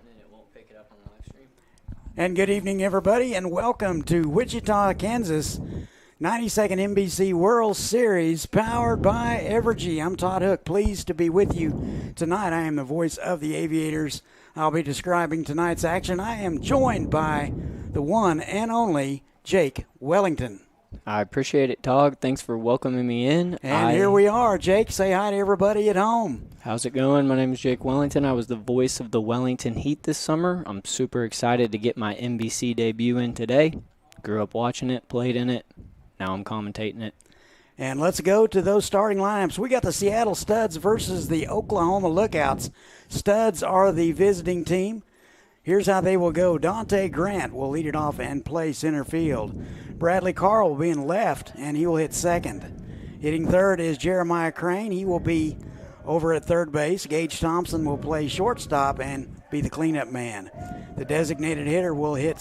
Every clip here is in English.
and it won't pick it up on the live stream. And good evening, everybody, and welcome to Wichita, Kansas, 92nd NBC World Series, powered by Evergy. I'm Todd Hook, pleased to be with you tonight. I am the voice of the Aviators. I'll be describing tonight's action. I am joined by the one and only Jake Wellington. I appreciate it, Todd. Thanks for welcoming me in. And here we are. Jake, say hi to everybody at home. How's it going? My name is Jake Wellington. I was the voice of the Wellington Heat this summer. I'm super excited to get my NBC debut in today. Grew up watching it, played in it. Now I'm commentating it. And let's go to those starting lineups. We got the Seattle Studs versus the Oklahoma Lookouts. Studs are the visiting team. Here's how they will go. Dante Grant will lead it off and play center field. Bradley Carl will be in left, and he will hit second. Hitting third is Jeremiah Crane. He will be over at third base. Gage Thompson will play shortstop and be the cleanup man. The designated hitter will hit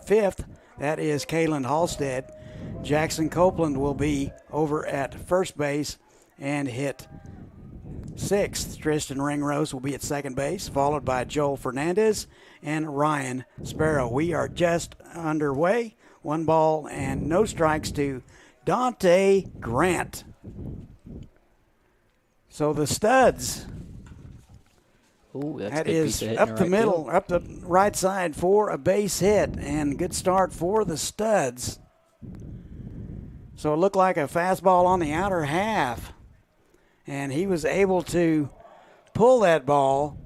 fifth. That is Kalen Halstead. Jackson Copeland will be over at first base and hit sixth. Tristan Ringrose will be at second base, followed by Joel Fernandez and Ryan Sparrow. We are just underway. 1 ball and no strikes to Dante Grant. So the Studs, Ooh, that's that a good is piece of hitting up right the middle, field. up the right side for a base hit, and good start for the Studs. So it looked like a fastball on the outer half, and he was able to pull that ball.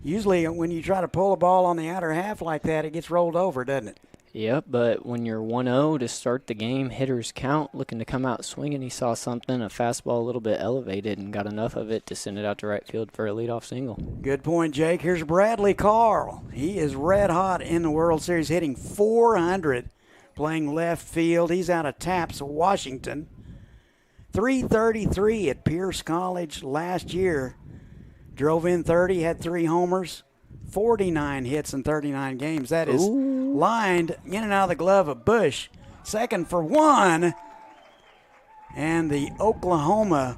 Usually when you try to pull a ball on the outer half like that, it gets rolled over, doesn't it? Yep, but when you're 1-0 to start the game, hitters count, looking to come out swinging. He saw something, a fastball a little bit elevated, and got enough of it to send it out to right field for a leadoff single. Good point, Jake. Here's Bradley Carl. He is red hot in the World Series, hitting .400, playing left field. He's out of Taps, Washington. .333 at Pierce College last year. Drove in 30, had 3 homers, 49 hits in 39 games. That is lined in and out of the glove of Bush. Second for 1. And the Oklahoma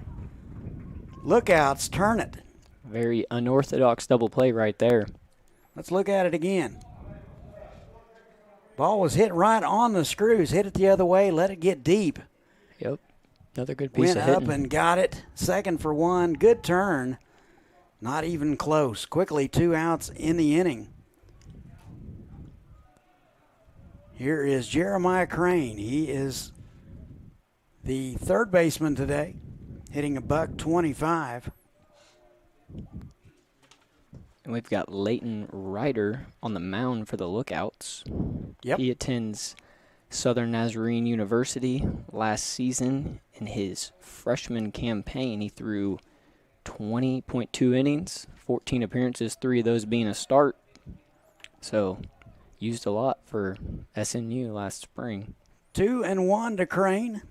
Lookouts turn it. Very unorthodox double play right there. Let's look at it again. Ball was hit right on the screws. Hit it the other way, let it get deep. Yep, another good piece Went of hitting. up and got it. Second for 1. Good turn. Not even close. Quickly 2 outs in the inning. Here is Jeremiah Crane. He is the third baseman today, hitting $125. And we've got Leighton Ryder on the mound for the Lookouts. Yep. He attends Southern Nazarene University. Last season, in his freshman campaign, he threw 20.2 innings, 14 appearances, 3 of those being a start. So, used a lot for SNU last spring. 2-1 to Crane.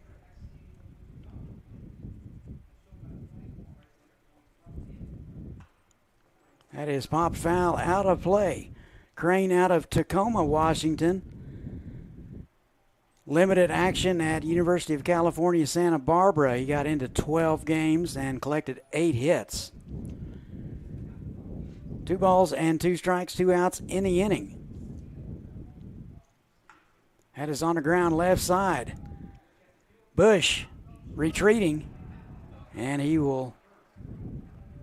That is popped foul out of play. Crane out of Tacoma, Washington. Limited action at University of California, Santa Barbara. He got into 12 games and collected 8 hits. 2 balls and 2 strikes, 2 outs in the inning. That is on the ground left side. Bush retreating, and he will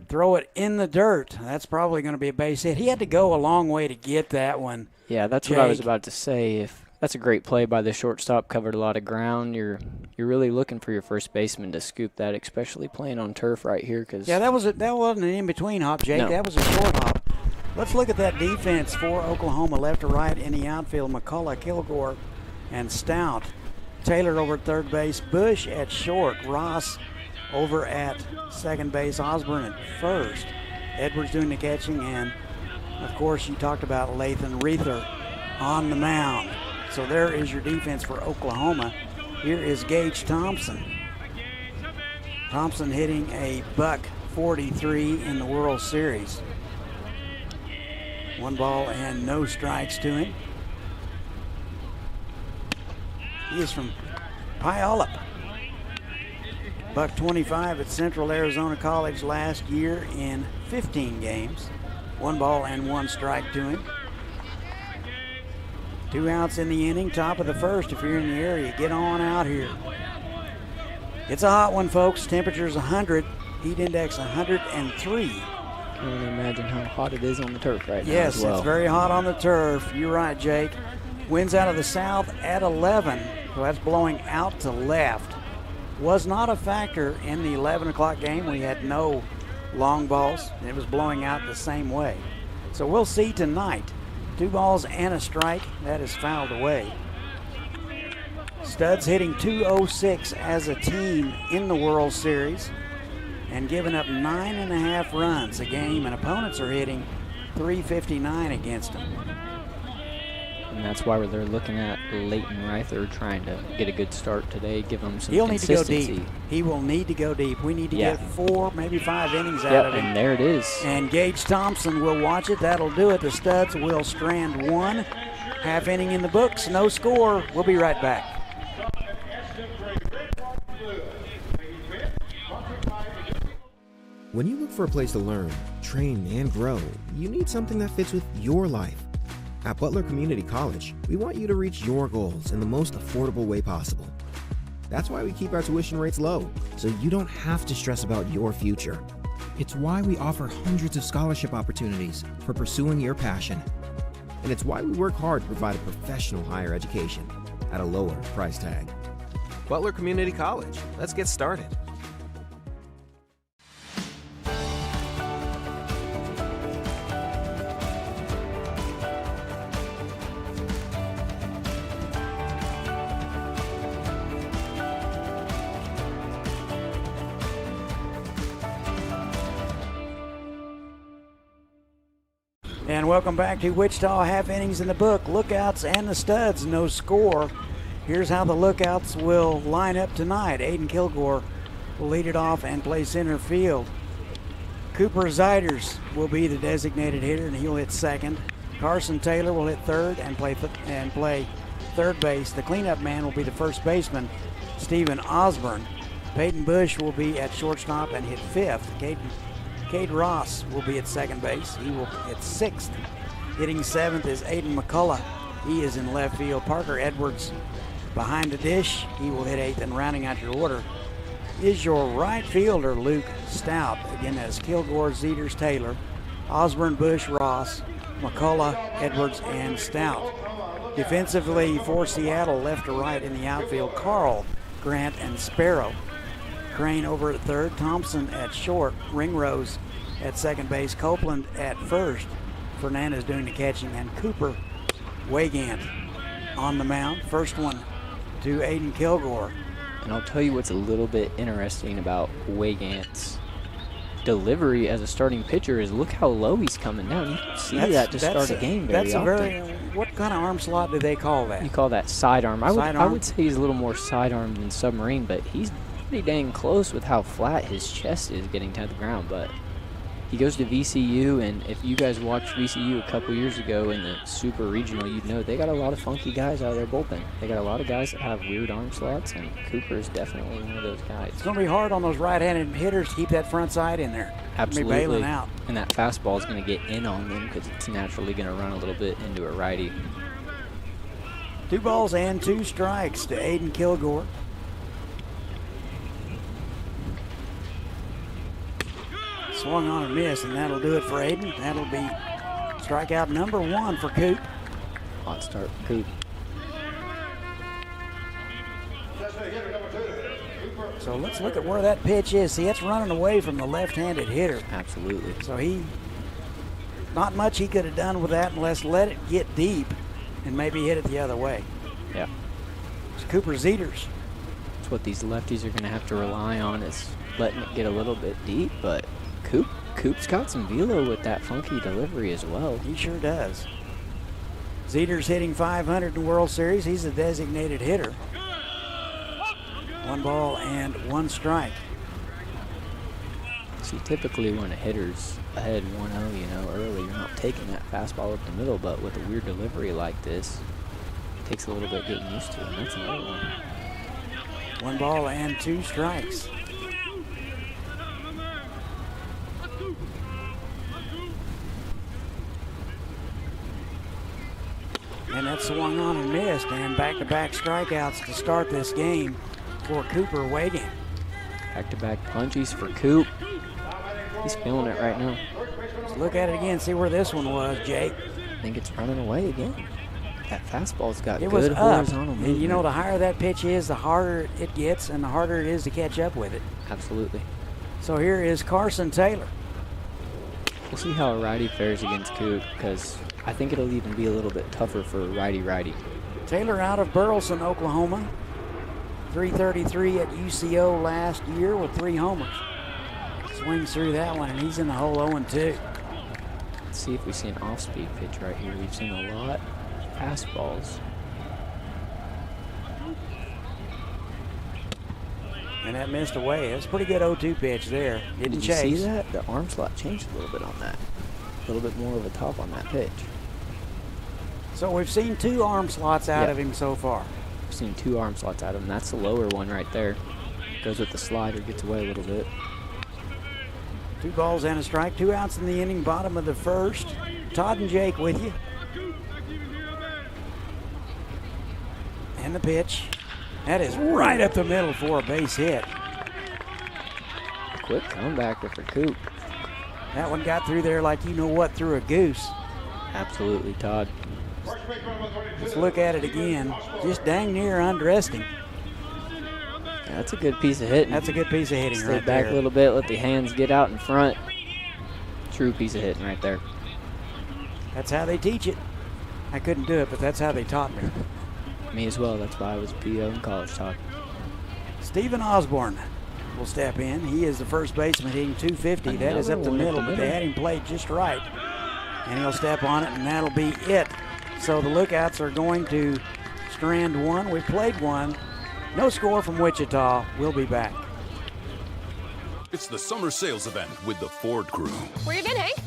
throw it in the dirt. That's probably going to be a base hit. He had to go a long way to get that one. Yeah, that's what I was about to say. That's a great play by the shortstop, covered a lot of ground. You're really looking for your first baseman to scoop that, especially playing on turf right here. Yeah, that wasn't an in-between hop, Jake. No. That was a short hop. Let's look at that defense for Oklahoma, left to right in the outfield. McCullough, Kilgore, and Stout. Taylor over at third base. Bush at short. Ross over at second base. Osborne at first. Edwards doing the catching. And, of course, you talked about Lathan Reether on the mound. So there is your defense for Oklahoma. Here is Gage Thompson. Thompson hitting a $143 in the World Series. 1 ball and no strikes to him. He is from Puyallup. $125 at Central Arizona College last year in 15 games. 1 ball and 1 strike to him. 2 outs in the inning, top of the first. If you're in the area, get on out here. It's a hot one, folks. Temperature's 100, heat index 103. I can only imagine how hot it is on the turf right now. Yes, as well. It's very hot on the turf. You're right, Jake. Winds out of the south at 11, so that's blowing out to left. Was not a factor in the 11 o'clock game. We had no long balls. It was blowing out the same way. So we'll see tonight. 2 balls and a strike. That is fouled away. Studs hitting .206 as a team in the World Series and giving up 9.5 runs a game, and opponents are hitting .359 against them. And that's why they're looking at Leighton Reither, trying to get a good start today, give him some He'll need to go consistency. deep. He will need to go deep. We need to get 4, maybe 5 innings out of him. And there it is. And Gage Thompson will watch it. That'll do it. The Studs will strand 1. Half inning in the books. No score. We'll be right back. When you look for a place to learn, train, and grow, you need something that fits with your life. At Butler Community College, we want you to reach your goals in the most affordable way possible. That's why we keep our tuition rates low, so you don't have to stress about your future. It's why we offer hundreds of scholarship opportunities for pursuing your passion. And it's why we work hard to provide a professional higher education at a lower price tag. Butler Community College. Let's get started. And welcome back to Wichita. Half innings in the book. Lookouts and the Studs, no score. Here's how the Lookouts will line up tonight. Aiden Kilgore will lead it off and play center field. Cooper Ziders will be the designated hitter, and he'll hit second. Carson Taylor will hit third and play third base. The cleanup man will be the first baseman, Stephen Osborne. Peyton Bush will be at shortstop and hit fifth. Cade Ross will be at second base. He will hit sixth. Hitting seventh is Aiden McCullough. He is in left field. Parker Edwards behind the dish. He will hit eighth, and rounding out your order is your right fielder, Luke Stout. Again, that's Kilgore, Zeters, Taylor, Osborne, Bush, Ross, McCullough, Edwards, and Stout. Defensively for Seattle, left to right in the outfield, Carl, Grant, and Sparrow. Crane over at third, Thompson at short, Ringrose at second base, Copeland at first, Fernandez doing the catching, and Cooper Wygant on the mound. First one to Aiden Kilgore. And I'll tell you what's a little bit interesting about Wygant's delivery as a starting pitcher is look how low he's coming down. You don't see that to start a game very often. What kind of arm slot do they call that? You call that sidearm. I would say he's a little more sidearm than submarine, but he's pretty dang close with how flat his chest is getting to the ground. But he goes to VCU, and if you guys watched VCU a couple years ago in the Super Regional, you'd know they got a lot of funky guys out of their bullpen. They got a lot of guys that have weird arm slots, and Cooper is definitely one of those guys. It's going to be hard on those right-handed hitters to keep that front side in there. Absolutely. Be bailing out. And that fastball is going to get in on them because it's naturally going to run a little bit into a righty. 2 balls and 2 strikes to Aiden Kilgore. Swung on a miss, and that'll do it for Aiden. That'll be strikeout number 1 for Coop. Hot start for Coop. So let's look at where that pitch is. See, it's running away from the left-handed hitter. Absolutely. So not much he could have done with that unless let it get deep and maybe hit it the other way. Yeah. It's Cooper Zeters. That's what these lefties are going to have to rely on is letting it get a little bit deep, but Coop's got some velo with that funky delivery as well. He sure does. Zeters hitting .500 in the World Series. He's a designated hitter. 1 ball and 1 strike. See, typically when a hitter's ahead 1-0, early, you're not taking that fastball up the middle, but with a weird delivery like this, it takes a little bit getting used to, and that's another one. 1 ball and 2 strikes. And that swung on and missed, and back-to-back strikeouts to start this game for Cooper Wagan. Back-to-back punchies for Coop. He's feeling it right now. Let's look at it again, see where this one was, Jake. I think it's running away again. That fastball's got It good was up, horizontal movement. and you know, the higher that pitch is, the harder it gets, and the harder it is to catch up with it. Absolutely. So here is Carson Taylor. We'll see how a righty fares against Coop, because I think it'll even be a little bit tougher for a righty-righty. Taylor out of Burleson, Oklahoma. 333 at UCO last year with 3 homers. Swings through that one, and he's in the hole 0-2. Let's see if we see an off-speed pitch right here. We've seen a lot of fastballs. And that missed away. It was a pretty good 0-2 pitch there. Didn't Did chase. you see that? The arm slot changed a little bit on that. A little bit more of a top on that pitch. So we've seen 2 arm slots out Yeah. of him so far. We've seen 2 arm slots out of him. That's the lower one right there. Goes with the slider, gets away a little bit. 2 balls and a strike, 2 outs in the inning, bottom of the first. Todd and Jake with you. And the pitch. That is right up the middle for a base hit. Quick comebacker for Coop. That one got through there like you know what, through a goose. Absolutely, Todd. Let's look at it again. Just dang near undressed him. Yeah, that's a good piece of hitting. That's a good piece of hitting Stay right back there. a little bit, let the hands get out in front. True piece of hitting right there. That's how they teach it. I couldn't do it, but that's how they taught me. Me as well. That's why I was a PO in college, Todd. Stephen Osborne will step in. He is the first baseman hitting 250. That is up the Another one middle, up the but they middle. had him played just right. And he'll step on it, and that'll be it. So the Lookouts are going to strand one. We played one. No score from Wichita. We'll be back. It's the summer sales event with the Ford crew. Where you been, Hank?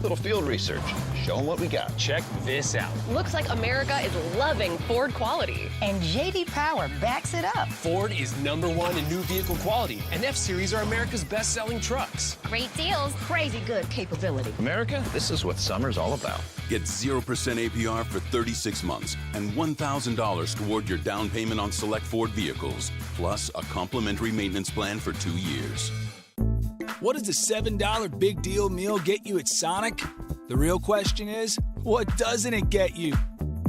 Little field research. Show them what we got. Check this out. Looks like America is loving Ford quality. And J.D. Power backs it up. Ford is #1 in new vehicle quality, and F-Series are America's best-selling trucks. Great deals, crazy good capability. America, this is what summer's all about. Get 0% APR for 36 months and $1,000 toward your down payment on select Ford vehicles, plus a complimentary maintenance plan for 2 years. What does a $7 big deal meal get you at Sonic? The real question is, what doesn't it get you?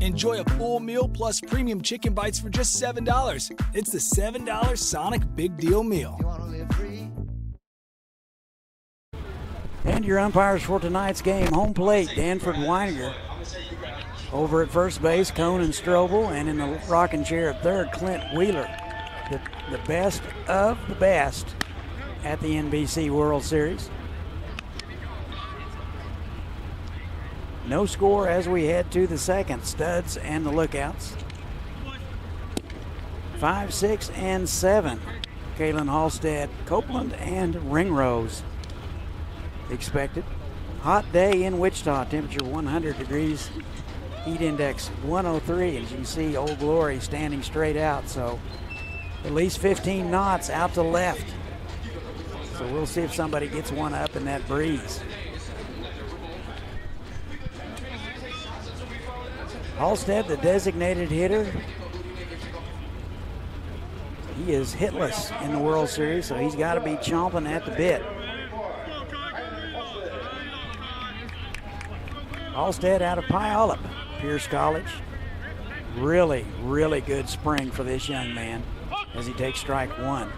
Enjoy a full meal plus premium chicken bites for just $7. It's the $7 Sonic Big Deal Meal. And your umpires for tonight's game. Home plate, Danford Weininger. Over at first base, Conan Strobel. And in the rocking chair at third, Clint Wheeler. The best of the best at the NBC World Series. No score as we head to the second. Studs and the Lookouts. 5, 6, and 7. Kalen Halstead, Copeland, and Ringrose expected. Hot day in Wichita. Temperature 100 degrees. Heat index 103. As you can see, Old Glory standing straight out. So at least 15 knots out to left. So we'll see if somebody gets one up in that breeze. Halstead, the designated hitter. He is hitless in the World Series, so he's got to be chomping at the bit. Halstead out of Puyallup, Pierce College. Really, really good spring for this young man as he takes strike one.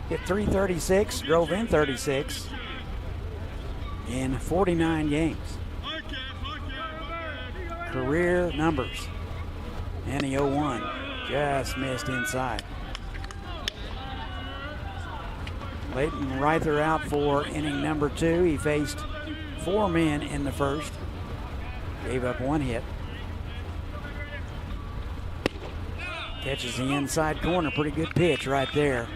Hit 336, drove in 36 in 49 games. Career numbers. And the 0-1 just missed inside. Leighton Reither out for inning number 2. He faced 4 men in the first. Gave up 1 hit. Catches the inside corner. Pretty good pitch right there.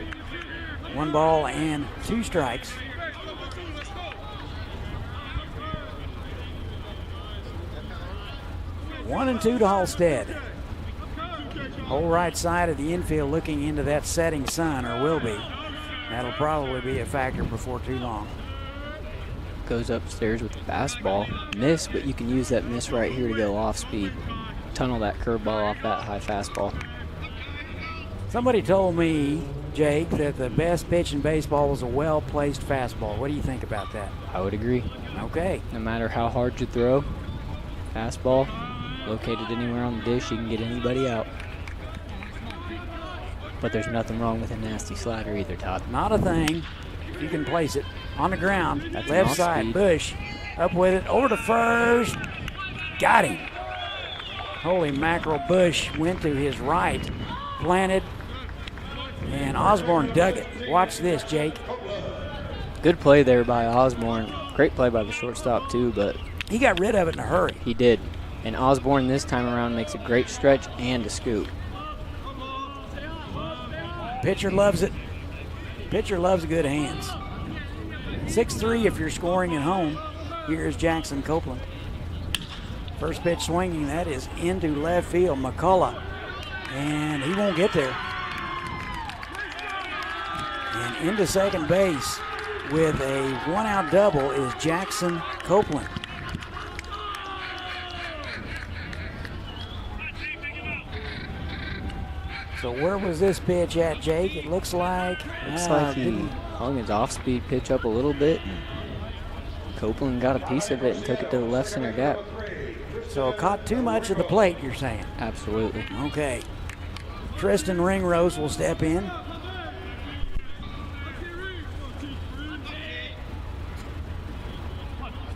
1 ball and 2 strikes. One and 2 to Halstead. Whole right side of the infield looking into that setting sun, or will be. That'll probably be a factor before too long. goes upstairs with the fastball. Miss, but you can use that miss right here to go off speed. Tunnel that curveball off that high fastball. Somebody told me, Jake, that the best pitch in baseball was a well-placed fastball. What do you think about that? I would agree. Okay. No matter how hard you throw, fastball, located anywhere on the dish, you can get anybody out. But there's nothing wrong with a nasty slider either, Todd. Not a thing. You can place it on the ground. That's left side, speed. Bush. Up with it, over to first. Got him. Holy mackerel, Bush went to his right, planted, and Osborne dug it. Watch this, Jake. Good play there by Osborne. Great play by the shortstop, too, but He got rid of it in a hurry. he did. And Osborne this time around makes a great stretch and a scoop. Pitcher loves it. Pitcher loves good hands. 6-3 if you're scoring at home. Here's Jackson Copeland. First pitch swinging, that is into left field. McCullough, and he won't get there. And into second base with a one-out double is Jackson Copeland. So where was this pitch at, Jake? It looks like He hung his off-speed pitch up a little bit. And Copeland got a piece of it and took it to the left center gap. So caught too much of the plate, you're saying? Absolutely. Okay. Tristan Ringrose will step in.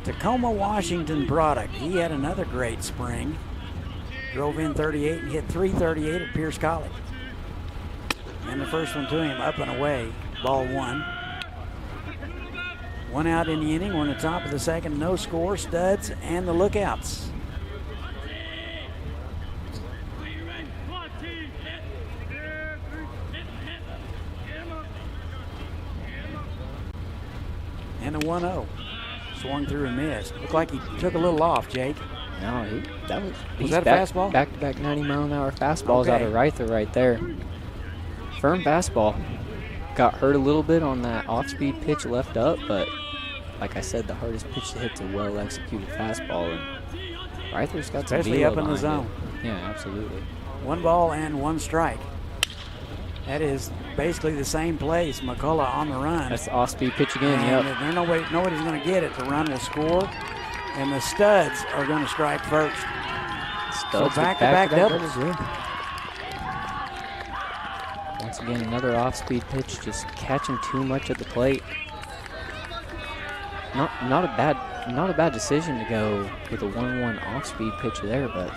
Tacoma, Washington product. He had another great spring. Drove in 38 and hit 338 at Pierce College. And the first one to him, up and away. Ball one. One out in the inning. We're in the top of the second. No score. Studs and the Lookouts. And a 1-0. Swung through and missed. Looked like he took a little off, Jake. No, Was that a fastball? Back-to-back 90-mile-an-hour fastballs out of Reither right there. Firm fastball. Got hurt a little bit on that off-speed pitch left up, but like I said, the hardest pitch to hit's a well-executed fastball. And Reither's got some Especially velo up in the behind zone. it. Yeah, absolutely. 1 ball and 1 strike. That is basically the same place. McCullough on the run. That's the off-speed pitch again, And yep. nobody's going to get it. The run will score, and the Studs are going to strike first. Studs so back-to-back doubles. yeah. Once again, another off-speed pitch, just catching too much at the plate. Not a bad decision to go with a 1-1 off-speed pitch there, but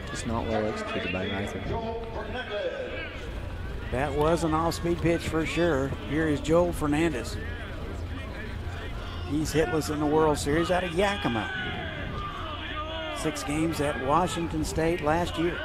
just not well executed by Reither. That was an off-speed pitch for sure. Here is Joel Fernandez. He's hitless in the World Series out of Yakima. 6 games at Washington State last year.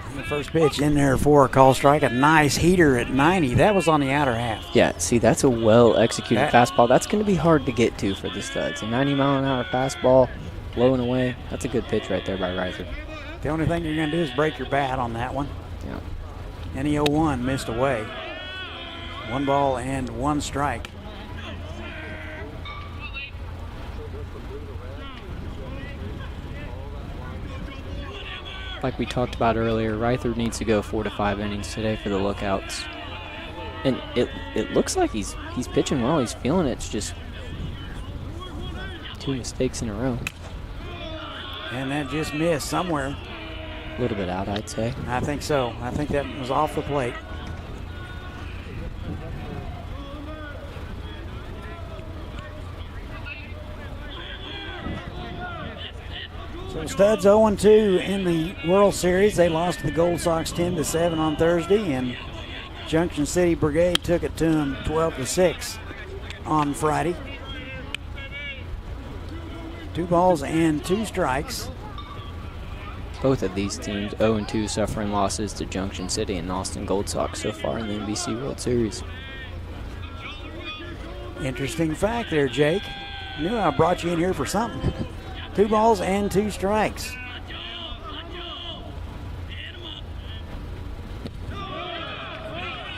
And the first pitch in there for a call strike. A nice heater at 90. That was on the outer half. Yeah, see, that's a well-executed fastball. That's going to be hard to get to for the Studs. A 90-mile-an-hour fastball, blowing away. That's a good pitch right there by Reither. The only thing you're going to do is break your bat on that one. Yeah. And the 0-1 missed away. 1 ball and 1 strike. Like we talked about earlier, Reither needs to go 4 to 5 innings today for the Lookouts. And it looks like he's pitching well. He's feeling it. It's just 2 mistakes in a row. And that just missed somewhere. A little bit out, I'd say. I think so. I think that was off the plate. So Studs 0-2 in the World Series. They lost to the Gold Sox 10-7 on Thursday, and Junction City Brigade took it to them 12-6 on Friday. 2 balls and 2 strikes. Both of these teams 0-2 suffering losses to Junction City and Austin Gold Sox so far in the NBC World Series. Interesting fact there, Jake. Knew I brought you in here for something. 2 balls and 2 strikes.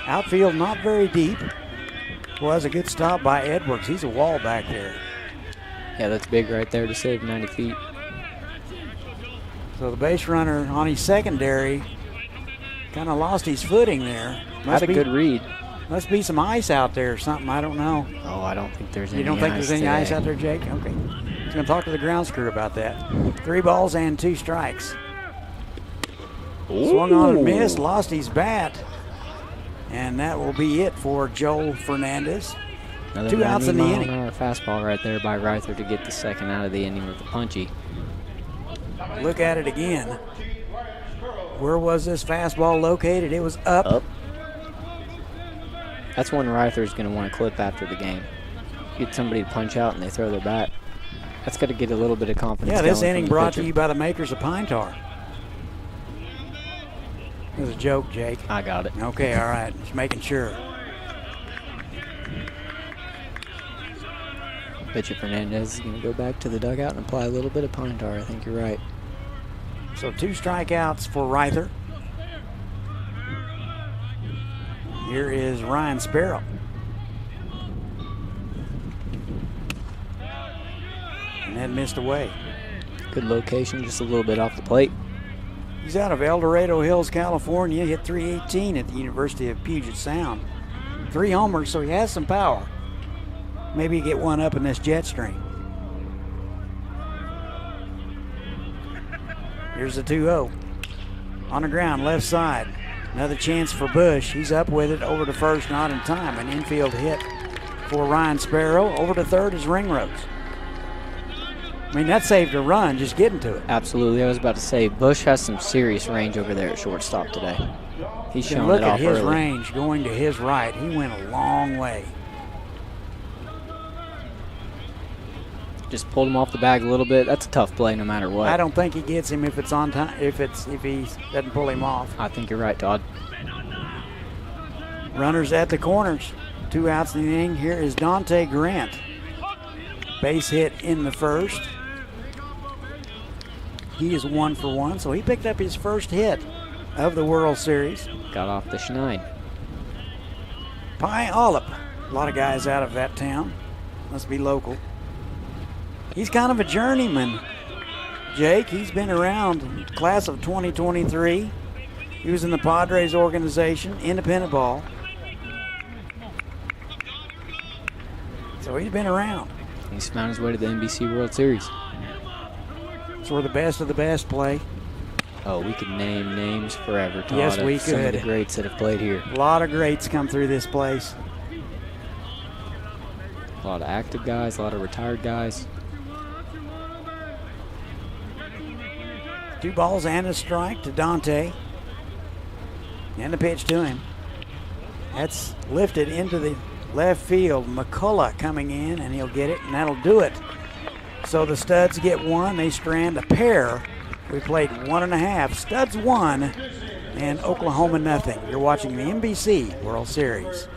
Outfield not very deep. Was a good stop by Edwards. He's a wall back there. Yeah, that's big right there to save 90 feet. So the base runner on his secondary kind of lost his footing there. Had a good read. Must be some ice out there or something. I don't know. Oh, I don't think there's any ice. You don't think there's any today. ice out there, Jake? Okay. He's going to talk to the grounds crew about that. 3 balls and 2 strikes. Swung on and missed, lost his bat. And that will be it for Joel Fernandez. Another 2 outs in the 90 inning. mile an hour fastball right there by Reither to get the second out of the inning with the punchy. Look at it again. Where was this fastball located? It was up. That's one Reither's going to want to clip after the game. Get somebody to punch out and they throw their bat. That's got to get a little bit of confidence. Yeah, this going inning from the brought to pitcher. you by the makers of Pine Tar. It was a joke, Jake. I got it. Okay, all right. Just making sure. Pitcher Fernandez is going to go back to the dugout and apply a little bit of pine tar. I think you're right. So 2 strikeouts for Reither. Here is Ryan Sparrow. And that missed away. Good location, just a little bit off the plate. He's out of El Dorado Hills, California. Hit .318 at the University of Puget Sound. 3 homers, so he has some power. Maybe get one up in this jet stream. Here's the 2-0. On the ground, left side. Another chance for Bush. He's up with it over to first, not in time. An infield hit for Ryan Sparrow. Over to third is Ringrose. I mean, that saved a run just getting to it. Absolutely. I was about to say, Bush has some serious range over there at shortstop today. He's You can showing look it at off his early. range going to his right. He went a long way. Just pulled him off the bag a little bit. That's a tough play no matter what. I don't think he gets him if it's on time. If he doesn't pull him off. I think you're right, Todd. Runners at the corners. 2 outs in the inning. Here is Dante Grant. Base hit in the first. He is 1 for 1, so he picked up his first hit of the World Series. Got off the schneid. Puyallup. A lot of guys out of that town. Must be local. He's kind of a journeyman, Jake. He's been around, class of 2023. He was in the Padres organization, independent ball. So he's been around. He's found his way to the NBC World Series. It's where the best of the best play. Oh, we could name names forever, Todd. Yes, we of some of could. the greats that have played here. A lot of greats come through this place. A lot of active guys, a lot of retired guys. 2 balls and a strike to Dante. And the pitch to him. That's lifted into the left field. McCullough coming in, and he'll get it, and that'll do it. So the Studs get 1. They strand a pair. We played 1.5. Studs 1, and Oklahoma nothing. You're watching the NBC World Series.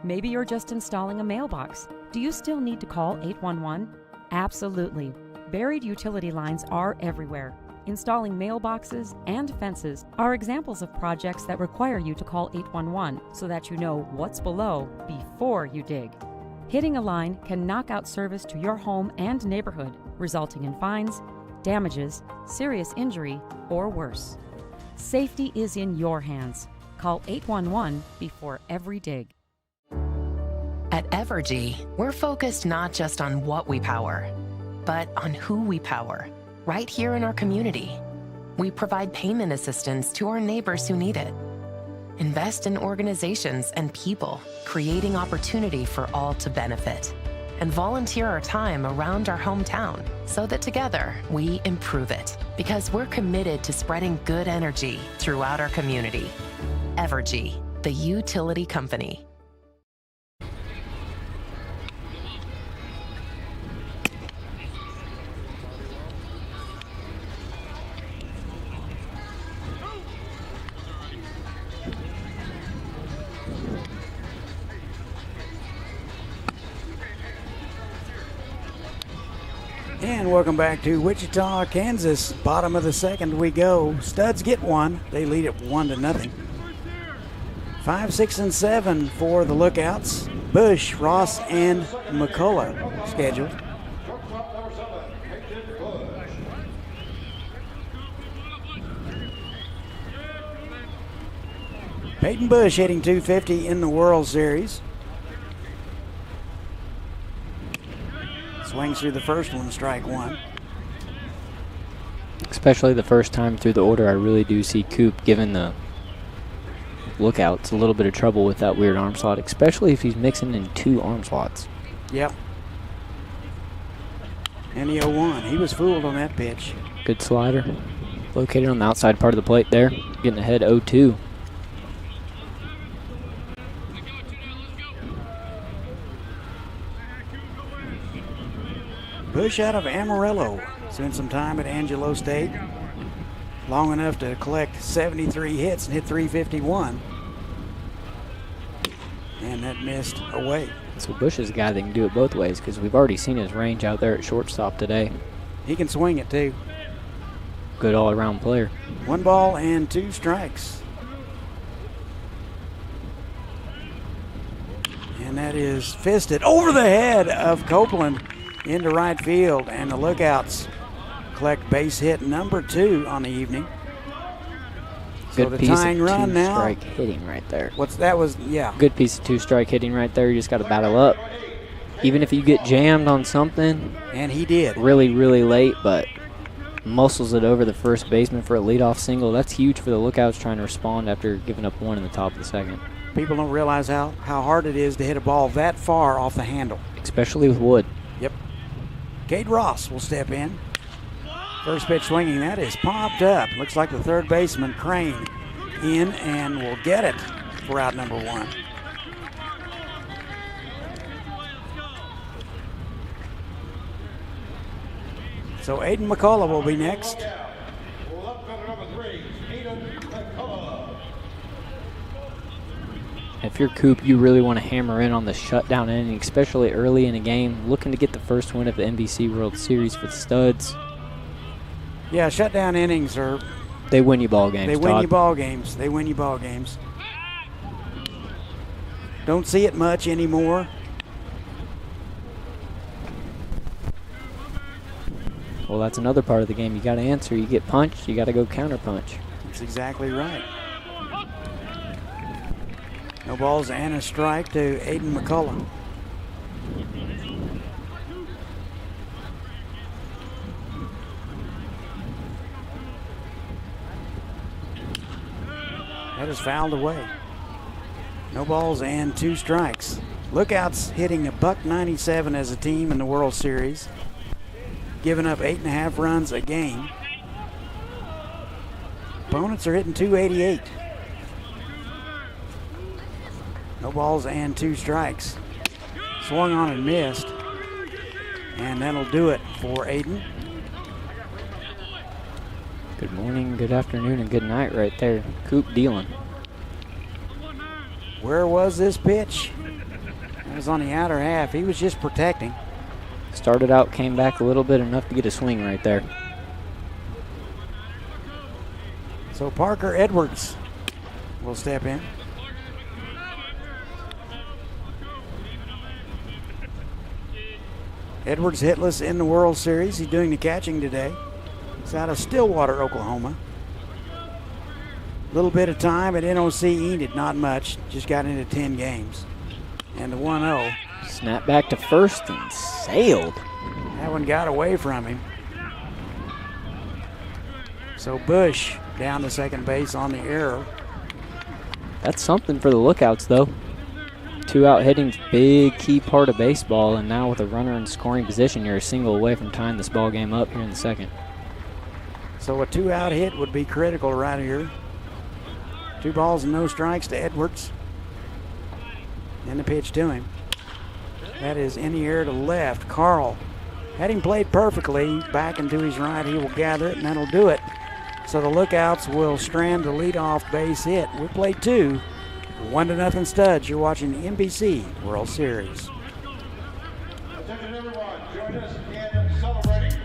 Maybe you're just installing a mailbox. Do you still need to call 811? Absolutely. Buried utility lines are everywhere. Installing mailboxes and fences are examples of projects that require you to call 811 so that you know what's below before you dig. Hitting a line can knock out service to your home and neighborhood, resulting in fines, damages, serious injury, or worse. Safety is in your hands. Call 811 before every dig. At Evergy, we're focused not just on what we power, but on who we power, right here in our community. We provide payment assistance to our neighbors who need it. Invest in organizations and people, creating opportunity for all to benefit. And volunteer our time around our hometown so that together we improve it. Because we're committed to spreading good energy throughout our community. Evergy, the utility company. And welcome back to Wichita, Kansas. Bottom of the second we go. Studs get 1. They lead it 1-0. 5, 6, and 7 for the Lookouts. Bush, Ross, and McCullough scheduled. Peyton Bush hitting .250 in the World Series. Swings through the first one, strike one. Especially the first time through the order, I really do see Coop giving the Lookouts a little bit of trouble with that weird arm slot, especially if he's mixing in 2 arm slots. Yep. And the 0-1. He was fooled on that pitch. Good slider. Located on the outside part of the plate there. Getting ahead 0-2. Bush out of Amarillo. Spent some time at Angelo State. Long enough to collect 73 hits and hit .351. And that missed away. So Bush is a guy that can do it both ways because we've already seen his range out there at shortstop today. He can swing it too. Good all-around player. 1 ball and 2 strikes. And that is fisted over the head of Copeland into right field, and the Lookouts collect base hit number 2 on the evening. Good so the piece tying of run now. Two-strike hitting right there. Yeah. Good piece of 2-strike hitting right there. You just got to battle up. Even if you get jammed on something. And he did. Really, really late, but muscles it over the first baseman for a leadoff single. That's huge for the Lookouts trying to respond after giving up 1 in the top of the second. People don't realize how hard it is to hit a ball that far off the handle. Especially with wood. Yep. Cade Ross will step in. First pitch swinging, that is popped up. Looks like the third baseman, Crane, in and will get it for out number 1. So Aiden McCullough will be next. If you're Coop, you really want to hammer in on the shutdown inning, especially early in a game, looking to get the first win of the NBC World Series for the Studs. Yeah, shutdown innings are... They win you ball games, They win you ball games. They win you ball games. Don't see it much anymore. Well, that's another part of the game you got to answer. You get punched, you got to go counter punch. That's exactly right. No balls and a strike to Aiden McCullough. That is fouled away. No balls and 2 strikes. Lookouts hitting $197 as a team in the World Series, giving up 8.5 runs a game. Opponents are hitting .288. No balls and 2 strikes. Swung on and missed. And that'll do it for Aiden. Good morning, good afternoon, and good night right there. Coop dealing. Where was this pitch? It was on the outer half. He was just protecting. Started out, came back a little bit, enough to get a swing right there. So Parker Edwards will step in. Edwards hitless in the World Series. He's doing the catching today. He's out of Stillwater, Oklahoma. A little bit of time at NOC, did not much. Just got into 10 games. And the 1-0. Snap back to first and sailed. That one got away from him. So Bush down to second base on the error. That's something for the Lookouts, though. 2 out hitting's big key part of baseball, and now with a runner in scoring position, you're a single away from tying this ball game up here in the second. So a 2-out hit would be critical right here. 2 balls and no strikes to Edwards. And the pitch to him. That is in the air to left. Carl had him played perfectly. Back and to his right, he will gather it, and that'll do it. So the Lookouts will strand the leadoff base hit. We played 2. 1-0 Studs. You're watching the NBC World Series. Attention everyone, join us in celebrating.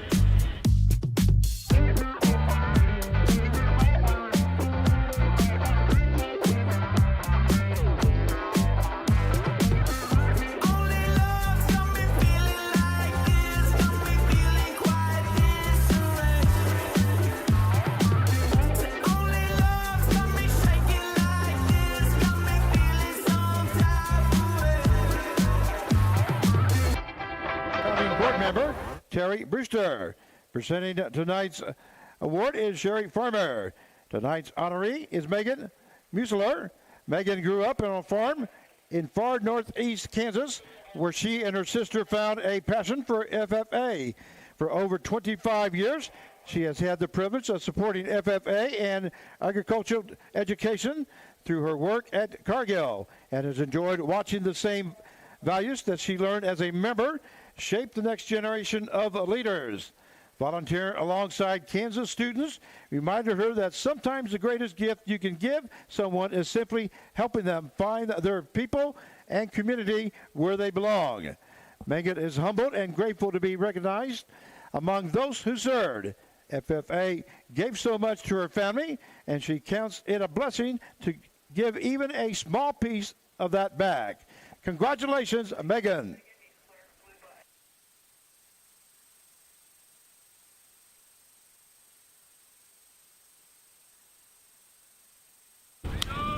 member, Terry Brewster. Presenting tonight's award is Sherry Farmer. Tonight's honoree is Megan Musler. Megan grew up on a farm in far northeast Kansas, where she and her sister found a passion for FFA. For over 25 years, she has had the privilege of supporting FFA and agricultural education through her work at Cargill, and has enjoyed watching the same values that she learned as a member shape the next generation of leaders. Volunteer alongside Kansas students reminded her that sometimes the greatest gift you can give someone is simply helping them find their people and community where they belong. Megan is humbled and grateful to be recognized among those who served. FFA gave so much to her family, and she counts it a blessing to give even a small piece of that back. Congratulations, Megan.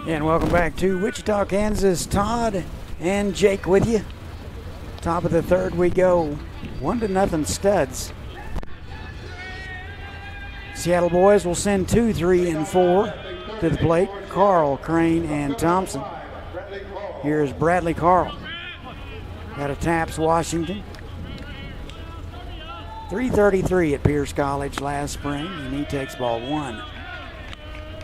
And welcome back to Wichita, Kansas. Todd and Jake with you. Top of the third we go. 1-0 Studs. Seattle boys will send 2, 3, and 4 to the plate. Carl, Crane, and Thompson. Here's Bradley Carl. Out of Taps, Washington. 333 at Pierce College last spring, and he takes ball 1.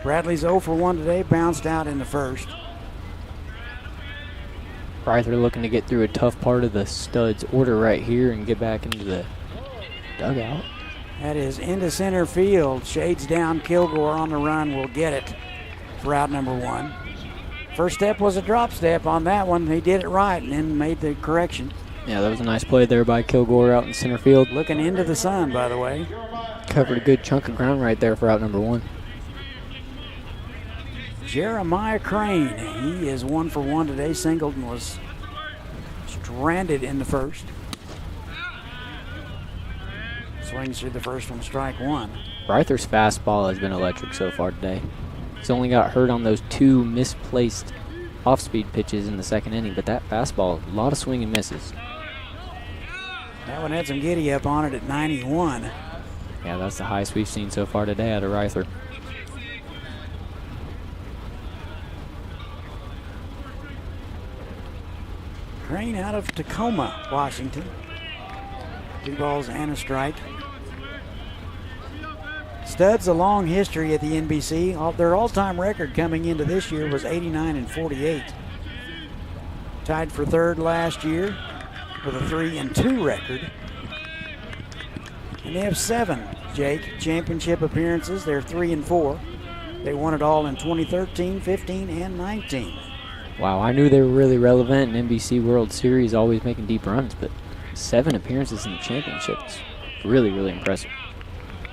Bradley's 0 for 1 today, bounced out in the first. Reither looking to get through a tough part of the Studs order right here and get back into the dugout. That is into center field. Shades down. Kilgore on the run will get it for out number 1. First step was a drop step on that one. He did it right and then made the correction. Yeah, that was a nice play there by Kilgore out in center field. Looking into the sun, by the way. Covered a good chunk of ground right there for out number 1. Jeremiah Crane, he is 1 for 1 today. Singleton was stranded in the first. Swings through the first one, strike 1. Reither's fastball has been electric so far today. He's only got hurt on those 2 misplaced off-speed pitches in the second inning, but that fastball, a lot of swing and misses. That one had some giddy up on it at 91. Yeah, that's the highest we've seen so far today out of Reither. Crane out of Tacoma, Washington. 2 balls and a strike. Studs a long history at the NBC. Their all-time record coming into this year was 89-48. Tied for third last year with a 3-2 record. And they have 7, Jake, championship appearances. They're 3-4. They won it all in 2013, 15, and 19. Wow, I knew they were really relevant in NBC World Series, always making deep runs, but 7 appearances in the championship is really, really impressive.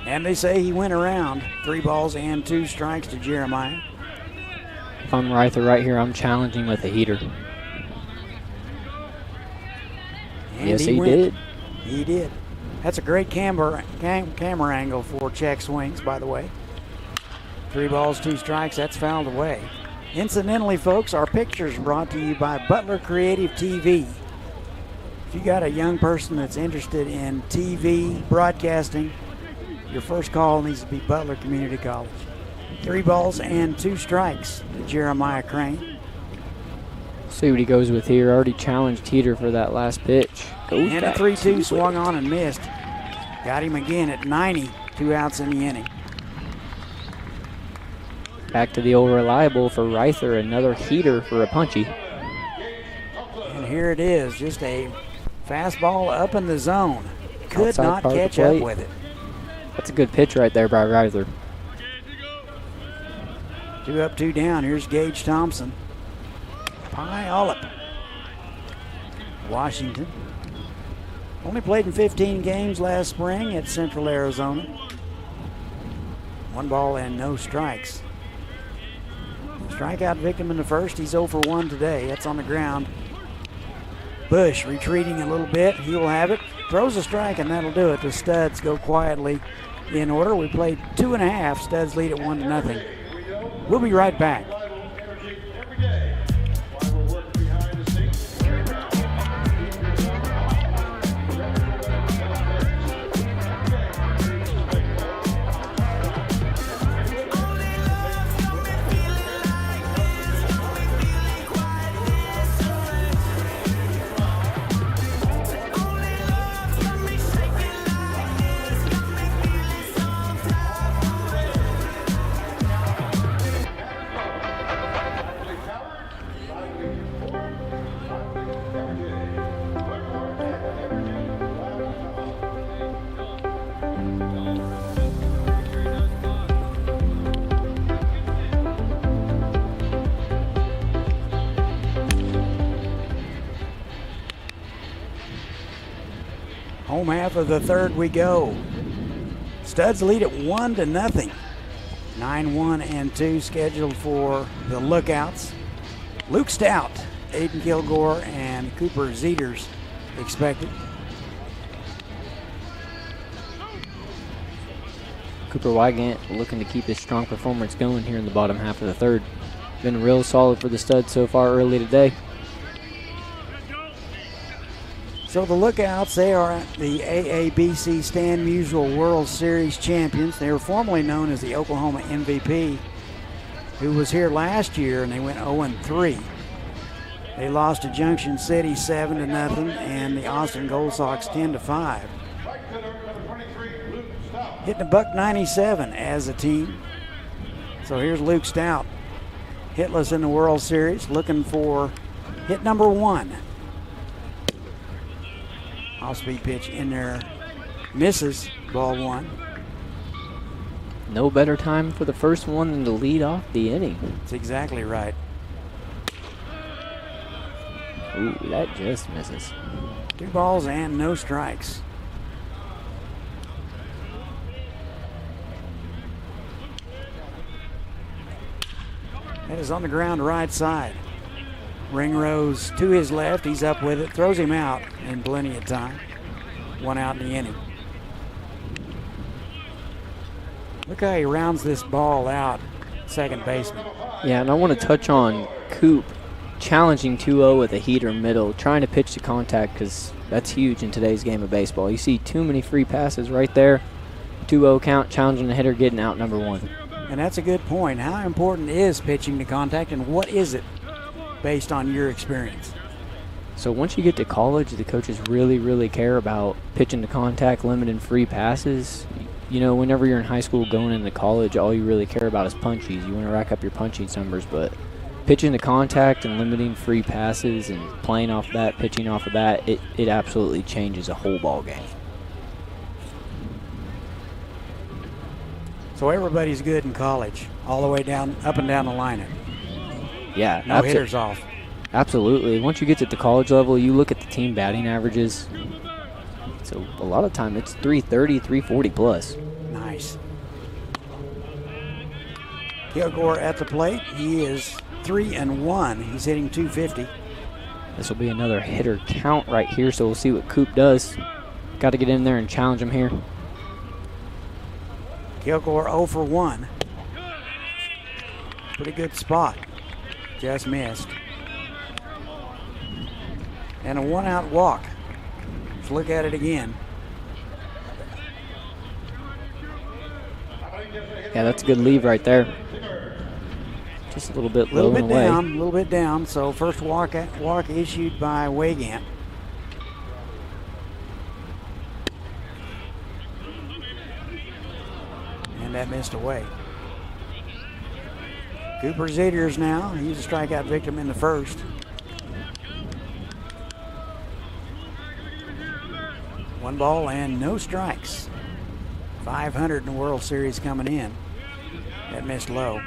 And they say he went around. 3 balls and 2 strikes to Jeremiah. If I'm Reither right here, I'm challenging with a heater. And yes, he did. He did. That's a great camera angle for check swings, by the way. 3 balls, 2 strikes. That's fouled away. Incidentally, folks, our picture's brought to you by Butler Creative TV. If you got a young person that's interested in TV broadcasting, your first call needs to be Butler Community College. 3 balls and 2 strikes to Jeremiah Crane. See what he goes with here. Already challenged Heater for that last pitch. Goes and a 3-2 swung on and missed. Got him again at 90, 2 outs in the inning. Back to the old reliable for Reither, another heater for a punchy. And here it is, just a fastball up in the zone. Could Outside not part of the catch up plate. with it. That's a good pitch right there by Reither. 2 up, 2 down. Here's Gage Thompson. Puyallup, Washington. Only played in 15 games last spring at Central Arizona. 1 ball and no strikes. Strikeout victim in the first. He's 0 for 1 today. That's on the ground. Bush retreating a little bit. He'll have it. Throws a strike, and that'll do it. The Studs go quietly in order. We played 2.5. Studs lead at 1-0. We'll be right back. Home half of the third we go. Studs lead at 1-0. 9-1 and 2 scheduled for the Lookouts. Luke Stout, Aiden Kilgore, and Cooper Zeters expected. Cooper Wygant looking to keep his strong performance going here in the bottom half of the third. Been real solid for the Studs so far early today. So the Lookouts, they are the AABC Stan Musial World Series champions. They were formerly known as the Oklahoma MVP, who was here last year, and they went 0-3. They lost to Junction City 7-0 and the Austin Gold Sox 10-5. Hitting a $197 as a team. So here's Luke Stout, hitless in the World Series, looking for hit number 1. Off-speed pitch in there, misses, ball 1. No better time for the first one than to lead off the inning. That's exactly right. Ooh, that just misses. 2 balls and no strikes. That is on the ground right side. Ringrose to his left. He's up with it. Throws him out in plenty of time. 1 out in the inning. Look how he rounds this ball out, second baseman. Yeah, and I want to touch on Coop challenging 2-0 with a heater middle, trying to pitch to contact, because that's huge in today's game of baseball. You see too many free passes right there. 2-0 count, challenging the hitter, getting out number 1. And that's a good point. How important is pitching to contact, and what is it based on your experience? So once you get to college, the coaches really, really care about pitching to contact, limiting free passes. You know, whenever you're in high school going into college, all you really care about is punchies. You want to rack up your punchies numbers, but pitching to contact and limiting free passes and playing off that, pitching off of that, it absolutely changes a whole ball game. So everybody's good in college, all the way down, up and down the lineup. Yeah, no hitters off. Absolutely. Once you get to the college level, you look at the team batting averages. So a lot of time it's 330, 340 plus. Nice. Kilgore at the plate. He is 3-1. He's hitting 250. This will be another hitter count right here, so we'll see what Coop does. Got to get in there and challenge him here. Kilgore 0 for 1. Pretty good spot. Just missed. And a 1-out walk. Let's look at it again. Yeah, that's a good leave right there. Just a little bit low and away. A little bit down. So first walk issued by Wygant. And that missed away. Cooper Zeters now. He's a strikeout victim in the first. 1 ball and no strikes. 500 in the World Series coming in. That missed low.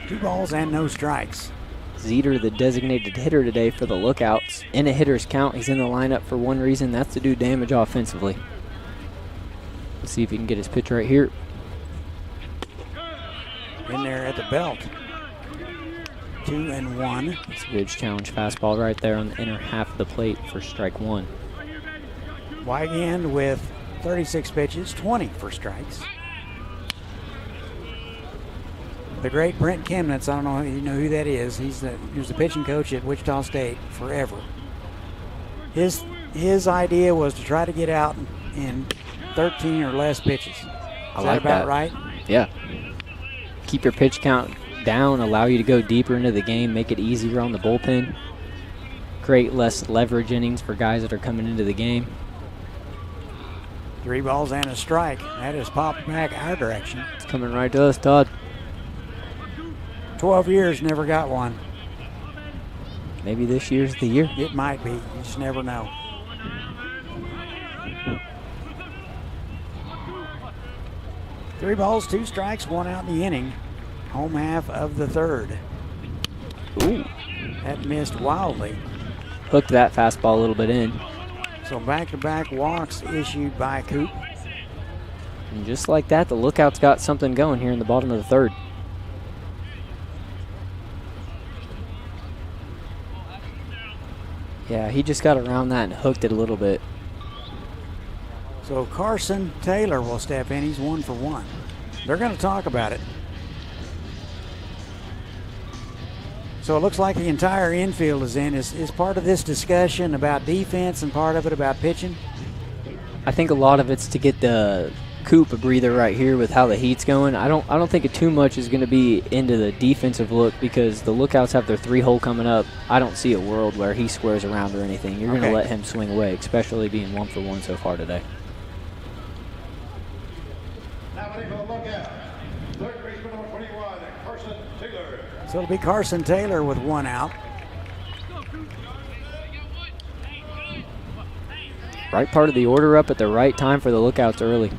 2 balls and no strikes. Zeter, the designated hitter today for the Lookouts. In a hitter's count, he's in the lineup for one reason. That's to do damage offensively. Let's see if he can get his pitch right here. In there at the belt. 2-1. It's a good challenge fastball right there on the inner half of the plate for strike 1. Wygand with 36 pitches, 20 for strikes. The great Brent Chemnitz, I don't know if you know who that is. He was the pitching coach at Wichita State forever. His idea was to try to get out in 13 or less pitches. Is that about right? Yeah. Keep your pitch count down, allow you to go deeper into the game, make it easier on the bullpen. Create less leverage innings for guys that are coming into the game. 3 balls and a strike. That is popped back our direction. It's coming right to us, Todd. 12 years, never got one. Maybe this year's the year. It might be. You just never know. Three balls, 2 strikes, 1 out in the inning. Home half of the third. Ooh. That missed wildly. Hooked that fastball a little bit in. So back-to-back walks issued by Coop. And just like that, the Lookout's got something going here in the bottom of the third. Yeah, he just got around that and hooked it a little bit. So Carson Taylor will step in. He's 1 for 1. They're going to talk about it. So it looks like the entire infield is in. Is part of this discussion about defense and part of it about pitching? I think a lot of it's to get the Coop a breather right here with how the heat's going. I don't think it too much is going to be into the defensive look because the Lookouts have their 3-hole coming up. I don't see a world where he squares around or anything. You're going to let him swing away, especially being 1 for 1 so far today. So it'll be Carson Taylor with 1 out. Right part of the order up at the right time for the Lookouts early.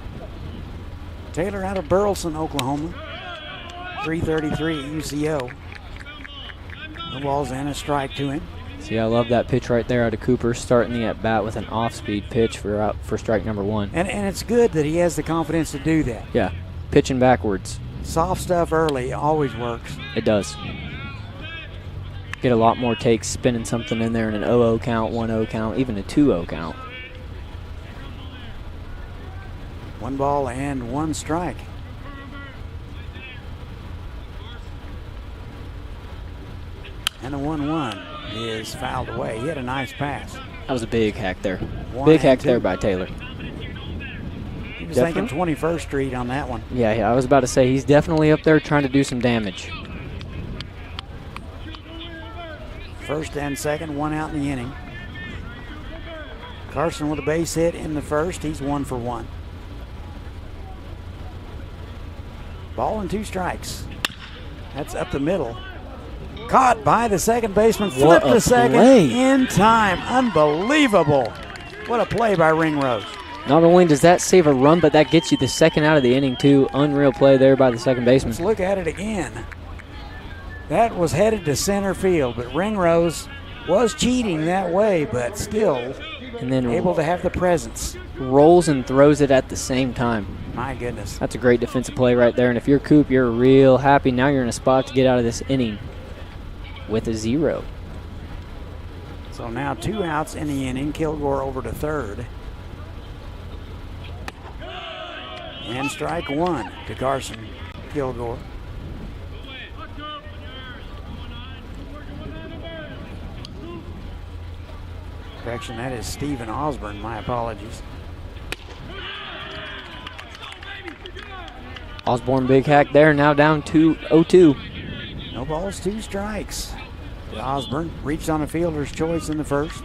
Taylor out of Burleson, Oklahoma. 333 UCO. The ball's in, a strike to him. See, I love that pitch right there out of Cooper, starting the at-bat with an off-speed pitch for strike number 1. And it's good that he has the confidence to do that. Yeah, pitching backwards. Soft stuff early always works. It does. Get a lot more takes spinning something in there in an 0-0 count, 1-0 count, even a 2-0 count. 1 ball and 1 strike. And the 1-1 is fouled away. He had a nice pass. That was a big hack there. Big hack there by Taylor. He was thinking 21st Street on that one. Yeah, I was about to say he's definitely up there trying to do some damage. First and second, 1 out in the inning. Carson with a base hit in the first. He's 1 for 1. Ball and 2 strikes. That's up the middle. Caught by the second baseman. Flipped to second in time. Unbelievable. What a play by Ringrose. Not only does that save a run, but that gets you the second out of the inning, too. Unreal play there by the second baseman. Let's look at it again. That was headed to center field, but Ringrose was cheating that way, but still and then able to have the presence. Rolls and throws it at the same time. My goodness. That's a great defensive play right there. And if you're Coop, you're real happy. Now you're in a spot to get out of this inning with a 0. So now 2 outs in the inning. Kilgore over to third. And strike 1 to Carson Kilgore. Correction, that is Stephen Osborne. My apologies. Osborne big hack there, now down 2-0-2. No balls, 2 strikes. Osborne reached on a fielder's choice in the first.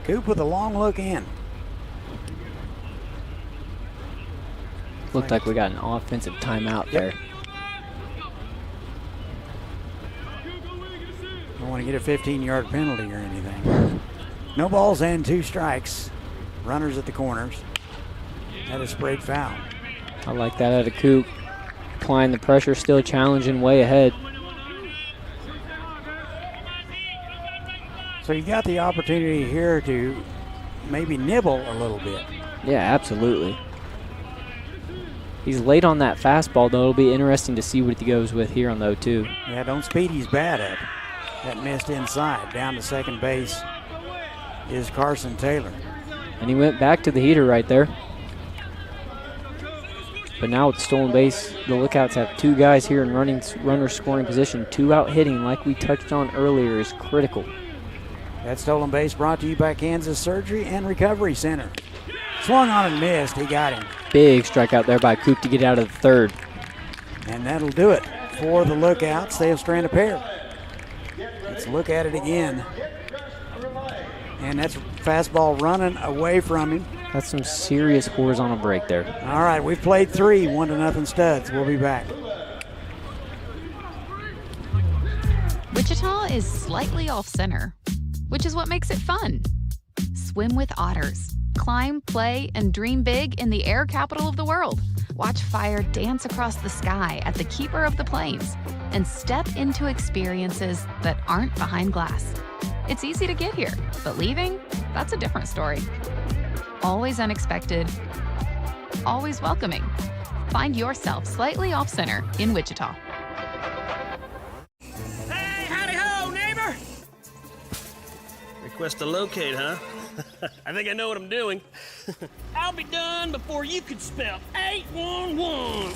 Coop with a long look in. Looked like we got an offensive timeout there. Don't want to get a 15-yard penalty or anything. No balls and 2 strikes. Runners at the corners. That is sprayed foul. I like that out of Coop. Applying the pressure, still challenging, way ahead. So you got the opportunity here to maybe nibble a little bit. Yeah, absolutely. He's late on that fastball, though. It'll be interesting to see what he goes with here on the 0-2. Yeah, don't speed his bat up. That missed inside. Down to second base is Carson Taylor. And he went back to the heater right there. But now with the stolen base, the Lookouts have 2 guys here in runner scoring position. 2 out hitting, like we touched on earlier, is critical. That stolen base brought to you by Kansas Surgery and Recovery Center. Swung on and missed. He got him. Big strikeout there by Coop to get out of the third. And that'll do it for the Lookouts. They have stranded a pair. Let's look at it again. And that's fastball running away from him. That's some serious horizontal break there. All right, we've played 3, 1-0 Studs. We'll be back. Wichita is slightly off-center, which is what makes it fun. Swim with otters. Climb, play, and dream big in the air capital of the world. Watch fire dance across the sky at the Keeper of the Plains and step into experiences that aren't behind glass. It's easy to get here, but leaving, that's a different story. Always unexpected, always welcoming. Find yourself slightly off-center in Wichita. Hey, howdy ho, neighbor! Request to locate, huh? I think I know what I'm doing. I'll be done before you could spell 811.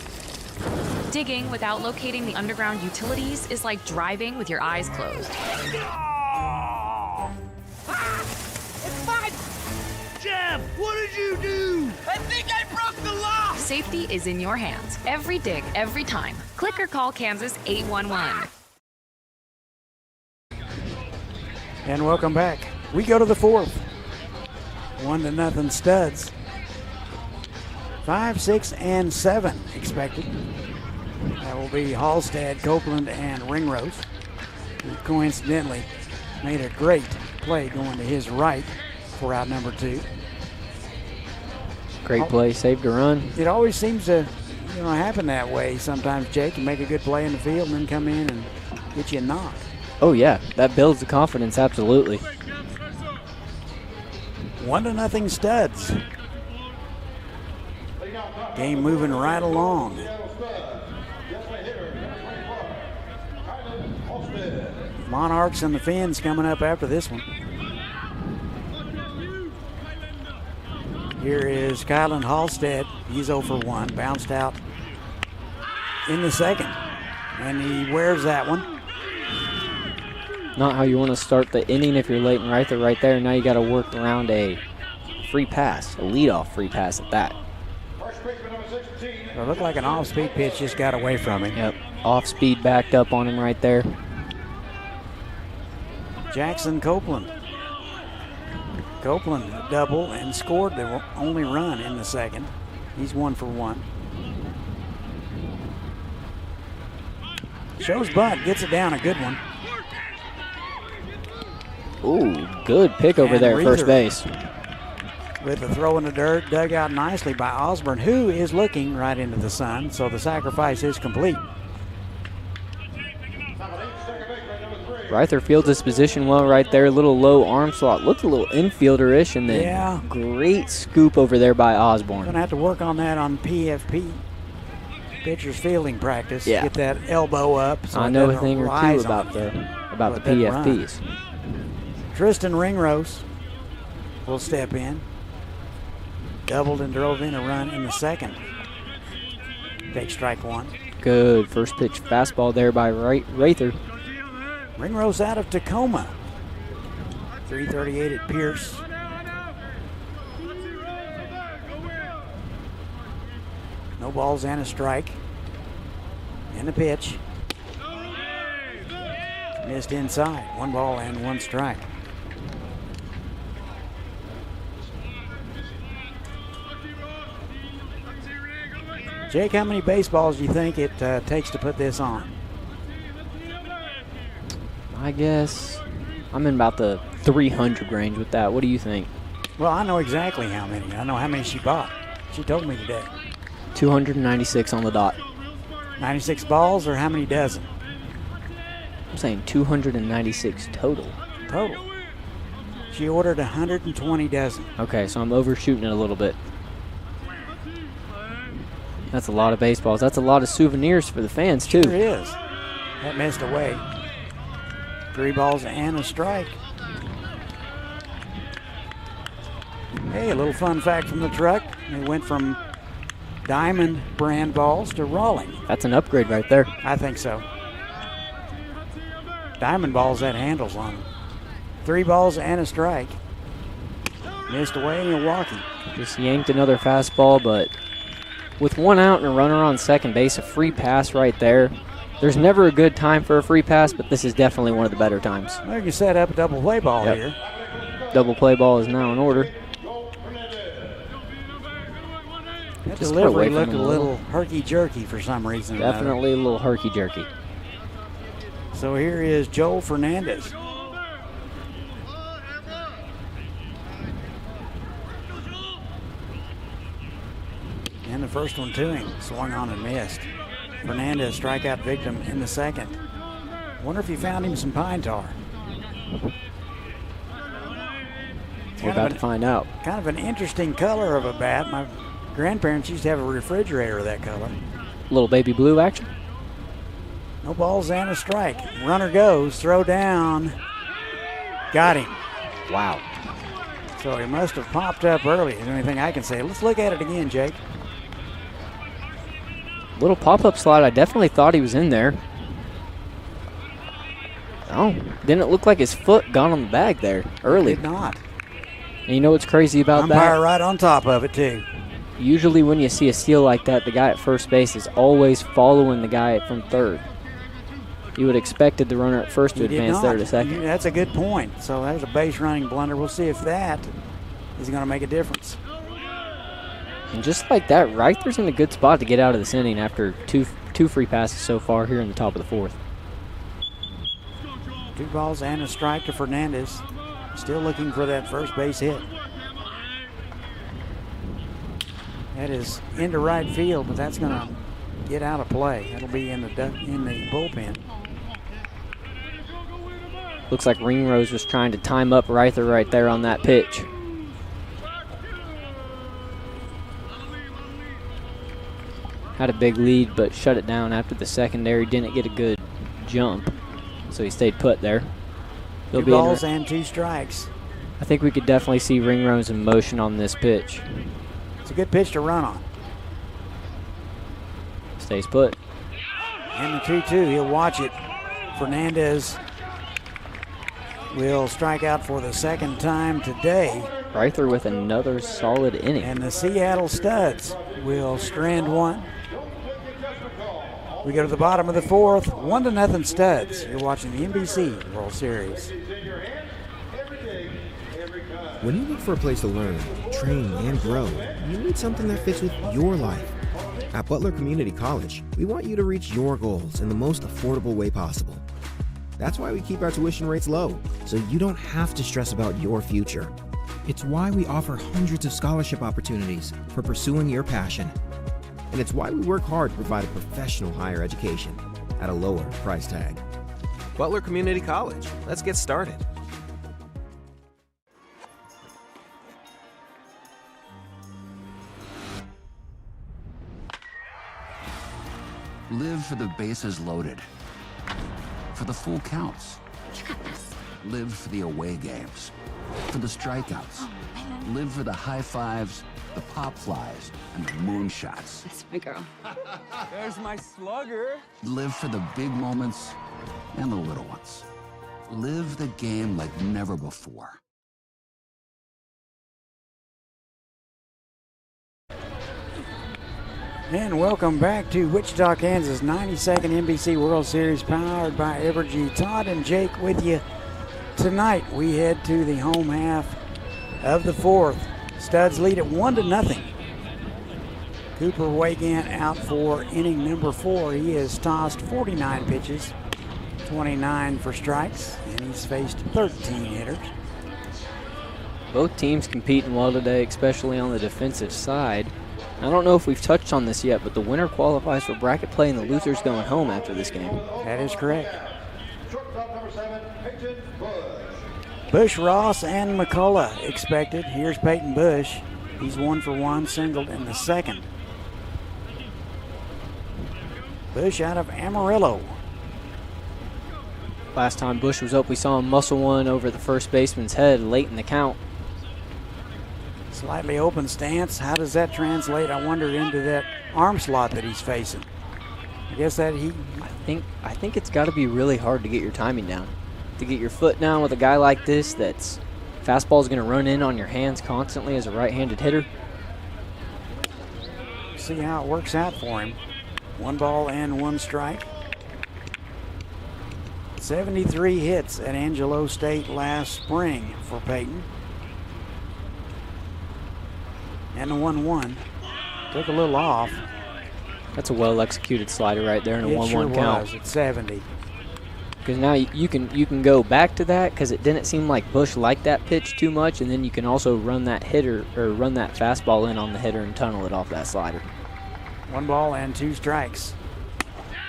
Digging without locating the underground utilities is like driving with your eyes closed. It's fine! Jeff, what did you do? I think I broke the law! Safety is in your hands. Every dig, every time. Click or call Kansas 811. And welcome back. We go to the fourth. 1-0 Studs. 5, 6, and 7 expected. That will be Halstead, Copeland, and Ringrose, who coincidentally made a great play going to his right for out number 2. Great play, saved a run. It always seems to happen that way sometimes, Jake. You make a good play in the field and then come in and get you a knock. Oh, yeah. That builds the confidence, absolutely. 1-0 Studs. Game moving right along. Monarchs and the Finns coming up after this one. Here is Kylan Halstead. He's 0 for 1. Bounced out in the second. And he wears that one. Not how you want to start the inning if you're Leighton Reither right there. Now you got to work around a free pass, a leadoff free pass at that. It looked like an off-speed pitch just got away from him. Yep, off-speed backed up on him right there. Jackson Copeland. Copeland double and scored the only run in the second. He's 1 for 1. Shows butt, gets it down, a good one. Ooh, good pick over there at first base. With the throw in the dirt, dug out nicely by Osborne, who is looking right into the sun, so the sacrifice is complete. Reither fields his position well right there. A little low arm slot. Looked a little infielder-ish, and then great scoop over there by Osborne. Going to have to work on that on PFP, pitcher's fielding practice. Yeah. Get that elbow up. So I know a thing or two about the PFPs. Tristan Ringrose will step in. Doubled and drove in a run in the second. Take strike 1. Good first pitch fastball there by Reither. Ringrose out of Tacoma. 338 at Pierce. No balls and a strike. And a pitch. Missed inside. 1 ball and 1 strike. Jake, how many baseballs do you think it takes to put this on? I guess I'm in about the 300 range with that. What do you think? Well, I know exactly how many. I know how many she bought. She told me today. 296 on the dot. 96 balls or how many dozen? I'm saying 296 total. Total. She ordered 120 dozen. Okay, so I'm overshooting it a little bit. That's a lot of baseballs. That's a lot of souvenirs for the fans, too. Sure is. That missed away. 3 balls and a strike. Hey, a little fun fact from the truck. They went from Diamond brand balls to Rawling. That's an upgrade right there. I think so. Diamond balls had handles on them. 3 balls and a strike. Missed away and a walking. Just yanked another fastball, but with 1 out and a runner on second base, a free pass right there. There's never a good time for a free pass, but this is definitely one of the better times. Well, you can set up a double play ball here. Double play ball is now in order. That delivery looked a little herky-jerky for some reason. Definitely a little herky-jerky. So here is Joel Fernandez. the first one to him. Swung on and missed. Fernandez, strikeout victim in the second. Wonder if he found him some pine tar. We're about to find out. Kind of an interesting color of a bat. My grandparents used to have a refrigerator of that color. Little baby blue action. No balls and a strike. Runner goes, throw down. Got him. Wow. So he must have popped up early. Is there anything I can say? Let's look at it again, Jake. Little pop-up slide. I definitely thought he was in there. Oh, didn't look like his foot got on the bag there early. Did not. And you know what's crazy about Umpire that? right on top of it, too. Usually when you see a steal like that, the guy at first base is always following the guy from third. You would have expected the runner at first to advance there to second. That's a good point. So there's a base running blunder. We'll see if that is going to make a difference. And just like that, Reither's in a good spot to get out of this inning after two free passes so far here in the top of the fourth. 2 balls and a strike to Fernandez. Still looking for that first base hit. That is into right field, but that's going to get out of play. That'll be in the bullpen. Looks like Ringrose was trying to time up Reither right there on that pitch. Had a big lead, but shut it down after the secondary. Didn't get a good jump, so he stayed put there. 2 balls and 2 strikes. I think we could definitely see Ringrose in motion on this pitch. It's a good pitch to run on. Stays put. And the 2-2, he'll watch it. Fernandez will strike out for the second time today. Reither with another solid inning. And the Seattle Studs will strand one. We go to the bottom of the fourth, 1-0 Studs. You're watching the NBC World Series. When you look for a place to learn, train, and grow, you need something that fits with your life. At Butler Community College, we want you to reach your goals in the most affordable way possible. That's why we keep our tuition rates low, so you don't have to stress about your future. It's why we offer hundreds of scholarship opportunities for pursuing your passion. And it's why we work hard to provide a professional higher education at a lower price tag. Butler Community College. Let's get started. Live for the bases loaded. For the full counts. You got this. Live for the away games. For the strikeouts. Live for the high fives, the pop flies, and the moonshots. That's my girl. There's my slugger. Live for the big moments and the little ones. Live the game like never before. And welcome back to Wichita, Kansas, 92nd NBC World Series powered by Evergy. Todd and Jake with you tonight. We head to the home half of the fourth. Studs lead at 1-0. Cooper Wigand out for inning number 4. He has tossed 49 pitches, 29 for strikes, and he's faced 13 hitters. Both teams competing well today, especially on the defensive side. I don't know if we've touched on this yet, but the winner qualifies for bracket play and the loser's going home after this game. That is correct. Bush, Ross, and McCullough expected. Here's Peyton Bush. He's 1 for 1, singled in the second. Bush out of Amarillo. Last time Bush was up, we saw him muscle one over the first baseman's head late in the count. Slightly open stance. How does that translate, I wonder, into that arm slot that he's facing? I guess that I think it's got to be really hard to get your timing down. To get your foot down with a guy like this that's fastball is going to run in on your hands constantly as a right-handed hitter. See how it works out for him. 1 ball and 1 strike. 73 hits at Angelo State last spring for Peyton. And the 1-1 took a little off. That's a well-executed slider right there in a 1-1 count. Was at 70. Because now you can go back to that because it didn't seem like Bush liked that pitch too much, and then you can also run that hitter or run that fastball in on the hitter and tunnel it off that slider. 1 ball and 2 strikes.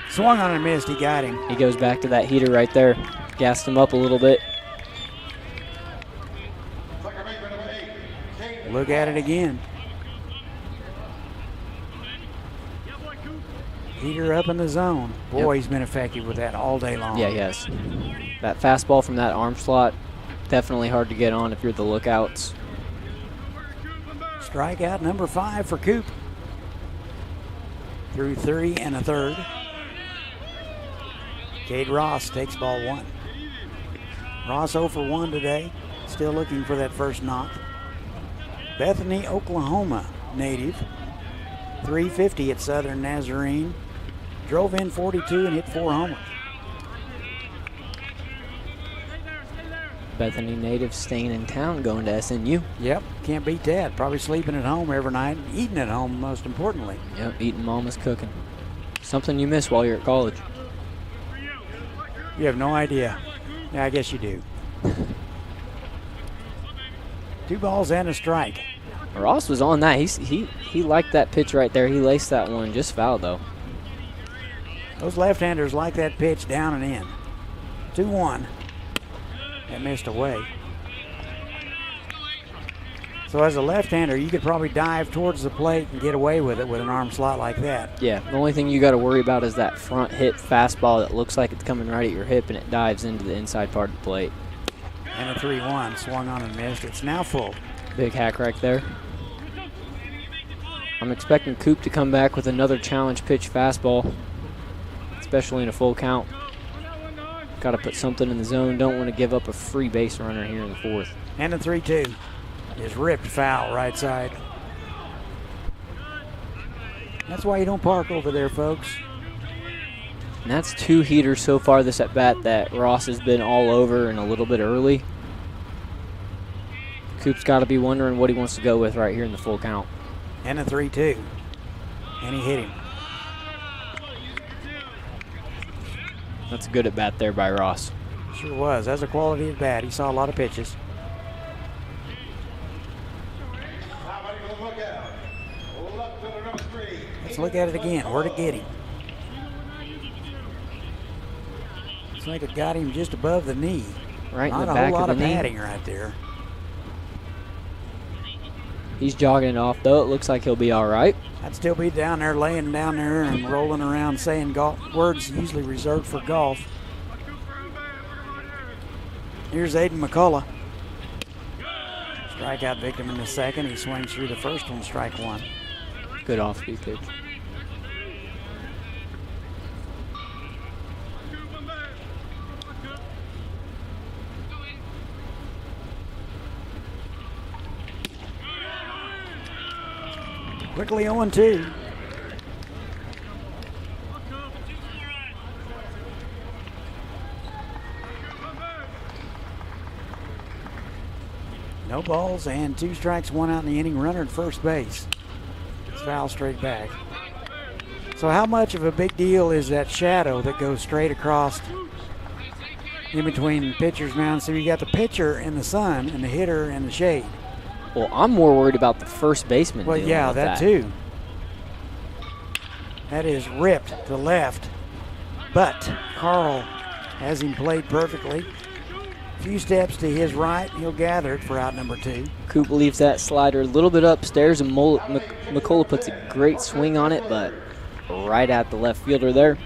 Swung on and missed. He got him. He goes back to that heater right there. Gassed him up a little bit. Look at it again. Heater up in the zone. Boy, he's been effective with that all day long. Yeah, he has. That fastball from that arm slot, definitely hard to get on if you're the lookouts. Strikeout number 5 for Coop. Through 3 1/3. Cade Ross takes ball 1. Ross 0 for 1 today. Still looking for that first knock. Bethany, Oklahoma native. 350 at Southern Nazarene. Drove in 42 and hit 4 homers. Bethany native staying in town, going to SNU. Yep, can't beat that. Probably sleeping at home every night, eating at home most importantly. Yep, eating mama's cooking. Something you miss while you're at college. You have no idea. Yeah, I guess you do. 2 balls and a strike. Ross was on that. He liked that pitch right there. He laced that one, just foul though. Those left-handers like that pitch down and in. 2-1. That missed away. So as a left-hander, you could probably dive towards the plate and get away with it with an arm slot like that. Yeah, the only thing you got to worry about is that front hip fastball that looks like it's coming right at your hip and it dives into the inside part of the plate. And a 3-1, swung on and missed. It's now full. Big hack right there. I'm expecting Coop to come back with another challenge pitch fastball, especially in a full count. Got to put something in the zone. Don't want to give up a free base runner here in the 4th. And a 3-2 is ripped foul right side. That's why you don't park over there, folks. And that's 2 heaters so far this at bat that Ross has been all over and a little bit early. Coop's got to be wondering what he wants to go with right here in the full count. And a 3-2. And he hit him. That's a good at bat there by Ross. Sure was. That's a quality at bat. He saw a lot of pitches. Let's look at it again. Where'd it get him? Looks like it got him just above the knee. Right Not in the a back whole lot of the knee. padding right there. He's jogging it off, though. It looks like he'll be all right. I'd still be down there, laying down there and rolling around saying words usually reserved for golf. Here's Aiden McCullough. Strikeout victim in the second. He swings through the first one, strike 1. Good off-speed pitch. Quickly 0-2. No balls and 2 strikes, 1 out in the inning. Runner at first base. It's foul straight back. So how much of a big deal is that shadow that goes straight across in between pitcher's mound? So you got the pitcher in the sun and the hitter in the shade. Well, I'm more worried about the first baseman. Well, dealing yeah, with that too. That is ripped to left. But Carl has him played perfectly. A few steps to his right, he'll gather it for out number 2. Coop leaves that slider a little bit upstairs, and McCullough puts a great swing on it, but right at the left fielder there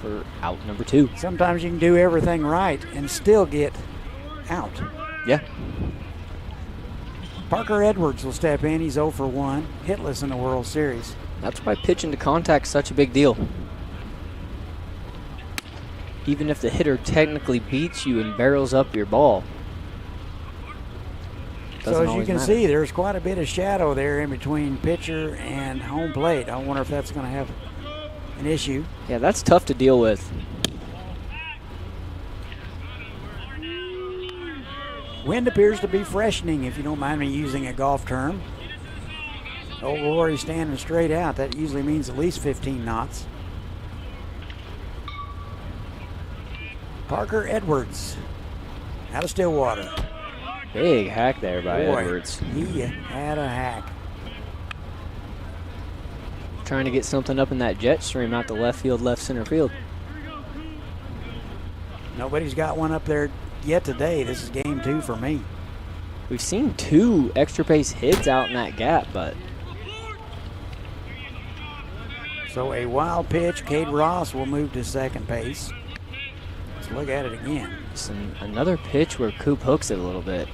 for out number 2. Sometimes you can do everything right and still get out. Yeah. Parker Edwards will step in. He's 0 for 1, hitless in the World Series. That's why pitching to contact is such a big deal. Even if the hitter technically beats you and barrels up your ball. So as you can see, there's quite a bit of shadow there in between pitcher and home plate. I wonder if that's going to have an issue. Yeah, that's tough to deal with. Wind appears to be freshening, if you don't mind me using a golf term. Old Rory standing straight out. That usually means at least 15 knots. Parker Edwards out of Stillwater. Big hack there by Edwards. He had a hack. trying to get something up in that jet stream out to left field, left center field. Nobody's got one up there yet today. This is game 2 for me. We've seen 2 extra base hits out in that gap, but. So a wild pitch. Cade Ross will move to second base. Let's look at it again. Another pitch where Coop hooks it a little bit.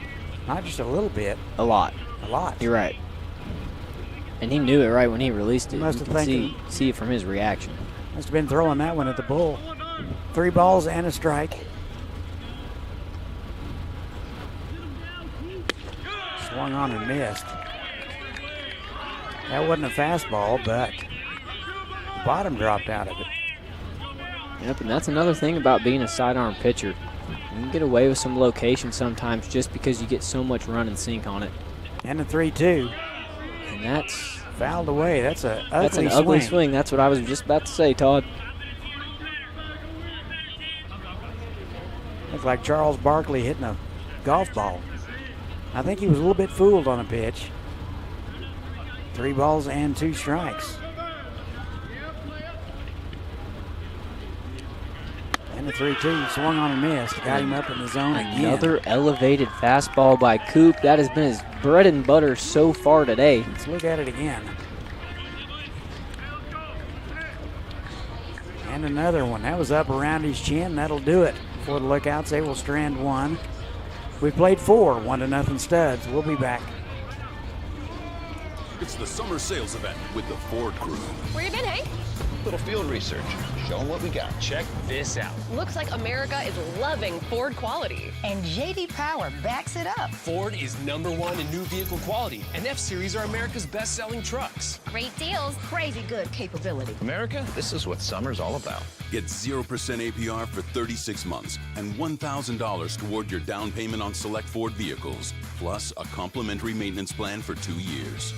Not just a little bit. A lot. A lot. You're right. And he knew it right when he released it. Must you have can see it from his reaction. Must have been throwing that one at the bull. 3 balls and a strike. Swung on and missed. That wasn't a fastball, but the bottom dropped out of it. Yep, and that's another thing about being a sidearm pitcher. You can get away with some location sometimes just because you get so much run and sink on it. And a 3-2. And that's fouled away. That's an ugly ugly swing. That's what I was just about to say, Todd. Looked like Charles Barkley hitting a golf ball. I think he was a little bit fooled on a pitch. 3 balls and 2 strikes. And a 3-2. Swung on and missed. Got him up in the zone again. Another elevated fastball by Coop. That has been his bread and butter so far today. Let's look at it again. And another one. That was up around his chin. That'll do it for the Lookouts. They will strand 1. We played 4, 1-0 Studs. We'll be back. It's the summer sales event with the Ford crew. Where you been, Hank? Little field research. Show them what we got. Check this out. Looks like America is loving Ford quality. And J.D. Power backs it up. Ford is #1 in new vehicle quality, and F-Series are America's best-selling trucks. Great deals, crazy good capability. America, this is what summer's all about. Get 0% APR for 36 months and $1,000 toward your down payment on select Ford vehicles, plus a complimentary maintenance plan for 2 years.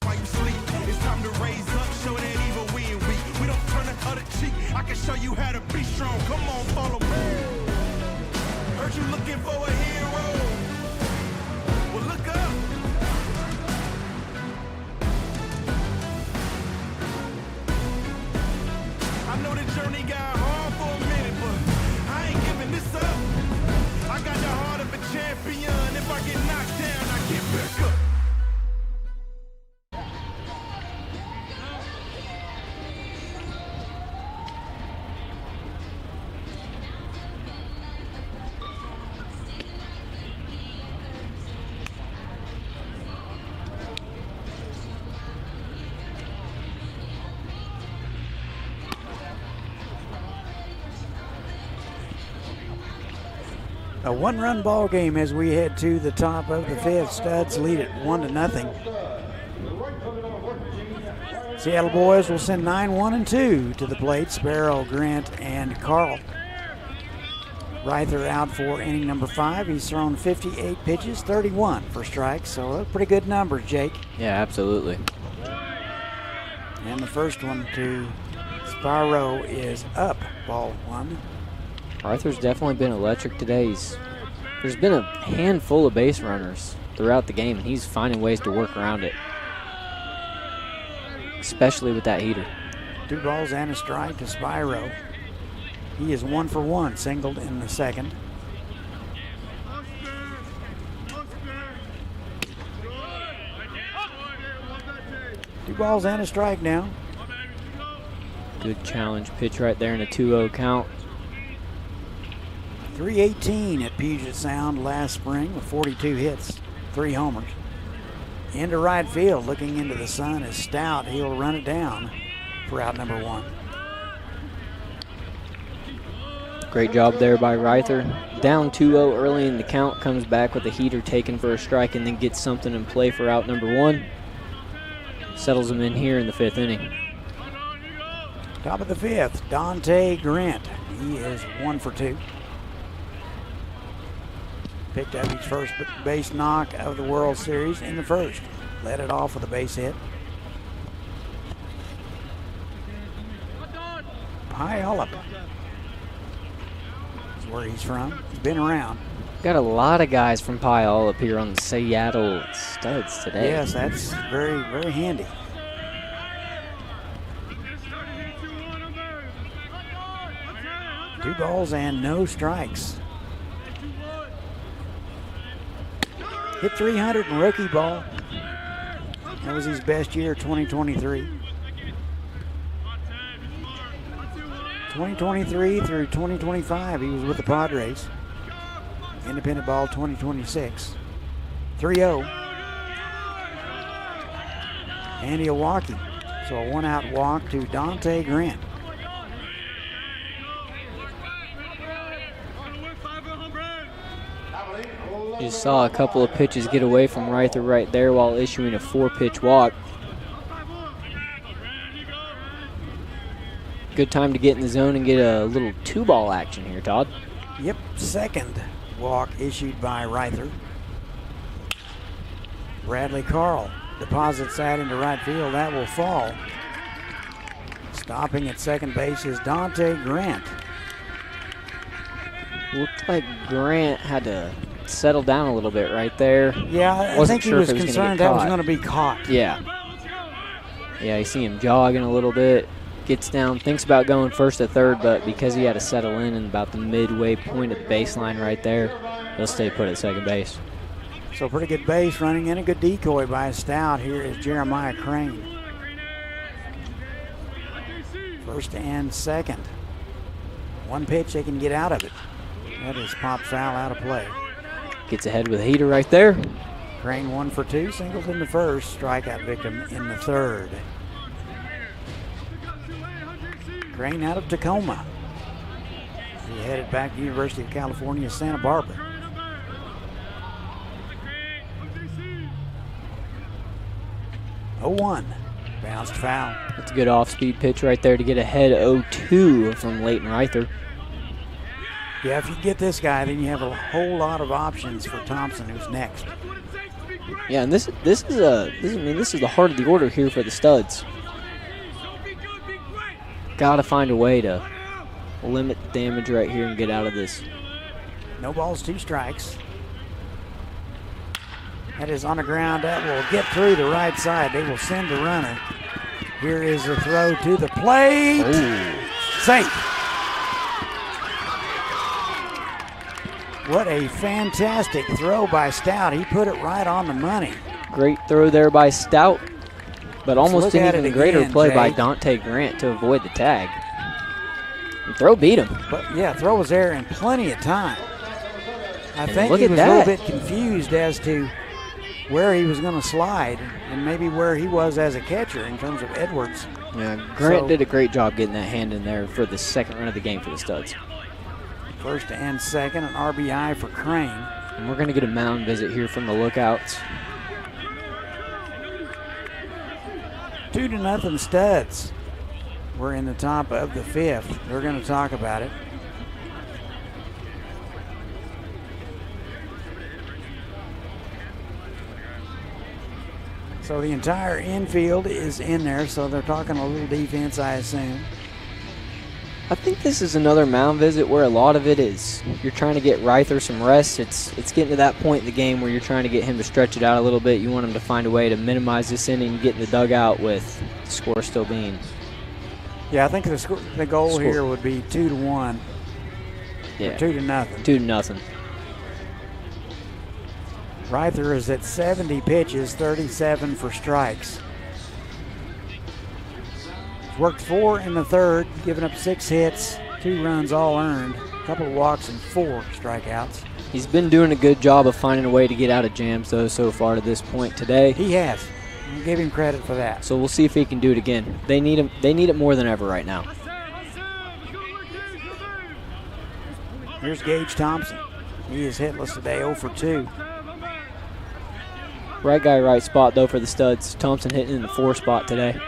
While you sleep, it's time to raise up, show that even we ain't weak. We don't turn the other cheek. I can show you how to be strong. Come on, follow me. Heard you looking for a hero. Well, look up. I know the journey got hard for a minute, but I ain't giving this up. I got the heart of a champion. If I get knocked down, I get back up. A 1-run ball game as we head to the top of the 5th. Studs lead it 1-0. Seattle boys will send 9, 1, and 2 to the plate. Sparrow, Grant, and Carl. Reither out for inning number 5. He's thrown 58 pitches, 31 for strikes. So pretty good numbers, Jake. Yeah, absolutely. And the first one to Sparrow is up, ball 1. Arthur's definitely been electric today. There's been a handful of base runners throughout the game, and he's finding ways to work around it, especially with that heater. 2 balls and a strike to Spyro. He is 1 for 1, singled in the second. Two balls and a strike now. Good challenge pitch right there in a 2-0 count. 318 at Puget Sound last spring with 42 hits, 3 homers. Into right field, looking into the sun is Stout. He'll run it down for out number 1. Great job there by Reither. Down 2-0 early in the count, comes back with a heater taken for a strike and then gets something in play for out number 1. Settles him in here in the 5th inning. Top of the 5th, Dante Grant. He is 1 for 2. Picked up his first base knock of the World Series in the first. Led it off with a base hit. Puyallup is where he's from. He's been around. Got a lot of guys from Puyallup here on the Seattle Studs today. Yes, that's very, very handy. 2 balls and no strikes. Hit 300 in rookie ball. That was his best year, 2023. 2023 through 2025, he was with the Padres. Independent ball 2026. 3-0. And he'll walk him. So a 1-out walk to Dante Grant. You saw a couple of pitches get away from Reither right there while issuing a 4-pitch walk. Good time to get in the zone and get a little 2-ball action here, Todd. Yep, second walk issued by Reither. Bradley Carl deposits that into right field. That will fall. Stopping at second base is Dante Grant. Looked like Grant had to settle down a little bit right there. Yeah, I think he was concerned that was going to be caught. Yeah. Yeah, you see him jogging a little bit. Gets down, thinks about going first to third, but because he had to settle in about the midway point of the baseline right there, he'll stay put at second base. So pretty good base running and a good decoy by Stout. Here is Jeremiah Crane. First and second. One pitch, they can get out of it. That is popped foul out of play. Gets ahead with a heater right there. Crane 1 for 2, singles in the first, strikeout victim in the third. Crane out of Tacoma. He headed back to University of California, Santa Barbara. Oh, 1. Bounced foul. That's a good off-speed pitch right there to get ahead 0-2 from Leighton Reither. Yeah, if you get this guy, then you have a whole lot of options for Thompson, who's next. Yeah, and this is the heart of the order here for the Studs. Got to find a way to limit the damage right here and get out of this. No balls, 2 strikes. That is on the ground. That will get through the right side. They will send the runner. Here is the throw to the plate. Oh. Safe. What a fantastic throw by Stout. He put it right on the money. Great throw there by Stout, but almost an even greater play by Jake. Dante Grant to avoid the tag. The throw beat him. But yeah, throw was there in plenty of time. I And think look he at was a that. little bit confused as to where he was going to slide and maybe where he was as a catcher in terms of Edwards. Yeah, Grant did a great job getting that hand in there for the second run of the game for the Studs. First and second, an RBI for Crane. And we're going to get a mound visit here from the Lookouts. 2-0 Studs. We're in the top of the 5th. They're going to talk about it. So the entire infield is in there, so they're talking a little defense, I assume. I think this is another mound visit where a lot of it is you're trying to get Reither some rest. It's getting to that point in the game where you're trying to get him to stretch it out a little bit. You want him to find a way to minimize this inning and get in the dugout with the score still being. Yeah, I think the goal here would be 2-1. Yeah. 2-0. 2-0. Reither is at 70 pitches, 37 for strikes. He's worked 4 in the third, given up 6 hits, 2 runs all earned, a couple of walks and 4 strikeouts. He's been doing a good job of finding a way to get out of jams, though, so far to this point today. He has. I'll give him credit for that. So we'll see if he can do it again. They need him. They need it more than ever right now. Here's Gage Thompson. He is hitless today, 0 for 2. Right guy, right spot, though, for the Studs. Thompson hitting in the 4 spot today.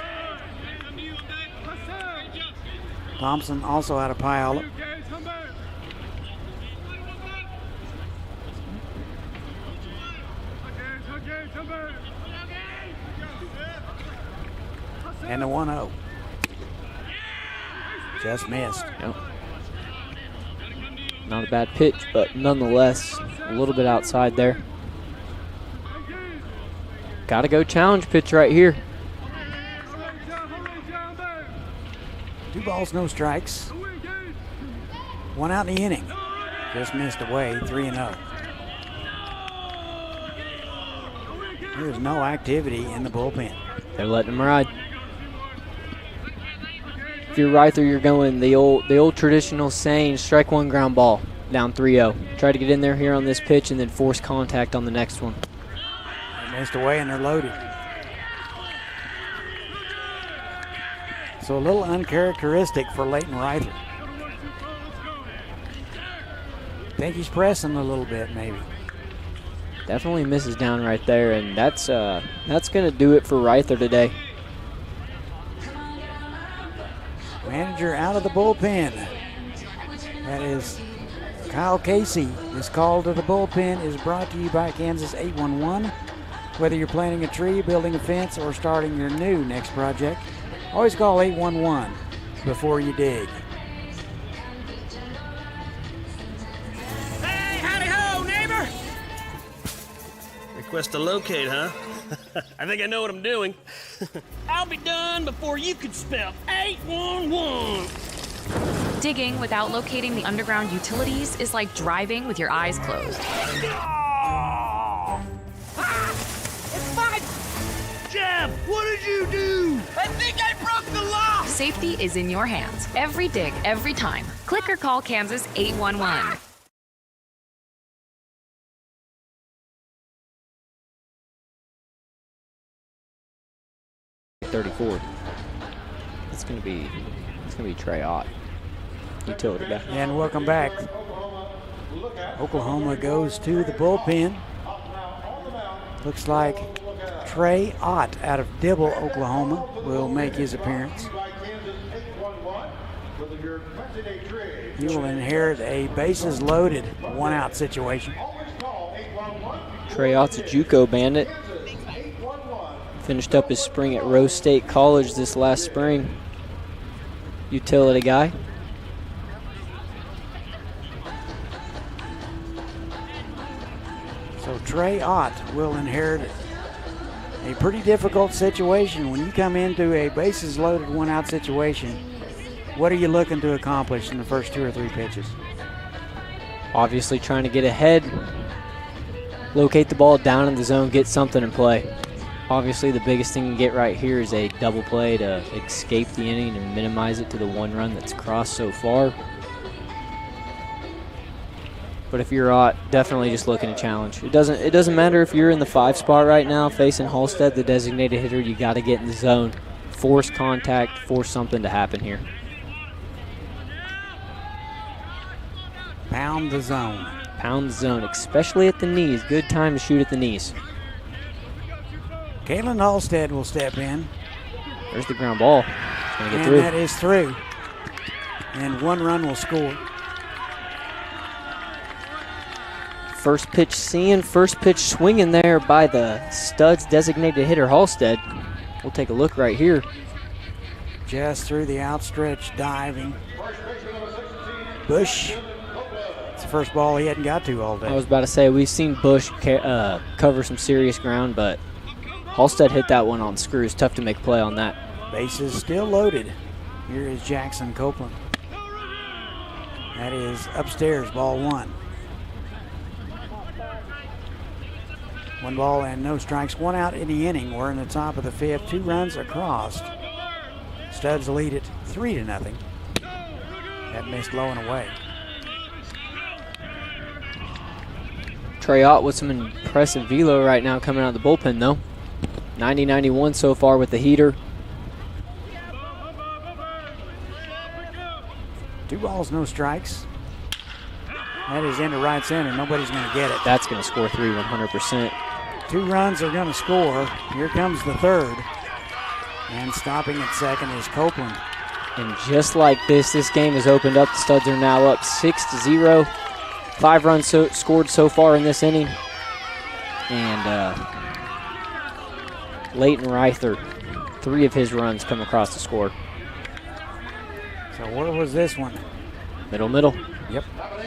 Thompson also out of Puyallup. And the 1-0. Just missed. Yep. Not a bad pitch, but nonetheless, a little bit outside there. Got to go challenge pitch right here. 2 balls, no strikes. One out in the inning. Just missed away, 3-0. There's no activity in the bullpen. They're letting him ride. If you're Reither, you're going the old traditional saying, strike one, ground ball, down 3-0. Try to get in there here on this pitch and then force contact on the next one. They missed away and they're loaded. So a little uncharacteristic for Leighton Reither. Think he's pressing a little bit, maybe. Definitely misses down right there, and that's going to do it for Reither today. Manager out of the bullpen. That is Kyle Casey. This call to the bullpen is brought to you by Kansas 811. Whether you're planting a tree, building a fence, or starting your new next project, always call 811 before you dig. Hey, howdy ho, neighbor! Request to locate, huh? I think I know what I'm doing. I'll be done before you could spell 811. Digging without locating the underground utilities is like driving with your eyes closed. It's fine! Jeff, what did you do? I think I broke the law! Safety is in your hands. Every dig, every time. Click or call Kansas 811. 34. It's gonna be Trey Ott, utility guy. And welcome back. Oklahoma goes to the bullpen. Looks like Trey Ott out of Dibble, Oklahoma, will make his appearance. He will inherit a bases loaded, one out situation. Trey Ott's a JUCO bandit. Finished up his spring at Rose State College this last spring. Utility guy. So Trey Ott will inherit a pretty difficult situation. When you come into a bases loaded, one out situation, what are you looking to accomplish in the first 2 or 3 pitches? Obviously trying to get ahead, locate the ball down in the zone, get something in play. Obviously, the biggest thing to get right here is a double play to escape the inning and minimize it to the 1 run that's crossed so far. But if you're Ott, definitely just looking to challenge. It doesn't matter if you're in the 5 spot right now facing Halstead, the designated hitter. You got to get in the zone, force contact, force something to happen here. Pound the zone. Pound the zone, especially at the knees. Good time to shoot at the knees. Kalen Halstead will step in. There's the ground ball. It's going to get and through. That is through. And 1 run will score. First pitch seeing, first pitch swinging there by the Studs designated hitter Halstead. We'll take a look right here. Just through the outstretched diving. Bush. It's the first ball he hadn't got to all day. I was about to say, we've seen Bush cover some serious ground, but Halstead hit that one on screws. Tough to make a play on that. Bases still loaded. Here is Jackson Copeland. That is upstairs, ball 1. 1 ball and no strikes, 1 out in the inning. We're in the top of the 5th, 2 runs across. Studs lead it 3-0. That missed low and away. Trey Ott with some impressive velo right now coming out of the bullpen though. 90-91 so far with the heater. 2 balls, no strikes. That is into right center. Nobody's going to get it. That's going to score 3 100%. 2 runs are going to score. Here comes the 3rd. And stopping at second is Copeland. And just like this game has opened up. The Studs are now up 6-0. 5 runs scored so far in this inning. And Leighton Reither, 3 of his runs come across the score. So where was this one? Middle. Yep.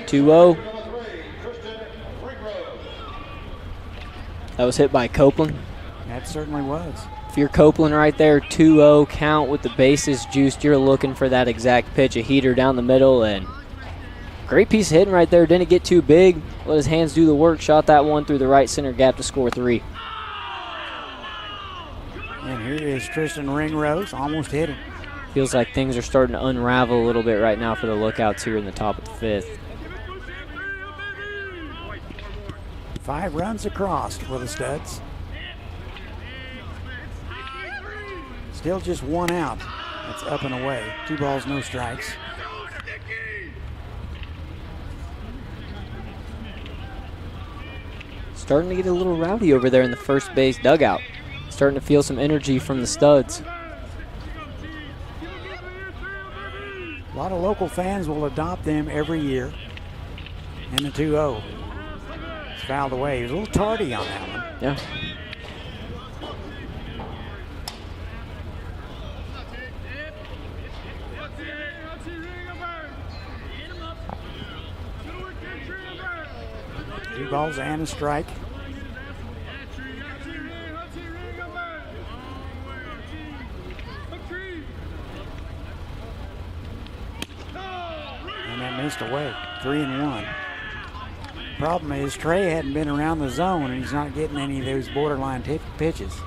2-0. That was hit by Copeland. That certainly was. If you're Copeland right there, 2-0 count with the bases juiced, you're looking for that exact pitch, a heater down the middle, and Great piece of hitting right there. Didn't get too big. Let his hands do the work. Shot that one through the right center gap to score 3. And here is Tristan Ringrose, almost hit him. Feels like things are starting to unravel a little bit right now for the Lookouts here in the top of the 5th. 5 runs across for the Studs. Still just 1 out. That's up and away. 2 balls, no strikes. Starting to get a little rowdy over there in the first base dugout. Starting to feel some energy from the Studs. A lot of local fans will adopt them every year. And the 2-0. It's fouled away. He was a little tardy on that one. Yeah. Two balls and a strike. And that missed away. 3-1. Problem is Trey hadn't been around the zone and he's not getting any of those borderline pitches.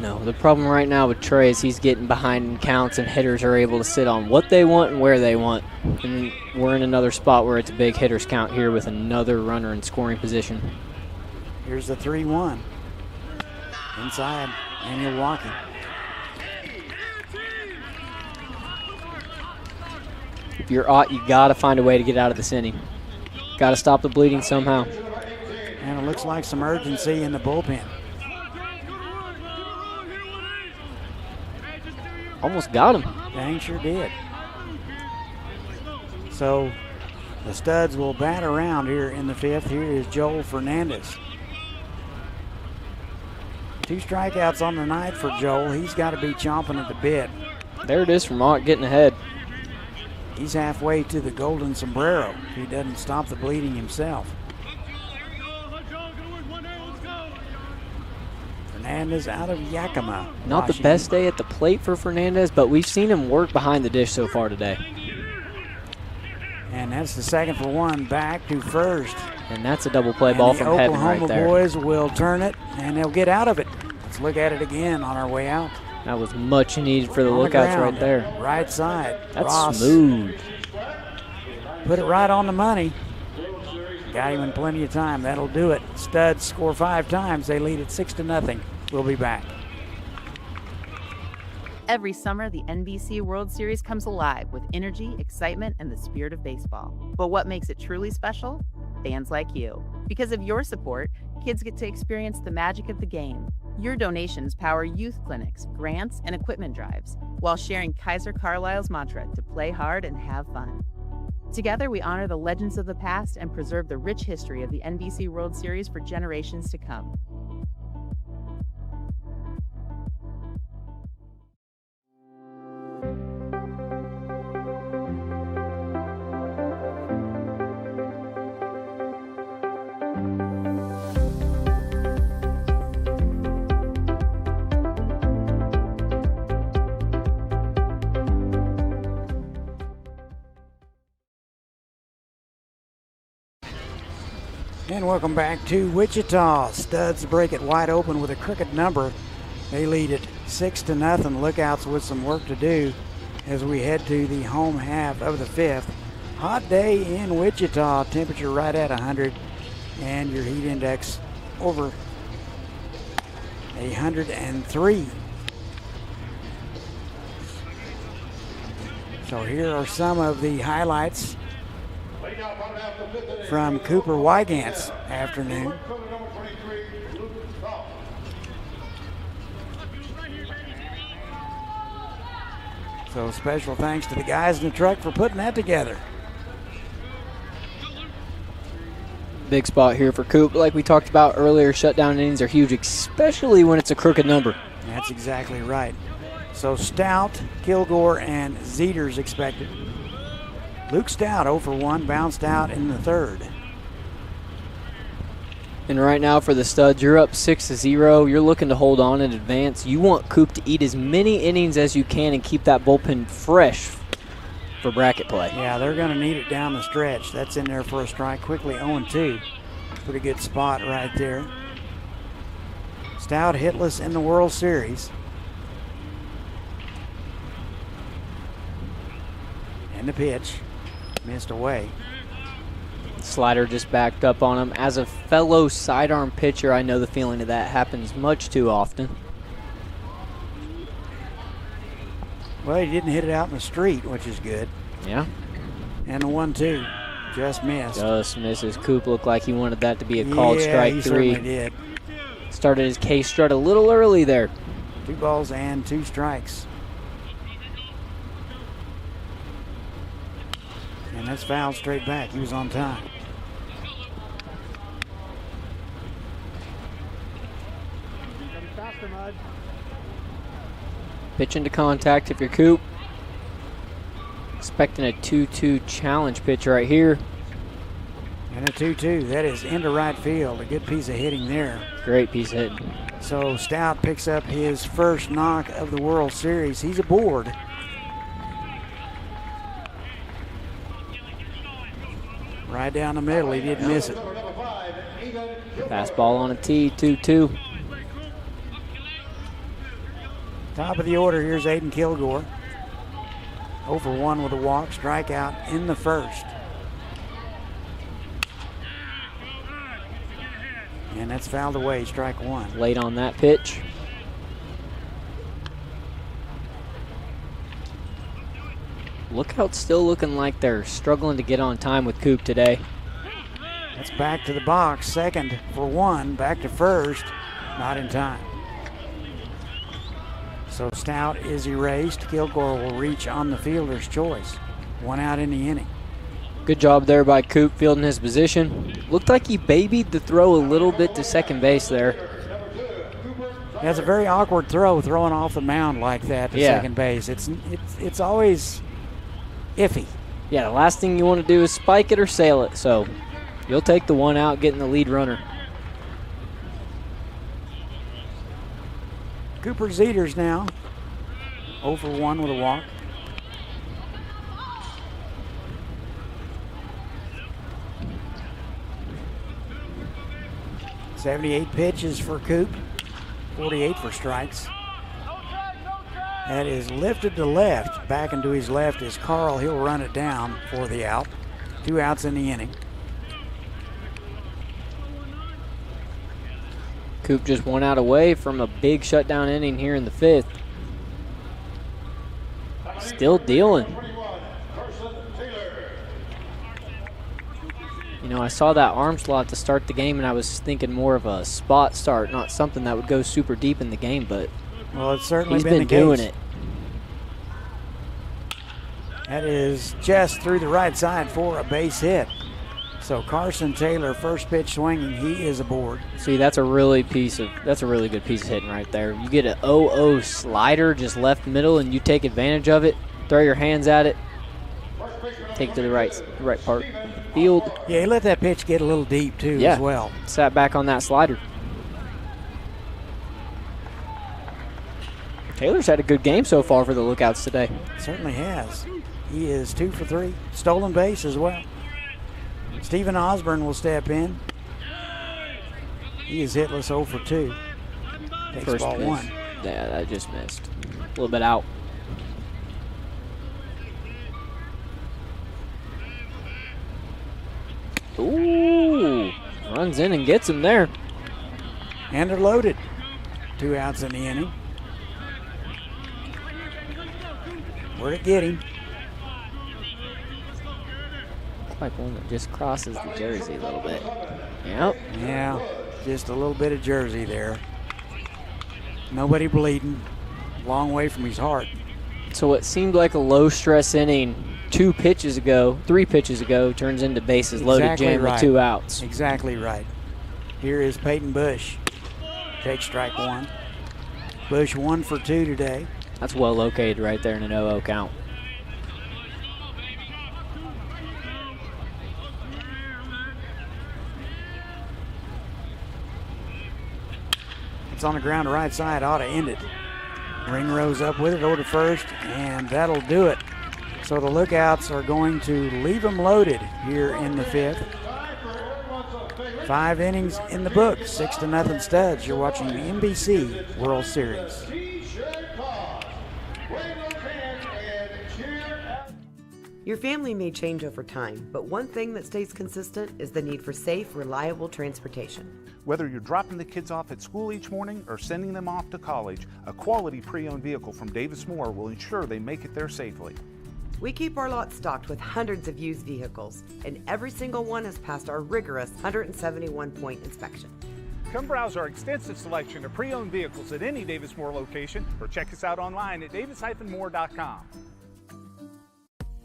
No, the problem right now with Trey is he's getting behind in counts and hitters are able to sit on what they want and where they want. And we're in another spot where it's a big hitters count here with another runner in scoring position. Here's the 3-1. Inside, and you're walking. If you're Ott, you got to find a way to get out of this inning. Got to stop the bleeding somehow. And it looks like some urgency in the bullpen. Almost got him. Dang sure did. So the Studs will bat around here in the 5th. Here is Joel Fernandez. 2 strikeouts on the night for Joel. He's got to be chomping at the bit. There it is from Ott getting ahead. He's halfway to the golden sombrero if he doesn't stop the bleeding himself. Fernandez out of Yakima. Not the best day at the plate for Fernandez, but we've seen him work behind the dish so far today. And that's the 2nd for 1 back to first. And that's a double play ball from heaven right there. The Oklahoma boys will turn it, and they'll get out of it. Let's look at it again on our way out. That was much needed for the Lookouts right there. Right side. That's Ross smooth. Put it right on the money. Got him in plenty of time. That'll do it. Studs score 5 times. They lead it 6-0. We'll be back. Every summer, the NBC World Series comes alive with energy, excitement, and the spirit of baseball. But what makes it truly special? Fans like you. Because of your support, kids get to experience the magic of the game. Your donations power youth clinics, grants, and equipment drives, while sharing Kaiser Carlisle's mantra to play hard and have fun. Together, we honor the legends of the past and preserve the rich history of the NBC World Series for generations to come. And welcome back to Wichita. Studs break it wide open with a crooked number. They lead it 6-0. Lookouts with some work to do as we head to the home half of the 5th. Hot day in Wichita. Temperature right at 100. And your heat index over 103. So here are some of the highlights from Cooper Wygant's afternoon. So special thanks to the guys in the truck for putting that together. Big spot here for Coop. Like we talked about earlier, shutdown innings are huge, especially when it's a crooked number. That's exactly right. So Stout, Kilgore, and Zeters expected. Luke Stout 0 for 1, bounced out in the 3rd. And right now for the Studs, you're up 6-0. You're looking to hold on in advance. You want Coop to eat as many innings as you can and keep that bullpen fresh for bracket play. Yeah, they're going to need it down the stretch. That's in there for a strike quickly. 0-2. Pretty good spot right there. Stout hitless in the World Series. And the pitch. Missed away. Slider just backed up on him. As a fellow sidearm pitcher, I know the feeling of that happens much too often. Well, he didn't hit it out in the street, which is good. Yeah. And the 1-2 just missed. Just misses. Coop looked like he wanted that to be a called strike he 3. Certainly did. Started his K strut a little early there. 2 balls and 2 strikes. And that's fouled straight back. He was on time. Pitch into contact if you're Coop. Expecting a 2-2 challenge pitch right here. And a 2-2. That is into right field. A good piece of hitting there. Great piece of hitting. So Stout picks up his first knock of the World Series. He's aboard. Right down the middle. He didn't miss it. Fastball on a tee, 2-2. Top of the order, here's Aiden Kilgore. 0 for 1 with a walk, strikeout in the first. And that's fouled away, strike 1. Late on that pitch. Lookout's still looking like they're struggling to get on time with Coop today. That's back to the box, second for 1, back to first, not in time. So Stout is erased. Kilgore will reach on the fielder's choice. 1 out in the inning. Good job there by Coop fielding his position. Looked like he babied the throw a little bit to second base there. That's a very awkward throw, throwing off the mound like that to second base. It's always iffy. Yeah, the last thing you want to do is spike it or sail it. So you'll take the 1 out, getting the lead runner. Cooper Zeters now, 0 for 1 with a walk. .78 pitches for Coop, 48 for strikes. That is lifted to left. Back into his left is Carl. He'll run it down for the out. 2 outs in the inning. Coop just 1 out away from a big shutdown inning here in the 5th. Still dealing. You know, I saw that arm slot to start the game, and I was thinking more of a spot start, not something that would go super deep in the game, but well, it's certainly he's been doing it. That is just through the right side for a base hit. So Carson Taylor, first pitch swinging, he is aboard. See, that's a really good piece of hitting right there. You get an 0-0 slider just left middle, and you take advantage of it. Throw your hands at it. Take to the right part of the field. Yeah, he let that pitch get a little deep too as well. Sat back on that slider. Taylor's had a good game so far for the Lookouts today. Certainly has. He is 2 for 3. Stolen base as well. Stephen Osborne will step in. He is hitless 0 for 2. Takes First ball miss. 1. Yeah, that just missed. A little bit out. Ooh, runs in and gets him there. And they're loaded. 2 outs in the inning. Where'd it get him? Like one that just crosses the jersey a little bit. Yep. Yeah, just a little bit of jersey there. Nobody bleeding. Long way from his heart. So it seemed like a low-stress inning 3 pitches ago, turns into bases loaded jam with 2 outs. Exactly right. Here is Peyton Bush. Takes strike 1. Bush 1 for 2 today. That's well located right there in an 0-0 count. It's on the ground to right side, ought to end it. Ringrose up with it over to first, and that'll do it. So the Lookouts are going to leave them loaded here in the 5th. 5 innings in the book, 6-0 Studs. You're watching the NBC World Series. Your family may change over time, but one thing that stays consistent is the need for safe, reliable transportation. Whether you're dropping the kids off at school each morning or sending them off to college, a quality pre-owned vehicle from Davis Moore will ensure they make it there safely. We keep our lot stocked with hundreds of used vehicles, and every single one has passed our rigorous 171-point inspection. Come browse our extensive selection of pre-owned vehicles at any Davis Moore location or check us out online at davis-moore.com.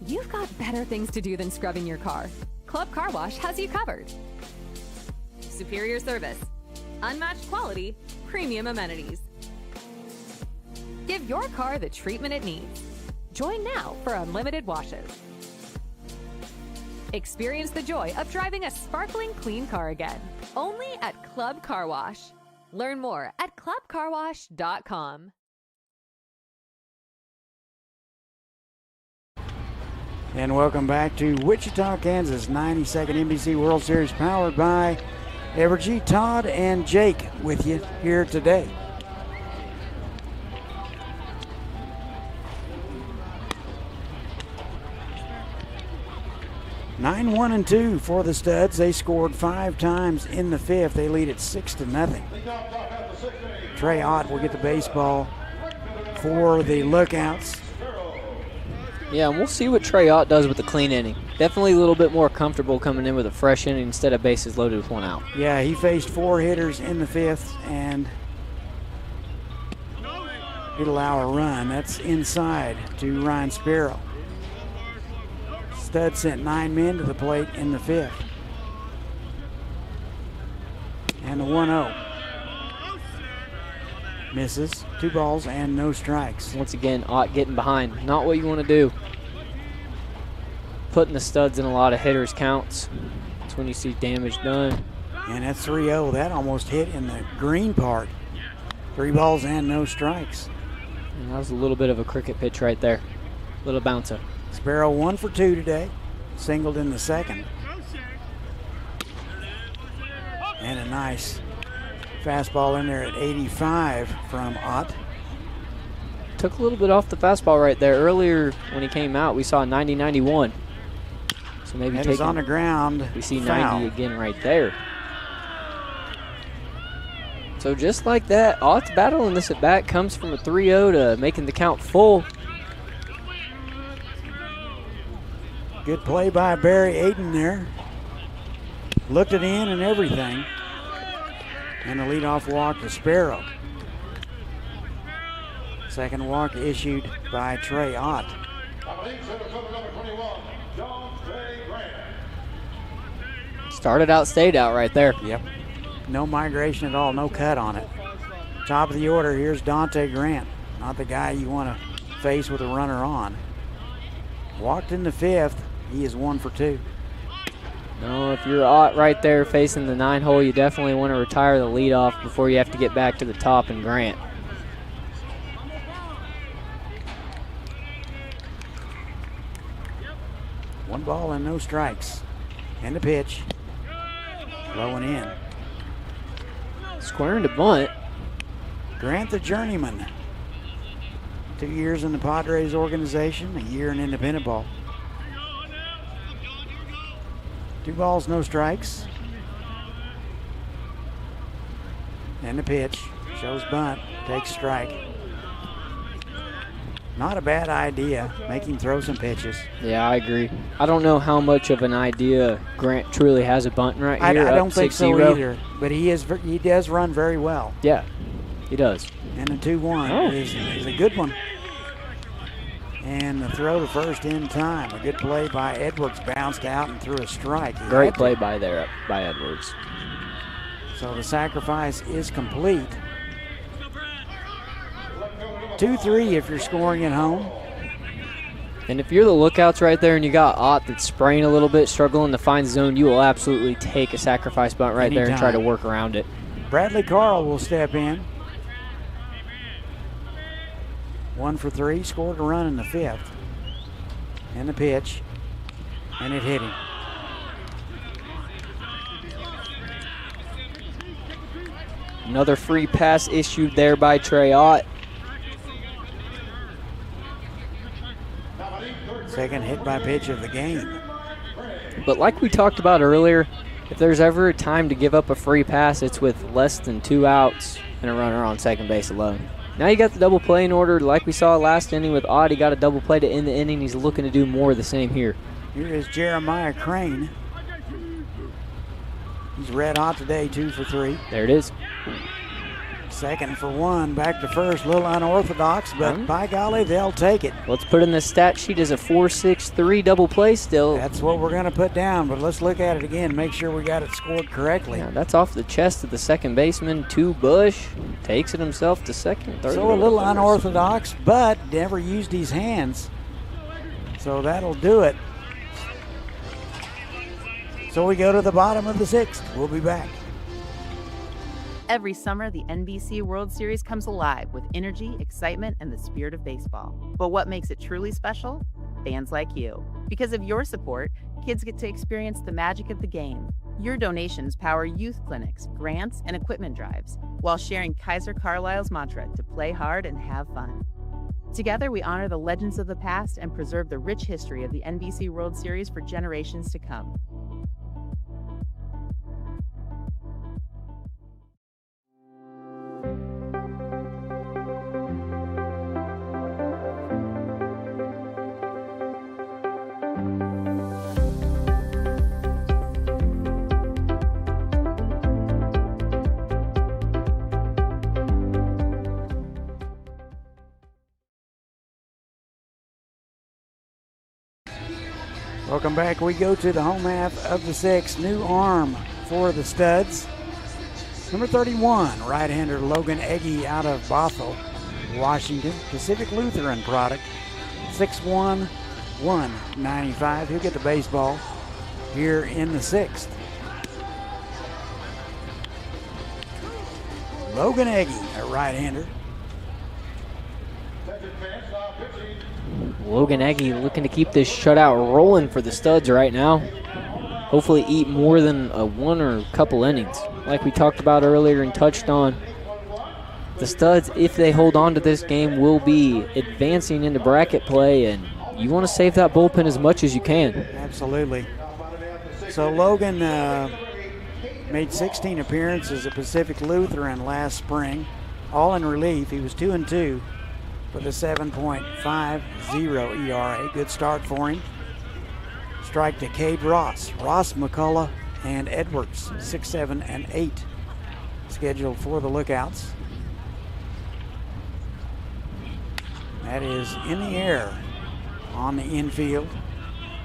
You've got better things to do than scrubbing your car. Club Car Wash has you covered. Superior service, unmatched quality, premium amenities. Give your car the treatment it needs. Join now for unlimited washes. Experience the joy of driving a sparkling clean car again, only at Club Car Wash. Learn more at clubcarwash.com. And welcome back to Wichita, Kansas, 92nd NBC World Series, powered by Evergy. Todd and Jake with you here today. Nine, 1-2 for the Studs. They scored 5 times in the 5th. They lead it 6-0. Trey Ott will get the baseball for the Lookouts. Yeah, and we'll see what Trey Ott does with the clean inning. Definitely a little bit more comfortable coming in with a fresh inning instead of bases loaded with 1 out. Yeah, he faced 4 hitters in the 5th and he'd allow a run. That's inside to Ryan Sparrow. Stud sent 9 men to the plate in the 5th. And the 1-0. Misses. 2 balls and no strikes. Once again, Ott getting behind. Not what you want to do. Putting the Studs in a lot of hitters' counts. That's when you see damage done. And that's 3-0. That almost hit in the green part. 3 balls and no strikes. And that was a little bit of a cricket pitch right there. Little bouncer. Sparrow 1 for 2 today. Singled in the 2nd. And a nice fastball in there at 85 from Ott. Took a little bit off the fastball right there. Earlier when he came out, we saw 90-91. So maybe That is on the ground. We see Foul. 90 again right there. So just like that, Ott's battle in this at bat comes from a 3-0 to making the count full. Good play by Barry Aiden there. Looked it in and everything. And a leadoff walk to Sparrow. Second walk issued by Trey Ott. Started out, stayed out right there. Yep. No migration at all, no cut on it. Top of the order, here's Dante Grant. Not the guy you want to face with a runner on. Walked in the 5th. He is 1 for 2. No, if you're Ott right there facing the 9-hole, you definitely want to retire the leadoff before you have to get back to the top and Grant. One ball and no strikes. And the pitch. Low and in. Squaring to bunt. Grant the journeyman. 2 years in the Padres organization, a year in independent ball. 2 balls, no strikes. And the pitch. Shows bunt. Takes strike. Not a bad idea. Make him throw some pitches. Yeah, I agree. I don't know how much of an idea Grant truly has of bunting right here. I don't think 6-0. so either. But he does run very well. Yeah, he does. And the 2-1 is a good one. And the throw to first in time. A good play by Edwards. Bounced out and threw a strike. Great play by Edwards. So the sacrifice is complete. 2-3 if you're scoring at home. And if you're the Lookouts right there and you got Ott that's spraying a little bit, struggling to find zone, you will absolutely take a sacrifice bunt right there and try to work around it. Bradley Carl will step in. 1 for 3, scored a run in the 5th. And the pitch. And it hit him. Another free pass issued there by Trey Ott. Second hit by pitch of the game. But like we talked about earlier, if there's ever a time to give up a free pass, it's with less than 2 outs and a runner on second base alone. Now you got the double play in order. Like we saw last inning with Ott, he got a double play to end the inning. He's looking to do more of the same here. Here is Jeremiah Crane. He's red hot today, 2 for 3. There it is. Second for 1, back to first. A little unorthodox, but by golly, they'll take it. Let's put in the stat sheet as a 4-6-3 double play still. That's what we're going to put down, but let's look at it again, make sure we got it scored correctly. Yeah, that's off the chest of the second baseman to Bush. Takes it himself to second. So a little unorthodox, but never used his hands. So that'll do it. So we go to the bottom of the 6th. We'll be back. Every summer, the NBC World Series comes alive with energy, excitement, and the spirit of baseball. But what makes it truly special? Fans like you. Because of your support, kids get to experience the magic of the game. Your donations power youth clinics, grants, and equipment drives, while sharing Kaiser Carlisle's mantra to play hard and have fun. Together, we honor the legends of the past and preserve the rich history of the NBC World Series for generations to come. Welcome back. We go to the home half of the 6th. New arm for the Studs. Number 31, right-hander Logan Egge out of Bothell, Washington. Pacific Lutheran product. 6'1", 195. He'll get the baseball here in the 6th. Logan Egge, a right-hander. Logan Egge looking to keep this shutout rolling for the Studs right now. Hopefully eat more than a 1 or a couple innings. Like we talked about earlier and touched on, the Studs, if they hold on to this game, will be advancing into bracket play, and you want to save that bullpen as much as you can. Absolutely. So Logan made 16 appearances at Pacific Lutheran last spring, all in relief. He was 2-2 with a 7.50 ERA. Good start for him. Strike to Cade Ross, McCullough, and Edwards, 6, 7, and 8 scheduled for the Lookouts. That is in the air on the infield.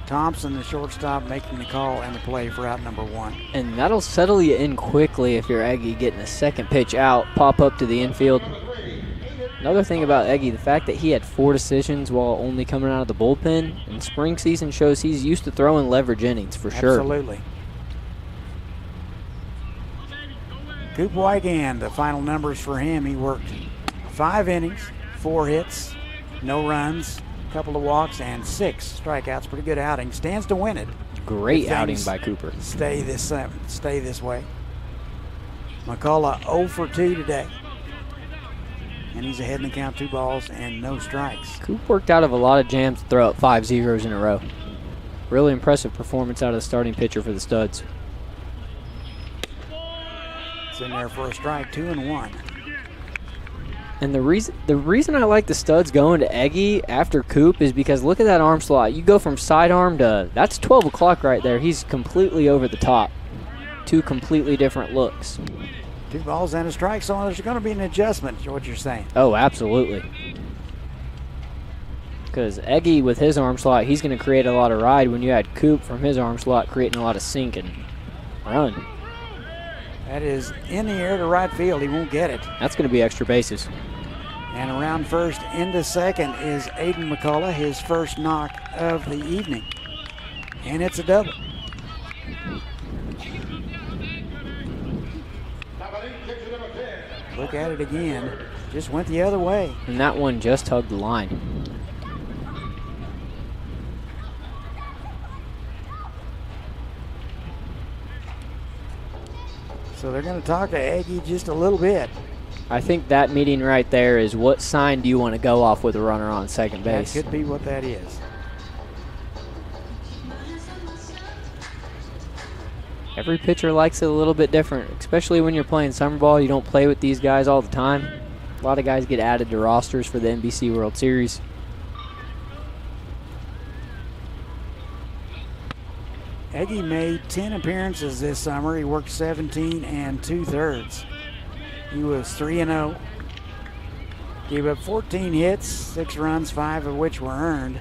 Thompson, the shortstop, making the call and the play for out number 1. And that'll settle you in quickly if you're Egge getting a second pitch out, pop up to the infield. Another thing about Egge, the fact that he had 4 decisions while only coming out of the bullpen in spring season shows he's used to throwing leverage innings for sure. Absolutely. Coop Wygand, the final numbers for him, he worked 5 innings, 4 hits, no runs, a couple of walks, and 6 strikeouts. Pretty good outing. Stands to win it. Great outing by Cooper. Stay this way. McCullough 0 for 2 today. And he's ahead in the count, 2 balls and no strikes. Coop worked out of a lot of jams to throw up 5 zeros in a row. Really impressive performance out of the starting pitcher for the Studs. It's in there for a strike, 2-1. And the reason I like the Studs going to Egge after Coop is because look at that arm slot. You go from sidearm to, that's 12 o'clock right there. He's completely over the top. 2 completely different looks. 2 balls and a strike, so there's going to be an adjustment, is what you're saying. Oh, absolutely. Because Egge, with his arm slot, he's going to create a lot of ride when you had Coop from his arm slot creating a lot of sink and run. That is in the air to right field. He won't get it. That's going to be extra bases. And around first into second is Aiden McCullough, his first knock of the evening. And it's a double. Look at it again. Just went the other way. And that one just hugged the line. So they're going to talk to Aggie just a little bit. I think that meeting right there is what sign do you want to go off with a runner on second base. That could be what that is. Every pitcher likes it a little bit different, especially when you're playing summer ball. You don't play with these guys all the time. A lot of guys get added to rosters for the NBC World Series. Aggie made 10 appearances this summer. He worked 17 2/3. He was 3-0. Gave up 14 hits, 6 runs, 5 of which were earned.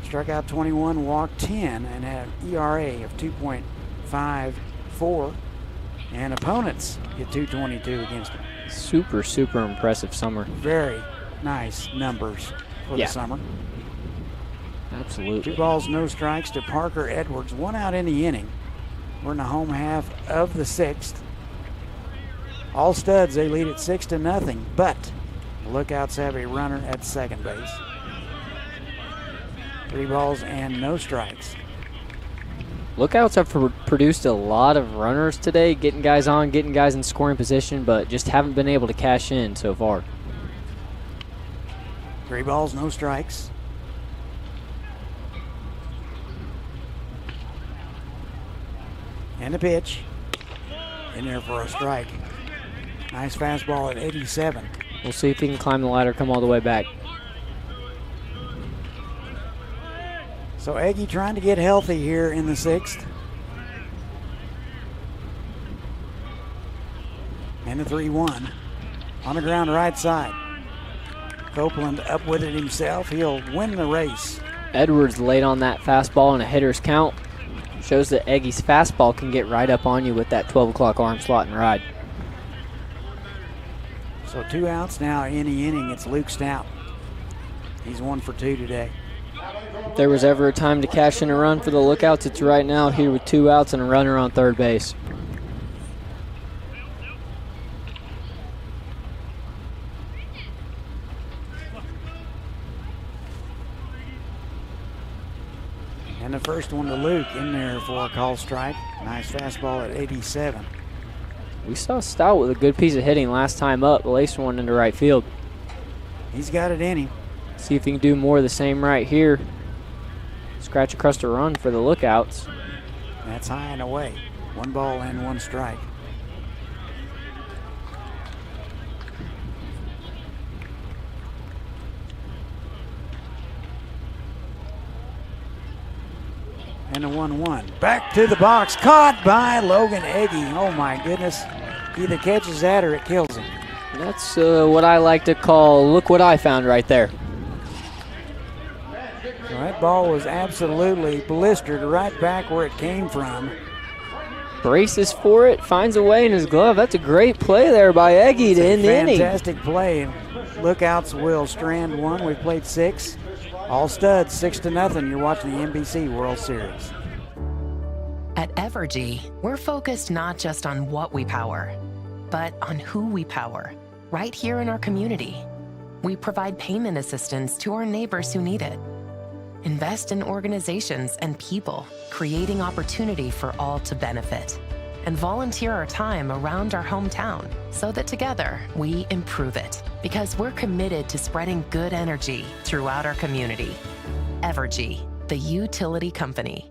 Struck out 21, walked 10, and had an ERA of 2.54. And opponents get 222 against him. Super, super impressive summer. Very nice numbers for the summer. Absolutely. 2 balls, no strikes to Parker Edwards. 1 out in the inning. We're in the home half of the 6th. All Studs, they lead at 6-0, but the Lookouts have a runner at second base. 3 balls and no strikes. Lookouts have produced a lot of runners today, getting guys on, getting guys in scoring position, but just haven't been able to cash in so far. 3 balls, no strikes. And a pitch. In there for a strike. Nice fastball at 87. We'll see if he can climb the ladder, come all the way back. So Aggie trying to get healthy here in the 6th. And the 3-1 on the ground right side. Copeland up with it himself. He'll win the race. Edwards laid on that fastball in a hitter's count. Shows that Aggie's fastball can get right up on you with that 12 o'clock arm slot and ride. So 2 outs now in the inning. It's Luke Stout. He's 1 for 2 today. If there was ever a time to cash in a run for the Lookouts, it's right now here with 2 outs and a runner on third base. And the first one to Luke in there for a call strike. Nice fastball at 87. We saw Stout with a good piece of hitting last time up, laced one into right field. He's got it in him. See if he can do more of the same right here. Scratch across the run for the Lookouts. That's high and away. 1 ball and 1 strike. And a 1-1. Back to the box. Caught by Logan Aggie. Oh my goodness. Either catches that or it kills him. That's what I like to call, look what I found right there. So that ball was absolutely blistered right back where it came from. Braces for it, finds a way in his glove. That's a great play there by Aggie to end the inning. Fantastic play. Lookouts will strand 1. We've played 6. All Studs, 6-0. You're watching the NBC World Series. At Evergy, we're focused not just on what we power, but on who we power, right here in our community. We provide payment assistance to our neighbors who need it. Invest in organizations and people, creating opportunity for all to benefit. And volunteer our time around our hometown so that together we improve it. Because we're committed to spreading good energy throughout our community. Evergy, the utility company.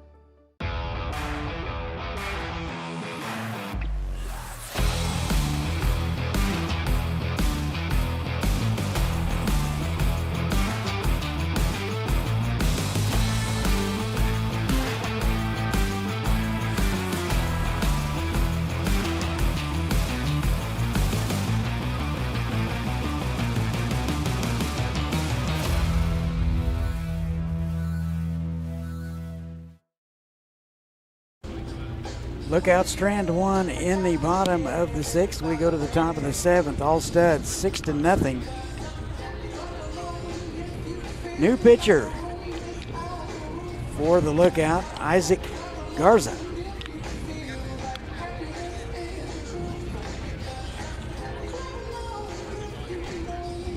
Lookout strand 1 in the bottom of the 6th. We go to the top of the 7th. All Studs 6-0. New pitcher for the Lookout, Isaac Garza.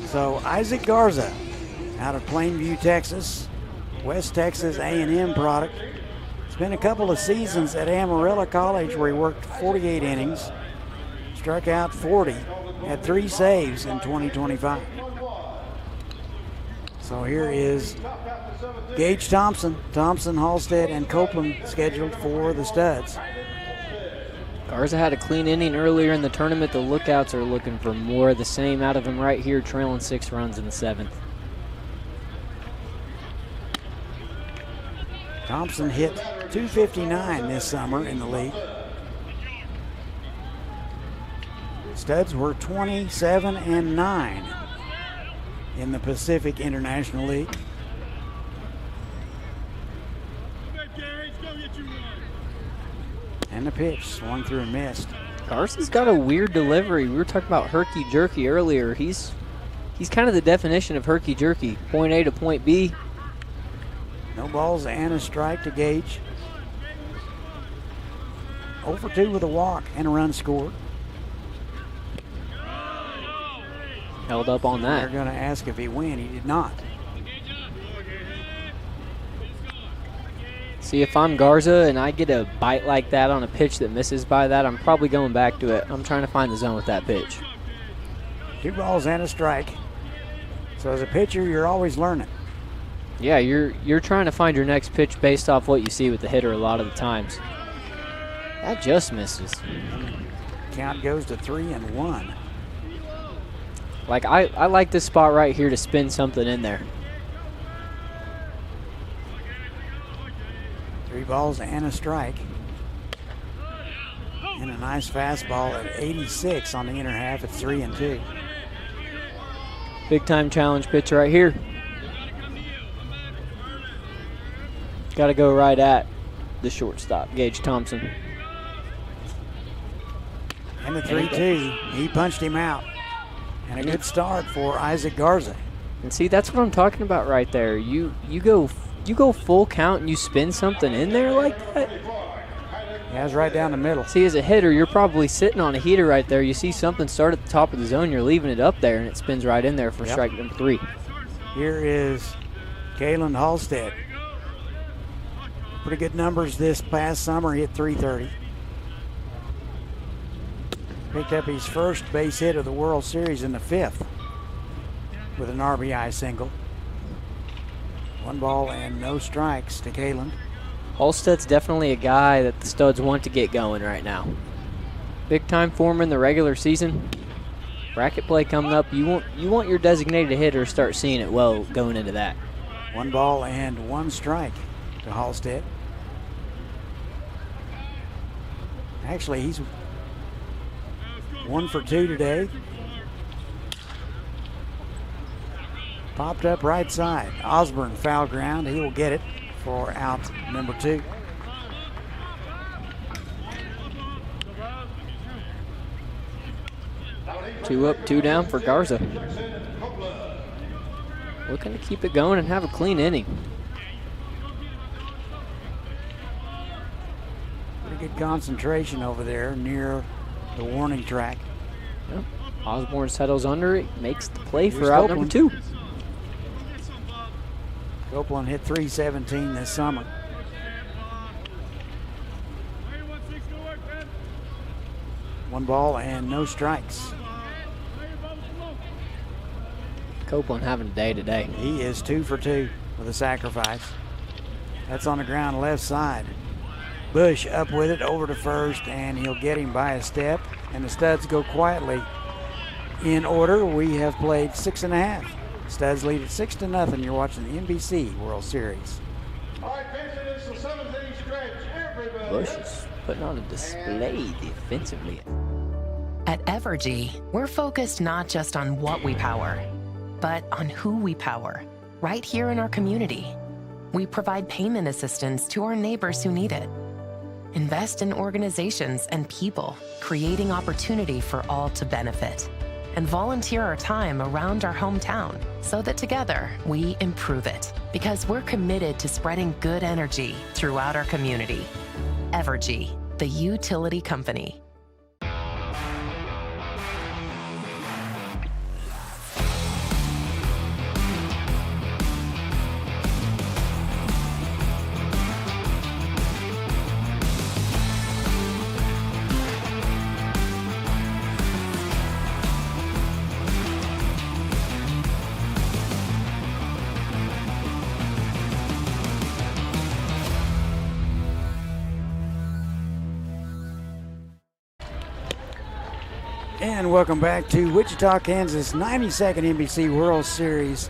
So Isaac Garza out of Plainview, Texas, West Texas A&M product. It's been a couple of seasons at Amarillo College where he worked 48 innings. Struck out 40, had 3 saves in 2025. So here is Gage Thompson, Halstead, and Copeland scheduled for the Studs. Garza had a clean inning earlier in the tournament. The Lookouts are looking for more of the same out of him right here, trailing 6 runs in the 7th. Thompson hit .259 this summer in the league. Studs were 27-9 in the Pacific International League. And the pitch swung through and missed. Garza's got a weird delivery. We were talking about herky-jerky earlier. He's kind of the definition of herky-jerky. Point A to point B. No balls and a strike to Gage. 0 for 2 with a walk and a run scored. Held up on that. They're going to ask if he win. He did not. See, if I'm Garza and I get a bite like that on a pitch that misses by that, I'm probably going back to it. I'm trying to find the zone with that pitch. 2 balls and a strike. So as a pitcher, you're always learning. Yeah, you're trying to find your next pitch based off what you see with the hitter a lot of the times. That just misses. Count goes to 3-1. Like, I like this spot right here to spin something in there. 3 balls and a strike. And a nice fastball at 86 on the inner half. It's 3-2. Big time challenge pitch right here. Got to go right at the shortstop, Gage Thompson. And the 3-2. He punched him out. And a good start for Isaac Garza. And see, that's what I'm talking about right there. You go full count and you spin something in there like that. Yeah, it's right down the middle. See, as a hitter, you're probably sitting on a heater right there. You see something start at the top of the zone, you're leaving it up there, and it spins right in there for strike number 3. Here is Kalen Halstead. Pretty good numbers this past summer. He hit .330. Picked up his first base hit of the World Series in the 5th with an RBI single. 1 ball and no strikes to Kalen. Halstead's definitely a guy that the Studs want to get going right now. Big time for him in the regular season. Bracket play coming up. You want your designated hitter to start seeing it well going into that. 1 ball and 1 strike to Halstead. Actually, he's 1 for 2 today. Popped up right side. Osborne foul ground. He will get it for out number 2. Two up, 2 down for Garza. Looking to keep it going and have a clean inning. Pretty good concentration over there near the warning track. Yep. Osborne settles under it, makes the play Here's for out Copeland. number 2. Copeland hit .317 this summer. One ball and no strikes. Copeland having a day today. He is 2 for 2 with a sacrifice. That's on the ground left side. Bush up with it over to first, and he'll get him by a step. And the Studs go quietly in order. We have played 6.5. Studs lead at 6-0. You're watching the NBC World Series. Bush is putting on a display defensively. At Evergy, we're focused not just on what we power, but on who we power, right here in our community. We provide payment assistance to our neighbors who need it. Invest in organizations and people, creating opportunity for all to benefit. And volunteer our time around our hometown so that together we improve it. Because we're committed to spreading good energy throughout our community. Evergy, the utility company. And welcome back to Wichita, Kansas, 92nd NBC World Series,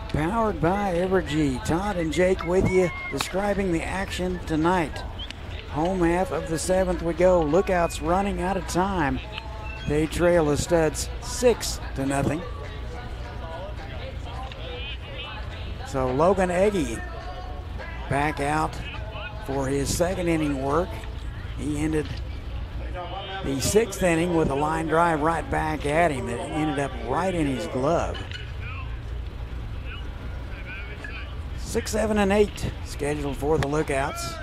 powered by Evergy. Todd and Jake with you, describing the action tonight. Home half of the 7th we go. Lookouts running out of time. They trail the Studs 6-0. So Logan Egge back out for his second inning work. He ended the 6th inning with a line drive right back at him that ended up right in his glove. 6, 7, and 8 scheduled for the Lookouts.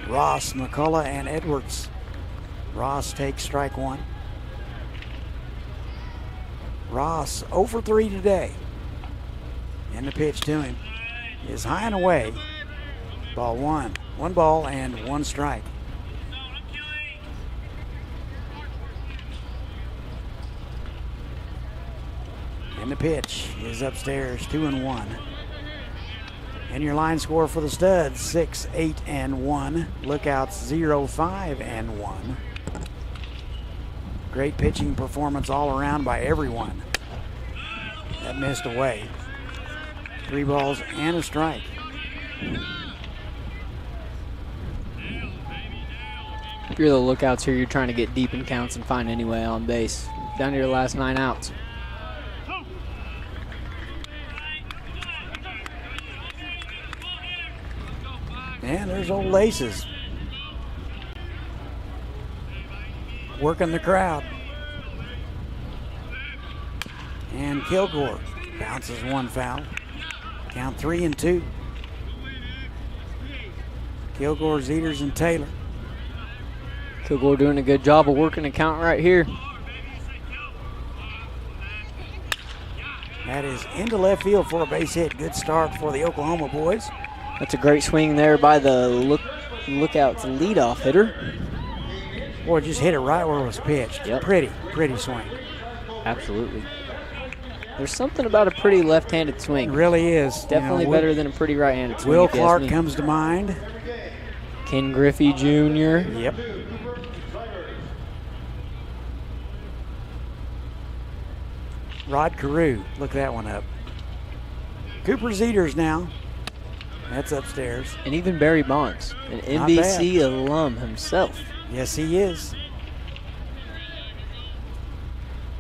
Ross, McCullough, and Edwards. Ross takes strike 1. Ross 0 for 3 today. And the pitch to him is high and away. Ball 1. 1 ball and 1 strike. And the pitch is upstairs, 2-1. And your line score for the Studs, 6, 8, and 1. Lookouts 0, 5, and 1. Great pitching performance all around by everyone. That missed away. 3 balls and a strike. If you're the Lookouts here, you're trying to get deep in counts and find any way on base. Down to your last 9 outs. And there's old Laces working the crowd. And Kilgore bounces 1 foul. Count 3-2. Kilgore, Zeters, and Taylor. Kilgore doing a good job of working the count right here. That is into left field for a base hit. Good start for the Oklahoma boys. That's a great swing there by the Lookouts leadoff hitter. Boy, just hit it right where it was pitched. Yep. Pretty swing. Absolutely. There's something about a pretty left-handed swing. It really is. Definitely better than a pretty right-handed swing. Will Clark comes to mind. Ken Griffey Jr. Yep. Rod Carew, look that one up. Cooper Zeters now. That's upstairs. And even Barry Bonds, an NBC alum himself. Yes, he is.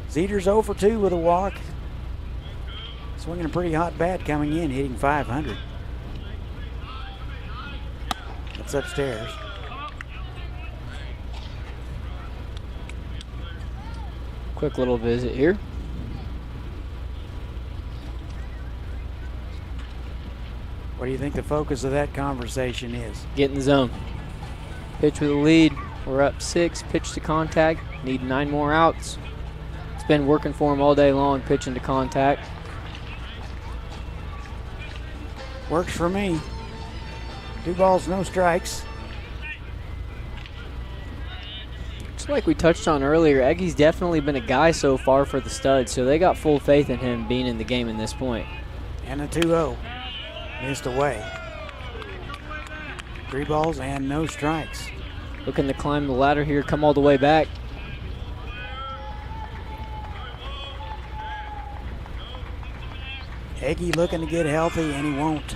Zeters 0 for 2 with a walk. Swinging a pretty hot bat coming in, hitting .500. That's upstairs. Quick little visit here. What do you think the focus of that conversation is? Get in the zone. Pitch with a lead. We're up 6. Pitch to contact. Need 9 more outs. It's been working for him all day long, pitching to contact. Works for me. 2 balls, no strikes. Just like we touched on earlier, Eggy's definitely been a guy so far for the Studs, so they got full faith in him being in the game in this point. And a 2-0. Missed away. 3 balls and no strikes. Looking to climb the ladder here, come all the way back. Eggy looking to get healthy, and he won't.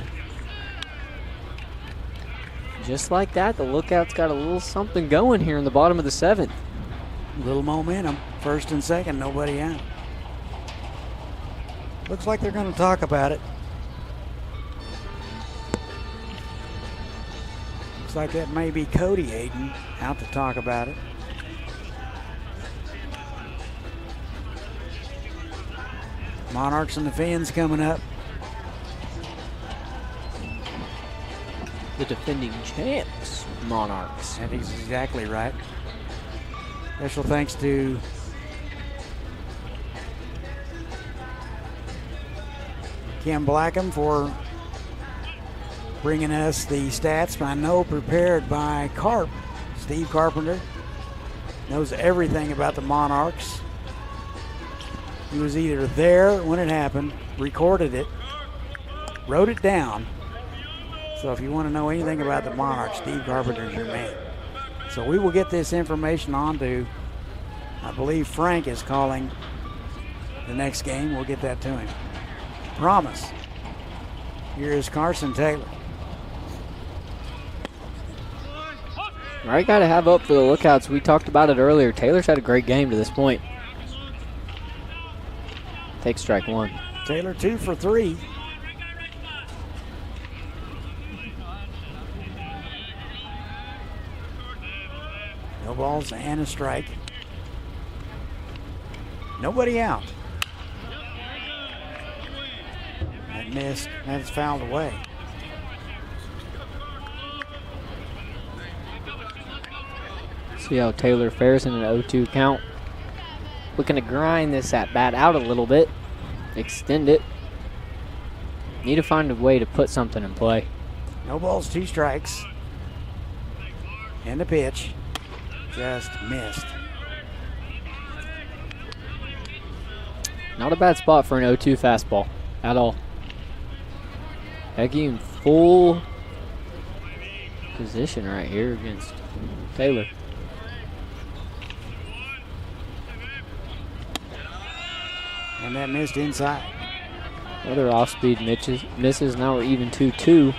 Just like that, the Lookout's got a little something going here in the bottom of the 7th. A little momentum. 1st and 2nd, nobody out. Looks like they're going to talk about it. Looks like that may be Cody Ayton out to talk about it. Monarchs and the Fins coming up. The defending champs, Monarchs. That is exactly right. Special thanks to Kim Blackham for bringing us the stats. I know prepared by Carp. Steve Carpenter knows everything about the Monarchs. He was either there when it happened, recorded it, wrote it down. So if you want to know anything about the Monarchs, Steve Carpenter's your man. So we will get this information on to I believe Frank is calling the next game. We'll get that to him. Promise. Here is Carson Taylor. All right, got to have up for the Lookouts. We talked about it earlier. Taylor's had a great game to this point. Take strike one. Taylor 2 for 3. No balls and a strike. Nobody out. That missed. That's fouled away. See how Taylor fares in an 0-2 count. Looking to grind this at bat out a little bit. Extend it. Need to find a way to put something in play. No balls, 2 strikes. And the pitch. Just missed. Not a bad spot for an 0-2 fastball at all. Eggy in full position right here against Taylor. And that missed inside. Another off-speed misses. Now we're even 2-2.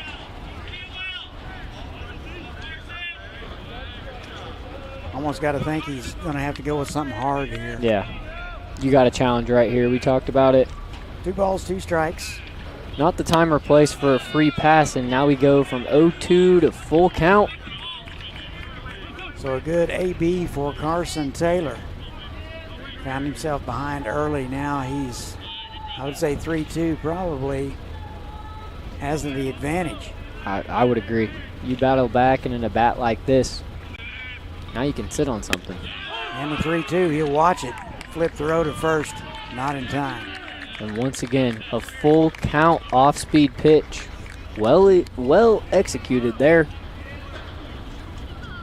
Almost got to think he's going to have to go with something hard here. Yeah. You got a challenge right here. We talked about it. 2 balls, 2 strikes. Not the time or place for a free pass, and now we go from 0-2 to full count. So a good AB for Carson Taylor. Found himself behind early. Now he's, I would say 3-2 probably has the advantage. I would agree. You battle back, and in a bat like this, now you can sit on something. And the 3-2, he'll watch it. Flip throw to first, not in time. And once again, a full count off-speed pitch. Well executed there.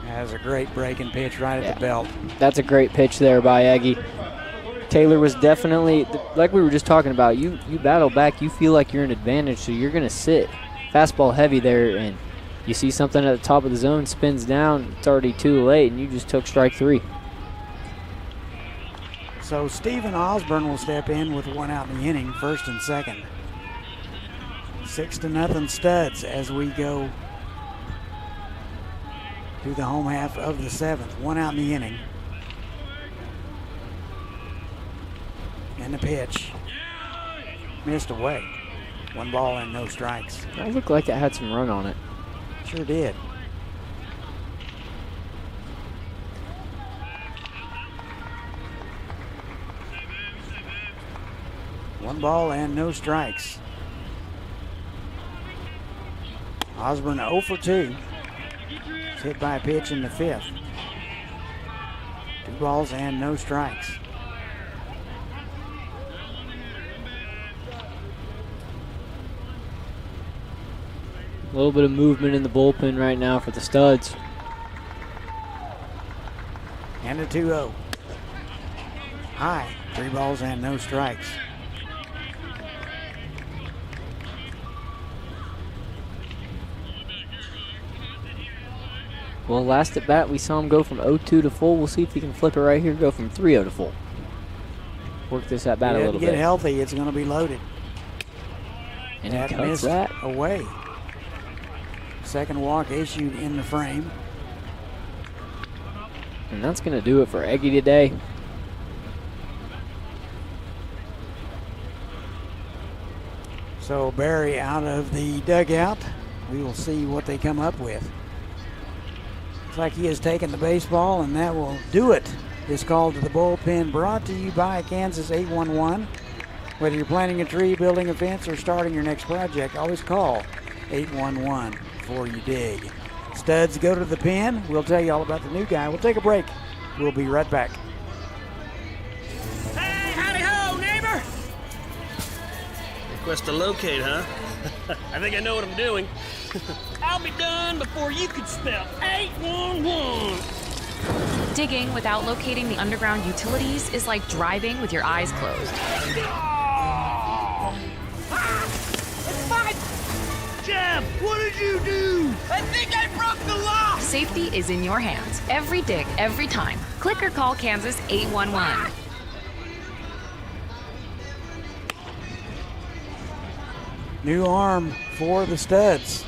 Has a great breaking pitch right at the belt. That's a great pitch there by Eggy. Taylor was definitely, like we were just talking about, you battle back, you feel like you're in advantage, so you're going to sit. Fastball heavy there, and you see something at the top of the zone, spins down, it's already too late, and you just took strike 3. So Stephen Osborne will step in with 1 out in the inning, first and second. 6-0 Studs as we go to the home half of the 7th. 1 out in the inning. And the pitch. Missed away. 1 ball and no strikes. That looked like it had some run on it. Sure did. One ball and no strikes. Osborne 0 for 2. It's hit by a pitch in the 5th. 2 balls and no strikes. A little bit of movement in the bullpen right now for the Studs. And a 2-0. High. 3 balls and no strikes. Well, last at bat, we saw him go from 0-2 to full. We'll see if he can flip it right here, go from 3-0 to full. Work this at bat a little bit. To get healthy, it's going to be loaded. And that he cuts missed that away. Second walk issued in the frame. And that's going to do it for Eggy today. So Barry out of the dugout. We will see what they come up with. Looks like he has taken the baseball, and that will do it. This call to the bullpen brought to you by Kansas 811. Whether you're planting a tree, building a fence, or starting your next project, always call 811 before you dig. Studs go to the pen. We'll tell you all about the new guy. We'll take a break. We'll be right back. Hey, howdy ho, neighbor! Request to locate, huh? I think I know what I'm doing. I'll be done before you could spell 811. Digging without locating the underground utilities is like driving with your eyes closed. It's fine! Jeff, what did you do? I think I broke the law. Safety is in your hands. Every dig, every time. Click or call Kansas 811. New arm for the Studs.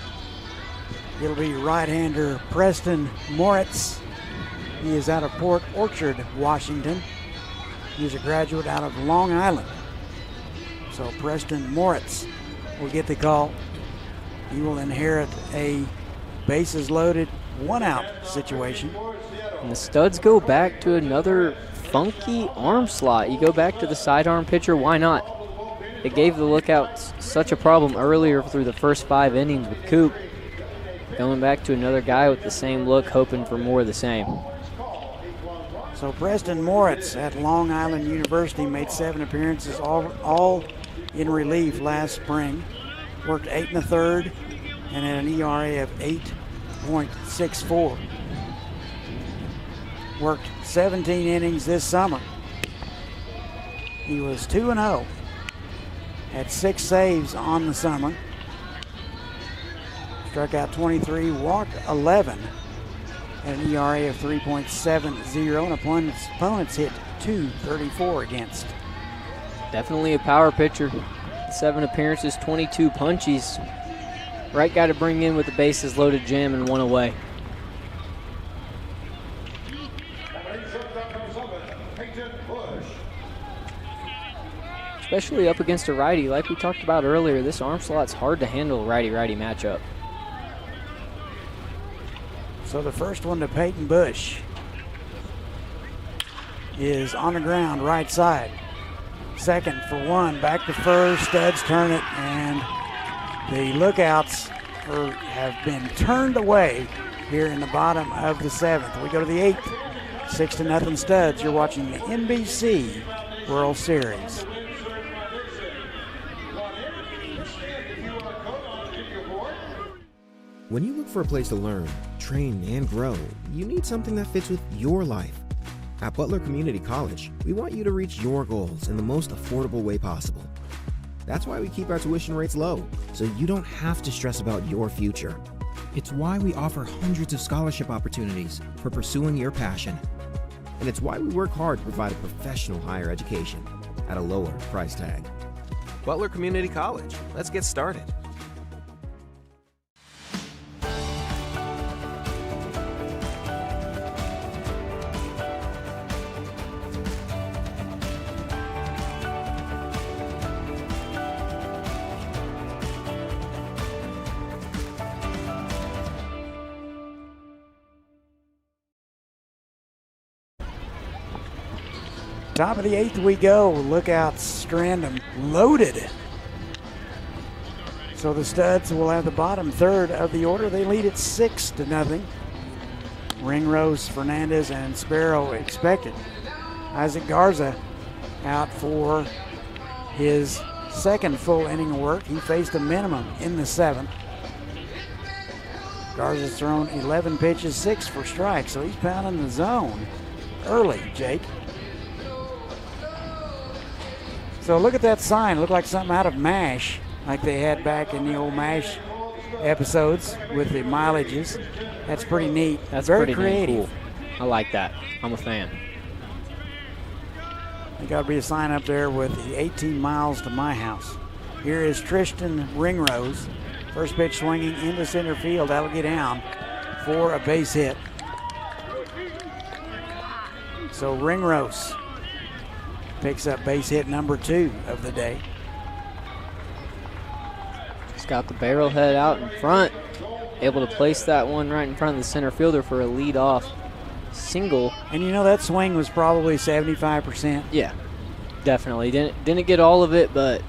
It'll be right-hander Preston Moritz. He is out of Port Orchard, Washington. He's a graduate out of Long Island. So Preston Moritz will get the call. He will inherit a bases-loaded, one-out situation. And the Studs go back to another funky arm slot. You go back to the sidearm pitcher, why not? It gave the Lookouts such a problem earlier through the first 5 innings with Coop. Going back to another guy with the same look, hoping for more of the same. So Preston Moritz at Long Island University made 7 appearances, all in relief last spring. Worked 8 1/3 and had an ERA of 8.64. Worked 17 innings this summer. He was 2-0. Had 6 saves on the summer. Struck out 23, walked 11. Had an ERA of 3.70, and opponents hit 234 against. Definitely a power pitcher. 7 appearances, 22 punchies. Right guy to bring in with the bases loaded jam and 1 away. Especially up against a righty. Like we talked about earlier, this arm slot's hard to handle, righty-righty matchup. So the first one to Peyton Bush is on the ground, right side. Second for 1, back to first. Studs turn it, and the Lookouts have been turned away here in the bottom of the 7th. We go to the 8th, 6-0 Studs. You're watching the NBC World Series. When you look for a place to learn, train, and grow, you need something that fits with your life. At Butler Community College, we want you to reach your goals in the most affordable way possible. That's why we keep our tuition rates low, so you don't have to stress about your future. It's why we offer hundreds of scholarship opportunities for pursuing your passion. And it's why we work hard to provide a professional higher education at a lower price tag. Butler Community College. Let's get started. Top of the 8th we go. Lookouts strand them loaded. So the Studs will have the bottom third of the order. They lead it 6-0. Ringrose, Fernandez, and Sparrow expected. Isaac Garza out for his second full inning of work. He faced a minimum in the 7th. Garza's thrown 11 pitches, 6 for strikes, so he's pounding the zone early, Jake. So look at that sign. Looked like something out of MASH, like they had back in the old MASH episodes with the mileages. That's pretty neat. That's very pretty creative. Cool. I like that. I'm a fan. There got to be a sign up there with the 18 miles to my house. Here is Tristan Ringrose. First pitch swinging into center field. That'll get down for a base hit. So Ringrose picks up base hit number 2 of the day. Just got the barrel head out in front. Able to place that one right in front of the center fielder for a lead-off single. And you know that swing was probably 75%. Yeah, definitely. Didn't get all of it, but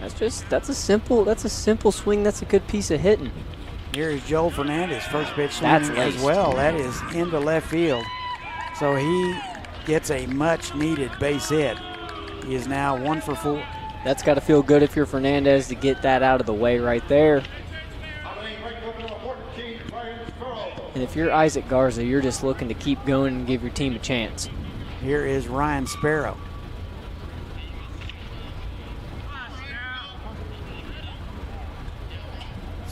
that's a simple swing. That's a good piece of hitting. Here is Joel Fernandez, first pitch swinging as well. That is into left field. So he gets a much-needed base hit. He is now 1 for 4. That's got to feel good if you're Fernandez to get that out of the way right there. And if you're Isaac Garza, you're just looking to keep going and give your team a chance. Here is Ryan Sparrow.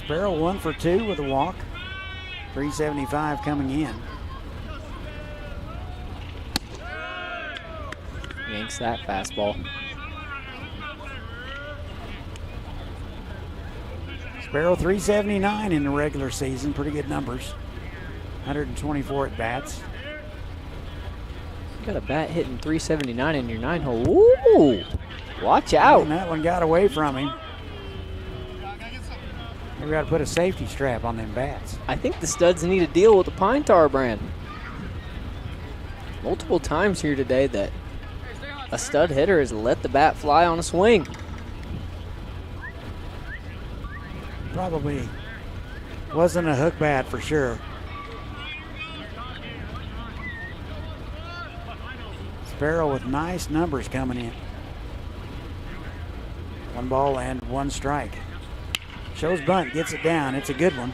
Sparrow 1 for 2 with a walk. 375 coming in. Yanks that fastball. Sparrow 379 in the regular season. Pretty good numbers. 124 at bats. You got a bat hitting 379 in your 9-hole. Ooh! Watch out. And that one got away from him. We got to put a safety strap on them bats. I think the Studs need to deal with the Pine Tar brand. Multiple times here today that a stud hitter has let the bat fly on a swing. Probably wasn't a hook bat for sure. Sparrow with nice numbers coming in. 1 ball and 1 strike. Shows bunt, gets it down. It's a good one.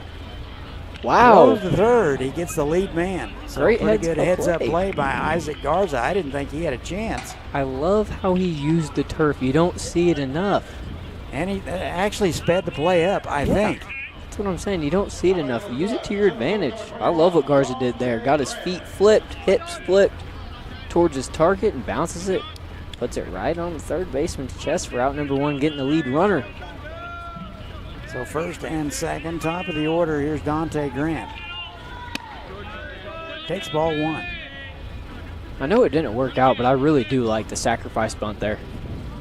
Wow. Goes to third. He gets the lead man. So Great pretty good heads-up play. play by Isaac Garza. I didn't think he had a chance. I love how he used the turf. You don't see it enough. And he actually sped the play up, I think. That's what I'm saying. You don't see it enough. Use it to your advantage. I love what Garza did there. Got his feet flipped, hips flipped towards his target and bounces it. Puts it right on the third baseman's chest for out number 1, getting the lead runner. So first and second, top of the order, here's Dante Grant. Takes ball 1. I know it didn't work out, but I really do like the sacrifice bunt there.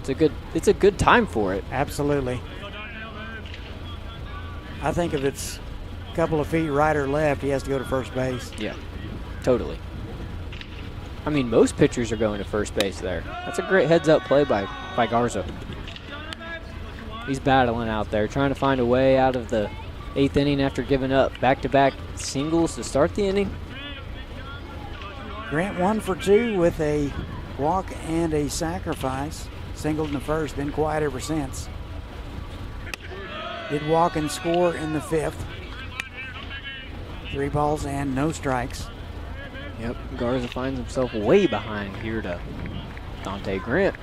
It's a good time for it. Absolutely. I think if it's a couple of feet right or left, he has to go to first base. Yeah, totally. I mean, most pitchers are going to first base there. That's a great heads-up play by Garza. He's battling out there, trying to find a way out of the 8th inning after giving up back-to-back singles to start the inning. Grant 1 for 2 with a walk and a sacrifice. Singled in the first, been quiet ever since. Did walk and score in the 5th. 3 balls and no strikes. Yep, Garza finds himself way behind here to Dante Grant.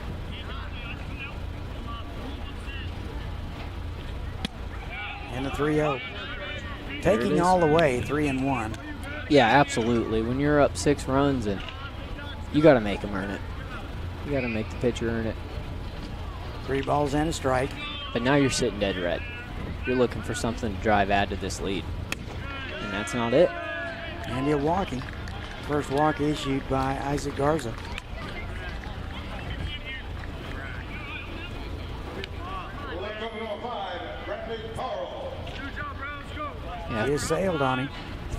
And a 3-0. Taking all the way, 3-1. Yeah, absolutely. When you're up 6 runs, and you got to make them earn it. You got to make the pitcher earn it. 3 balls and a strike. But now you're sitting dead red. You're looking for something to add to this lead. And that's not it. And you're walking. First walk issued by Isaac Garza. Yeah. He has sailed on him.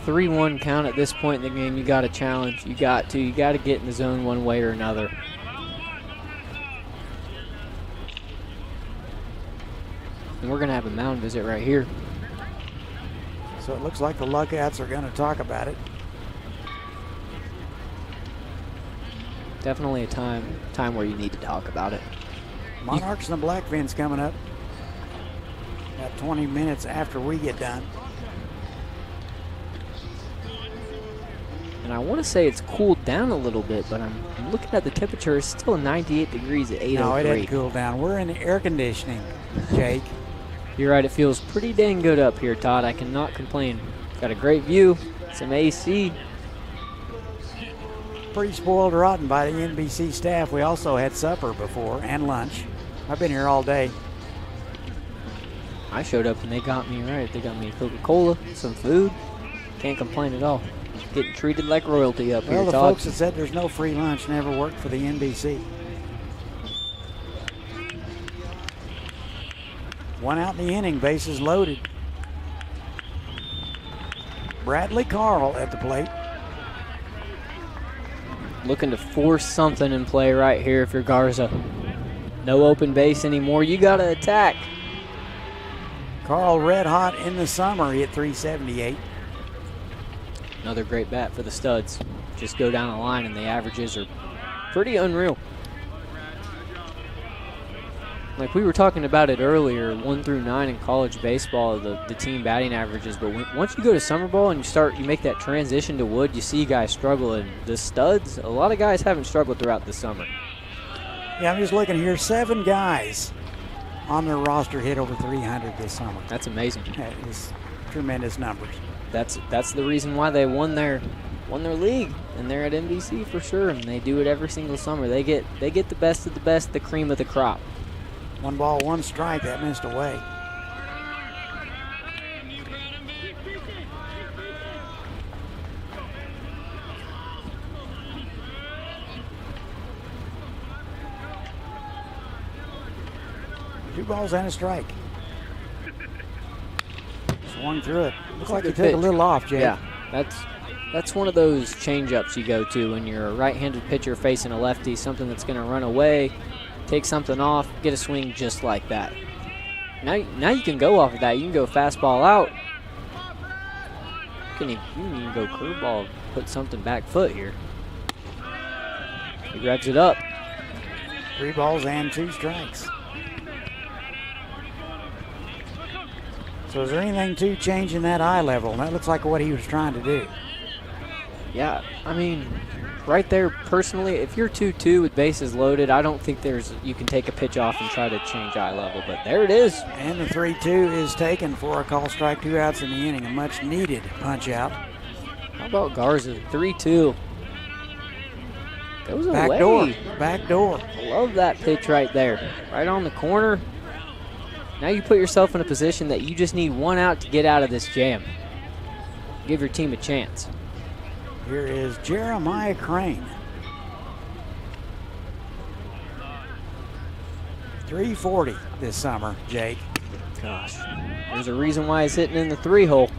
3-1 count at this point in the game. You got to challenge. You got to get in the zone one way or another. And we're going to have a mound visit right here. So it looks like the Lookouts are going to talk about it. Definitely a time where you need to talk about it. Monarchs and the Blackfins coming up. About 20 minutes after we get done. And I want to say it's cooled down a little bit, but I'm looking at the temperature. It's still 98 degrees at 8:03. No, it didn't cool down. We're in the air conditioning, Jake. You're right. It feels pretty dang good up here, Todd. I cannot complain. Got a great view, some AC. Pretty spoiled rotten by the NBC staff. We also had supper before and lunch. I've been here all day. I showed up and they got me right. They got me Coca-Cola, some food. Can't complain at all. Getting treated like royalty up here, Well, the Todd. folks that said there's no free lunch never worked for the NBC. 1 out in the inning, bases loaded. Bradley Carl at the plate. Looking to force something in play right here if you're Garza. No open base anymore. You got to attack. Carl red hot in the summer. He hit 378. Another great bat for the Studs. Just go down the line and the averages are pretty unreal. Like we were talking about it earlier, 1 through 9 in college baseball, the team batting averages. But once you go to summer ball and you make that transition to wood, you see guys struggle. And the Studs, a lot of guys haven't struggled throughout the summer. Yeah, I'm just looking here. 7 guys on their roster hit over 300 this summer. That's amazing. That is tremendous numbers. That's the reason why they won their league, and they're at NBC for sure. And they do it every single summer. They get the best of the best, the cream of the crop. 1 ball, 1 strike. That missed away. Two balls and a strike. Swung through it. Looks like he took a little off, Jay. Yeah, that's one of those changeups you go to when you're a right-handed pitcher facing a lefty, something that's going to run away, take something off, get a swing just like that. Now you can go off of that. You can go fastball out. You can even go curveball, put something back foot here. He revs it up. 3 balls and 2 strikes. So is there anything to changing that eye level? And that looks like what he was trying to do. Yeah, I mean, right there, personally, if you're 2-2 with bases loaded, I don't think you can take a pitch off and try to change eye level, but there it is. And the 3-2 is taken for a call strike, 2 outs in the inning, a much needed punch out. How about Garza? 3-2. Goes back away. Door. Back door. Love that pitch right there. Right on the corner. Now you put yourself in a position that you just need 1 out to get out of this jam. Give your team a chance. Here is Jeremiah Crane. .340 this summer, Jake. Gosh, there's a reason why he's hitting in the 3-hole.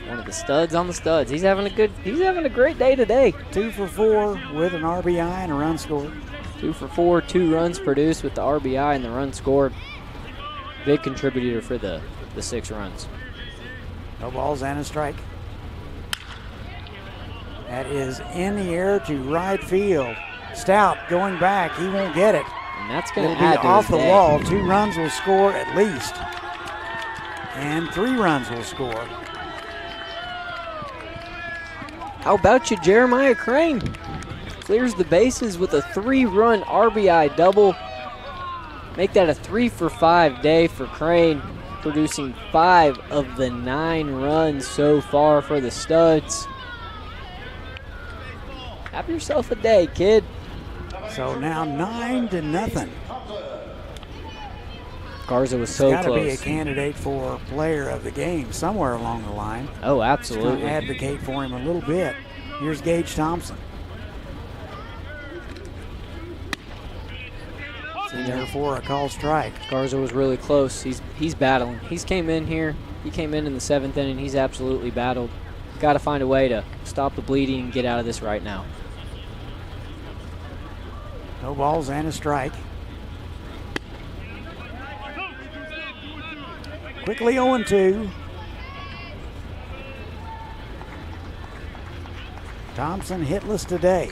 One of the studs on the studs. He's having a great day today. 2 for 4 with an RBI and a run scored. 2 for 4, 2 runs produced with the RBI and the run scored. Big contributor for the 6 runs. No balls and a strike. That is in the air to right field. Stout going back. He won't get it. And that's going to add be off the day. wall. 2 runs will score at least. And 3 runs will score. How about you, Jeremiah Crane? Clears the bases with a 3-run RBI double. Make that a 3 for 5 day for Crane, producing 5 of the 9 runs so far for the Studs. Have yourself a day, kid. So now 9-0. Garza was so close. Got to be a candidate for player of the game somewhere along the line. Oh, absolutely. Just advocate for him a little bit. Here's Gage Thompson. In there for a call strike. Garza was really close. He's battling. He came in here. He came in the 7th inning. He's absolutely battled. Got to find a way to stop the bleeding and get out of this right now. No balls and a strike. Quickly 0-2. Thompson hitless today.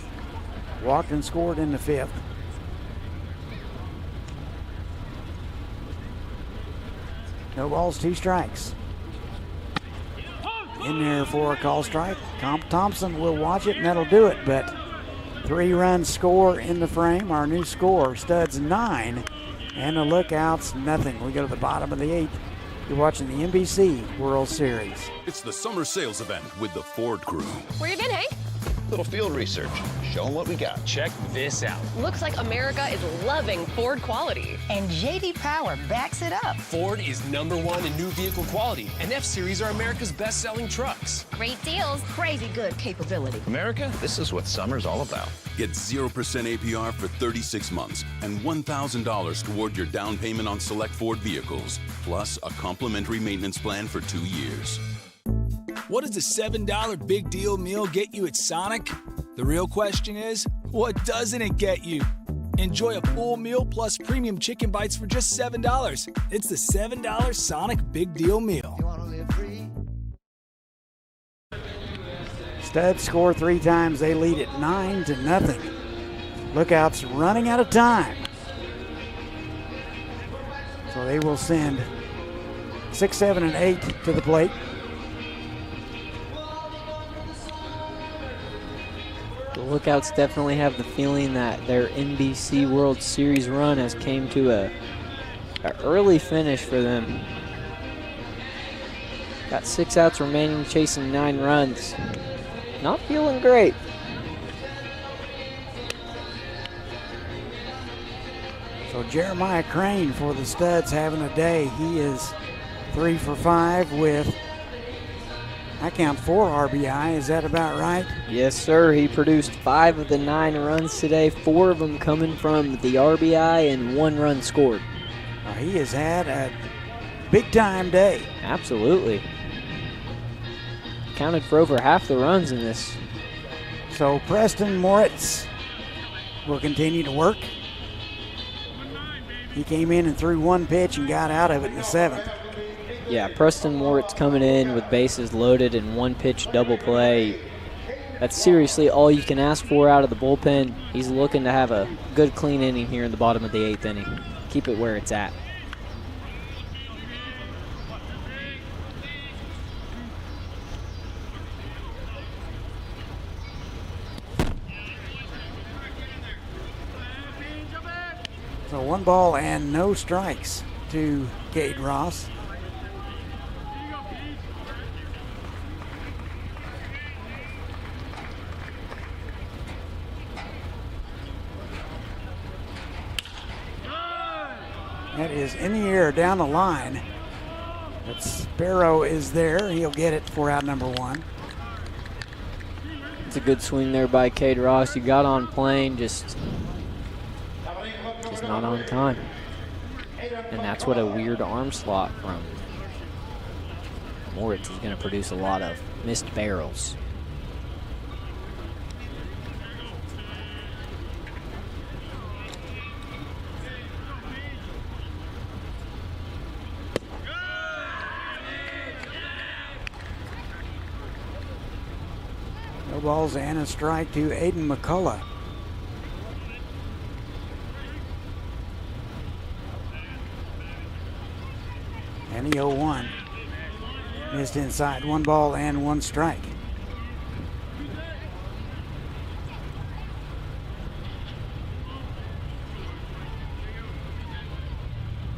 Walked and scored in the 5th. No balls, 2 strikes. In there for a call strike. Thompson will watch it, and that'll do it. But 3-run score in the frame. Our new score, Studs 9, and the Lookouts nothing. We go to the bottom of the 8th. You're watching the NBC World Series. It's the summer sales event with the Ford crew. Where you been, Hank? Little field research. Show them what we got. Check this out. Looks like America is loving Ford quality. And J.D. Power backs it up. Ford is #1 in new vehicle quality, and F-Series are America's best-selling trucks. Great deals, crazy good capability. America, this is what summer's all about. Get 0% APR for 36 months and $1,000 toward your down payment on select Ford vehicles, plus a complimentary maintenance plan for 2 years. What does the $7 big deal meal get you at Sonic? The real question is, what doesn't it get you? Enjoy a full meal plus premium chicken bites for just $7. It's the $7 Sonic Big Deal Meal. Studs score 3 times. They lead at 9-0. Lookouts running out of time. So they will send 6, 7, and 8 to the plate. The Lookouts definitely have the feeling that their NBC World Series run has came to an early finish for them. Got 6 outs remaining, chasing 9 runs. Not feeling great. So Jeremiah Crane for the Studs having a day. He is 3 for 5 with, I count 4 RBI. Is that about right? Yes, sir. He produced 5 of the 9 runs today, 4 of them coming from the RBI and 1 run scored. He has had a big-time day. Absolutely. Counted for over half the runs in this. So Preston Moritz will continue to work. He came in and threw 1 pitch and got out of it in the 7th. Yeah, Preston Moritz coming in with bases loaded and 1 pitch double play. That's seriously all you can ask for out of the bullpen. He's looking to have a good clean inning here in the bottom of the 8th inning. Keep it where it's at. So 1 ball and no strikes to Cade Ross. That is in the air down the line. But Sparrow is there. He'll get it for out number 1. It's a good swing there by Cade Ross. You got on plane, just not on time. And that's what a weird arm slot from Moritz is going to produce a lot of missed barrels. No balls and a strike to Aiden McCullough. And the 0-1. Missed inside. 1 ball and 1 strike.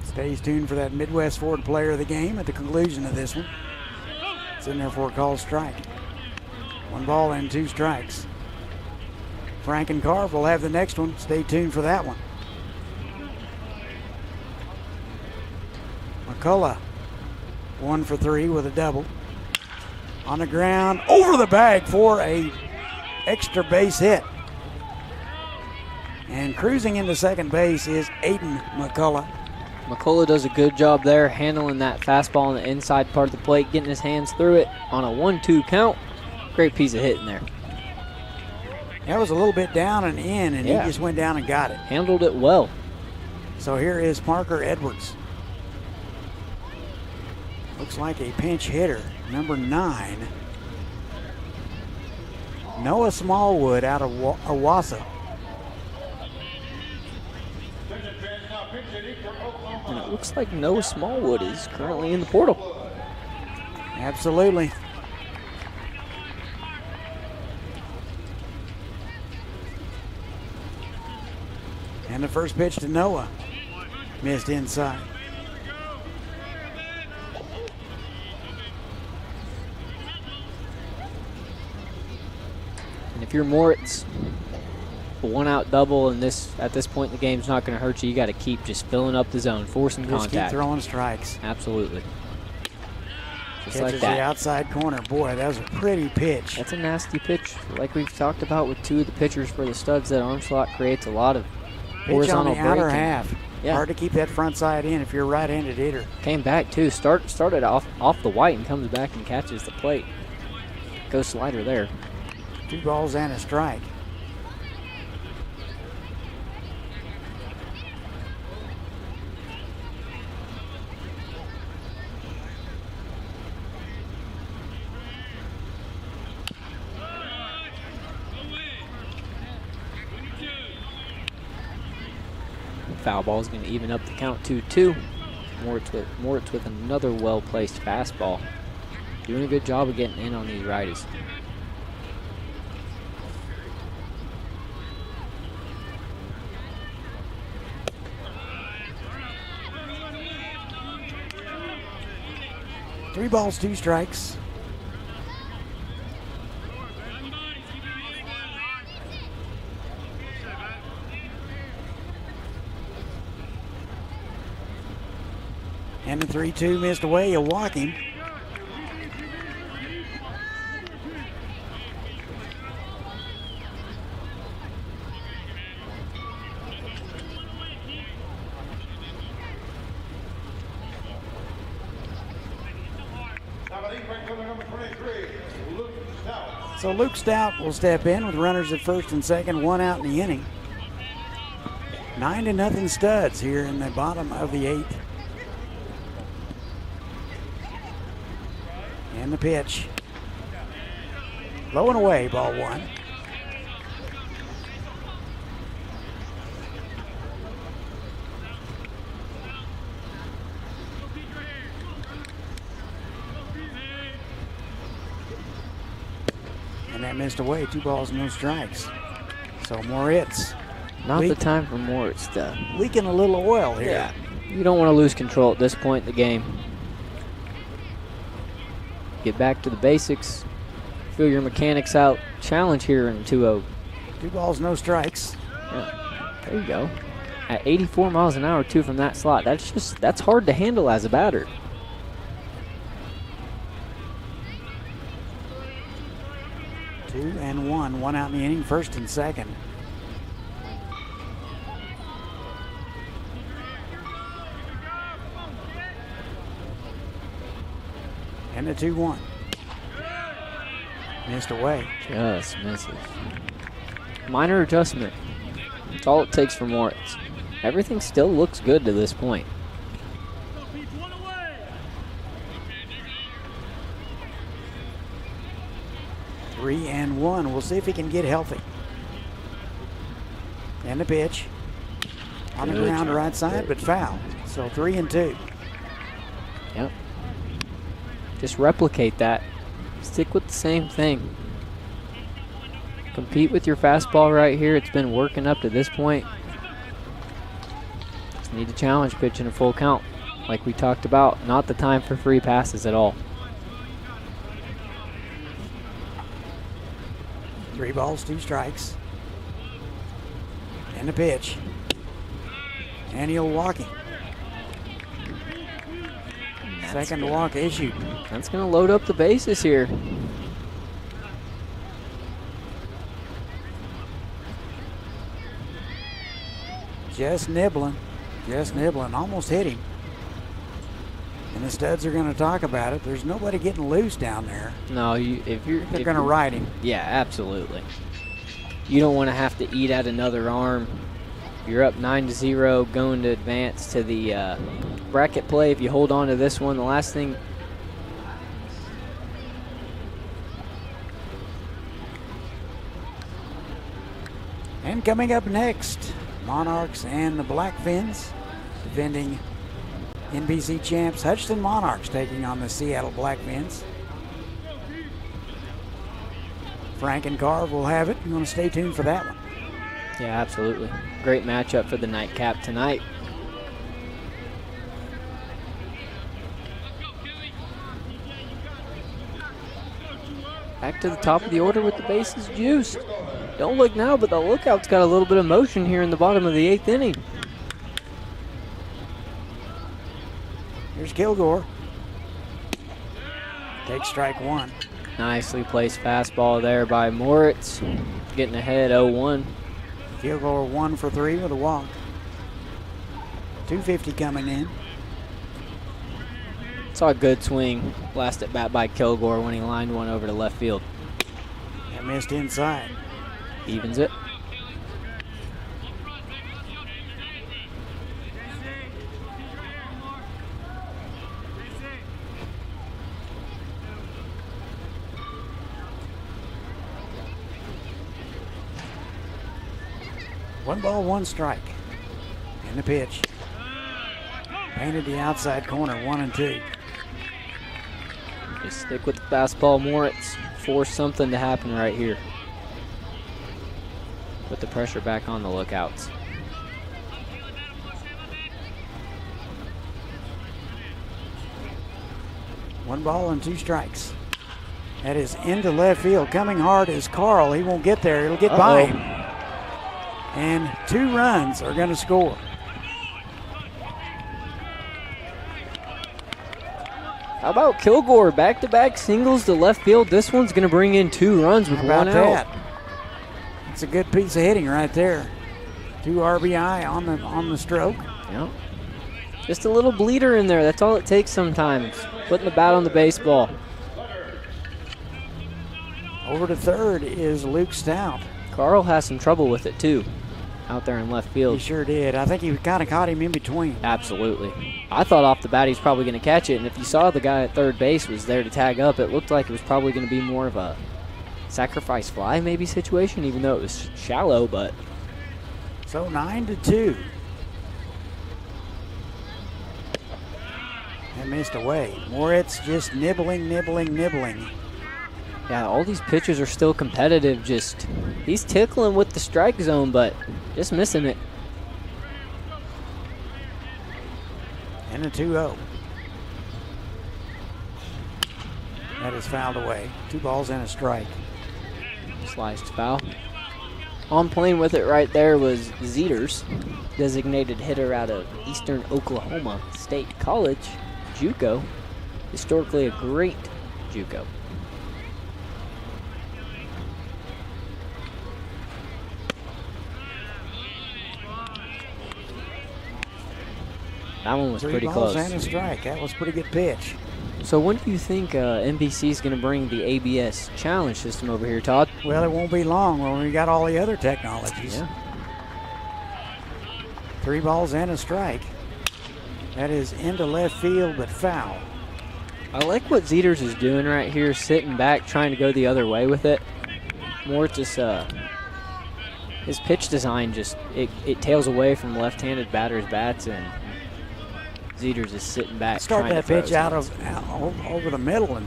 Stays tuned for that Midwest Ford Player of the Game at the conclusion of this one. It's in there for a called strike. 1 ball and 2 strikes. Frank and Carv will have the next one. Stay tuned for that one. McCullough, 1 for 3 with a double. On the ground, over the bag for a extra base hit. And cruising into second base is Aiden McCullough. McCullough does a good job there, handling that fastball on the inside part of the plate, getting his hands through it on a 1-2 count. Great piece of hitting there. That was a little bit down and in, and he just went down and got it. Handled it well. So here is Parker Edwards. Looks like a pinch hitter, number 9. Noah Smallwood out of Owasso. And it looks like Noah Smallwood is currently in the portal. Absolutely. And the first pitch to Noah. Missed inside. And if you're Moritz, a 1-out double and at this point in the game is not going to hurt you. You got to keep just filling up the zone, forcing contact. Just keep throwing strikes. Absolutely. Just Catches like that. The outside corner. Boy, that was a pretty pitch. That's a nasty pitch. Like we've talked about with 2 of the pitchers for the Studs, that arm slot creates a lot of horizontal pitch on the outer breaking. half. Yeah. Hard to keep that front side in if you're a right-handed hitter. Came back too. Started off the white and comes back and catches the plate. Go slider there. 2 balls and a strike. Foul ball is going to even up the count 2-2. Moritz with another well-placed fastball. Doing a good job of getting in on these righties. 3 balls, 2 strikes. And the 3-2 missed away. He'll walk him. So Luke Stout will step in with runners at first and second, 1 out in the inning. 9-0 Studs here in the bottom of the 8th. And the pitch. Low and away, ball 1. And that missed away. 2 balls, no strikes. So Moritz. Not the time for Moritz to leaking a little oil here. Yeah. You don't want to lose control at this point in the game. Get back to the basics. Feel your mechanics out. Challenge here in 2-0. 2 balls, no strikes. Yeah. There you go. At 84 miles an hour, 2 from that slot. That's hard to handle as a batter. Two and one out in the inning, first and second. And the 2-1. Missed away. Just misses. Minor adjustment. That's all it takes for Moritz. Everything still looks good to this point. Three and one. We'll see if he can get healthy. And the pitch. On the ground right side, but foul. So 3 and 2. Yep. Just replicate that. Stick with the same thing. Compete with your fastball right here. It's been working up to this point. Just need to challenge pitch in a full count. Like we talked about, not the time for free passes at all. 3 balls, 2 strikes. And the pitch. And he'll walk him. Second walk issued. That's going to load up the bases here. Just nibbling. Almost hit him. And the Studs are going to talk about it. There's nobody getting loose down there. No, they're going to ride him. Yeah, absolutely. You don't want to have to eat at another arm. You're up 9-0, going to advance to the bracket play. If you hold on to this one, the last thing. And coming up next, Monarchs and the Blackfins, defending NBC champs Hutchinson Monarchs taking on the Seattle Blackfins. Frank and Carv will have it. You want to stay tuned for that one. Yeah, absolutely. Great matchup for the nightcap tonight. Back to the top of the order with the bases juiced. Don't look now, but the lookout's got a little bit of motion here in the bottom of the 8th inning. Here's Kilgore. Takes strike 1. Nicely placed fastball there by Moritz. Getting ahead 0-1. Kilgore 1 for 3 with a walk. 250 coming in. Saw a good swing last at bat by Kilgore when he lined one over to left field. That missed inside. Evens it. One ball, 1 strike. And the pitch. Painted the outside corner, 1-2. Just stick with the fastball, Moritz. Force something to happen right here. Put the pressure back on the lookouts. 1 ball and 2 strikes. That is into left field. Coming hard is Carl. He won't get there. It'll get by him. And 2 runs are going to score. How about Kilgore? Back-to-back singles to left field. This one's going to bring in 2 runs with 1 out. That? It's a good piece of hitting right there. 2 RBI on the stroke. Yep. Just a little bleeder in there. That's all it takes sometimes. Putting the bat on the baseball. Over to third is Luke Stout. Carl has some trouble with it too, out there in left field. He sure did. I think he kind of caught him in between. Absolutely. I thought off the bat he's probably going to catch it, and if you saw the guy at third base was there to tag up, it looked like it was probably going to be more of a sacrifice fly maybe situation, even though it was shallow, but. So 9-2. And missed away. Moritz just nibbling. Yeah, all these pitchers are still competitive. Just he's tickling with the strike zone, but just missing it. And a 2-0. That is fouled away. 2 balls and a strike. Sliced foul. On playing with it right there was Zeters, designated hitter out of Eastern Oklahoma State College, JUCO. Historically a great JUCO. That one was pretty close. 3 balls and a strike. That was a pretty good pitch. So when do you think NBC is going to bring the ABS challenge system over here, Todd? Well, it won't be long when we got all the other technologies. Yeah. 3 balls and a strike. That is into left field, but foul. I like what Zeters is doing right here, sitting back, trying to go the other way with it. More just his pitch design just it tails away from left-handed batters' bats, and Zeters is sitting back. Start that pitch out over the middle and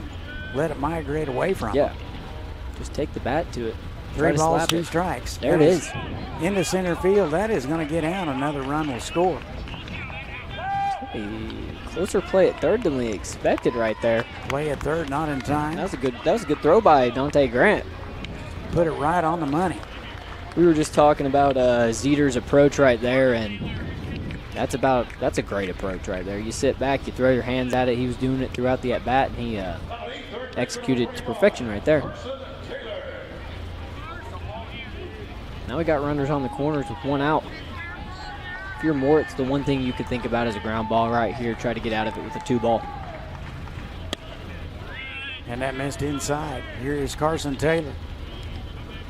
let it migrate away from him. Yeah. Just take the bat to it. 3 balls, 2 strikes. There it is. Into center field. That is going to get out. Another run will score. A closer play at third than we expected right there. Play at third, not in time. That was a good throw by Dante Grant. Put it right on the money. We were just talking about Zeters' approach right there, and that's a great approach right there. You sit back, you throw your hands at it. He was doing it throughout the at-bat, and he executed to perfection right there. Now we got runners on the corners with 1 out. If you're Moritz, the one thing you could think about is a ground ball right here. Try to get out of it with a 2 ball. And that missed inside. Here is Carson Taylor.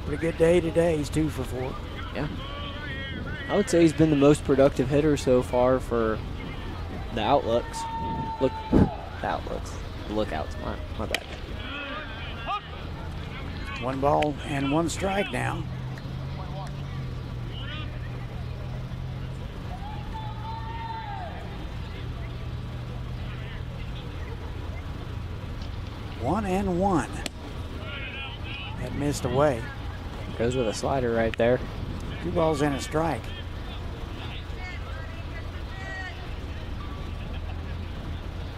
Pretty good day today. He's 2 for 4. Yeah. I would say he's been the most productive hitter so far for the Outlooks. The Lookouts. My bad. 1 ball and 1 strike now. One and 1. That missed away. Goes with a slider right there. 2 balls and a strike.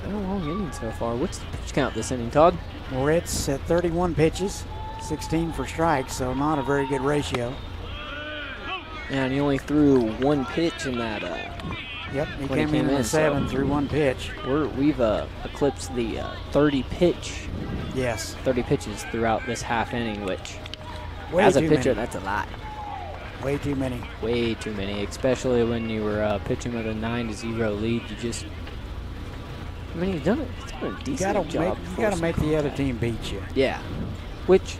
Been a long inning so far. What's the pitch count this inning, Todd? Moritz at 31 pitches, 16 for strikes, so not a very good ratio. And he only threw 1 pitch in that. Yep, he came in the 7th, threw 1 pitch. We've eclipsed the 30 pitch. Yes. 30 pitches throughout this half inning, which way as a too pitcher, many. that's a lot. Way too many. Way too many, especially when you were pitching with a 9-0 lead. You've done a decent job. You got to make the other team beat you. Yeah, which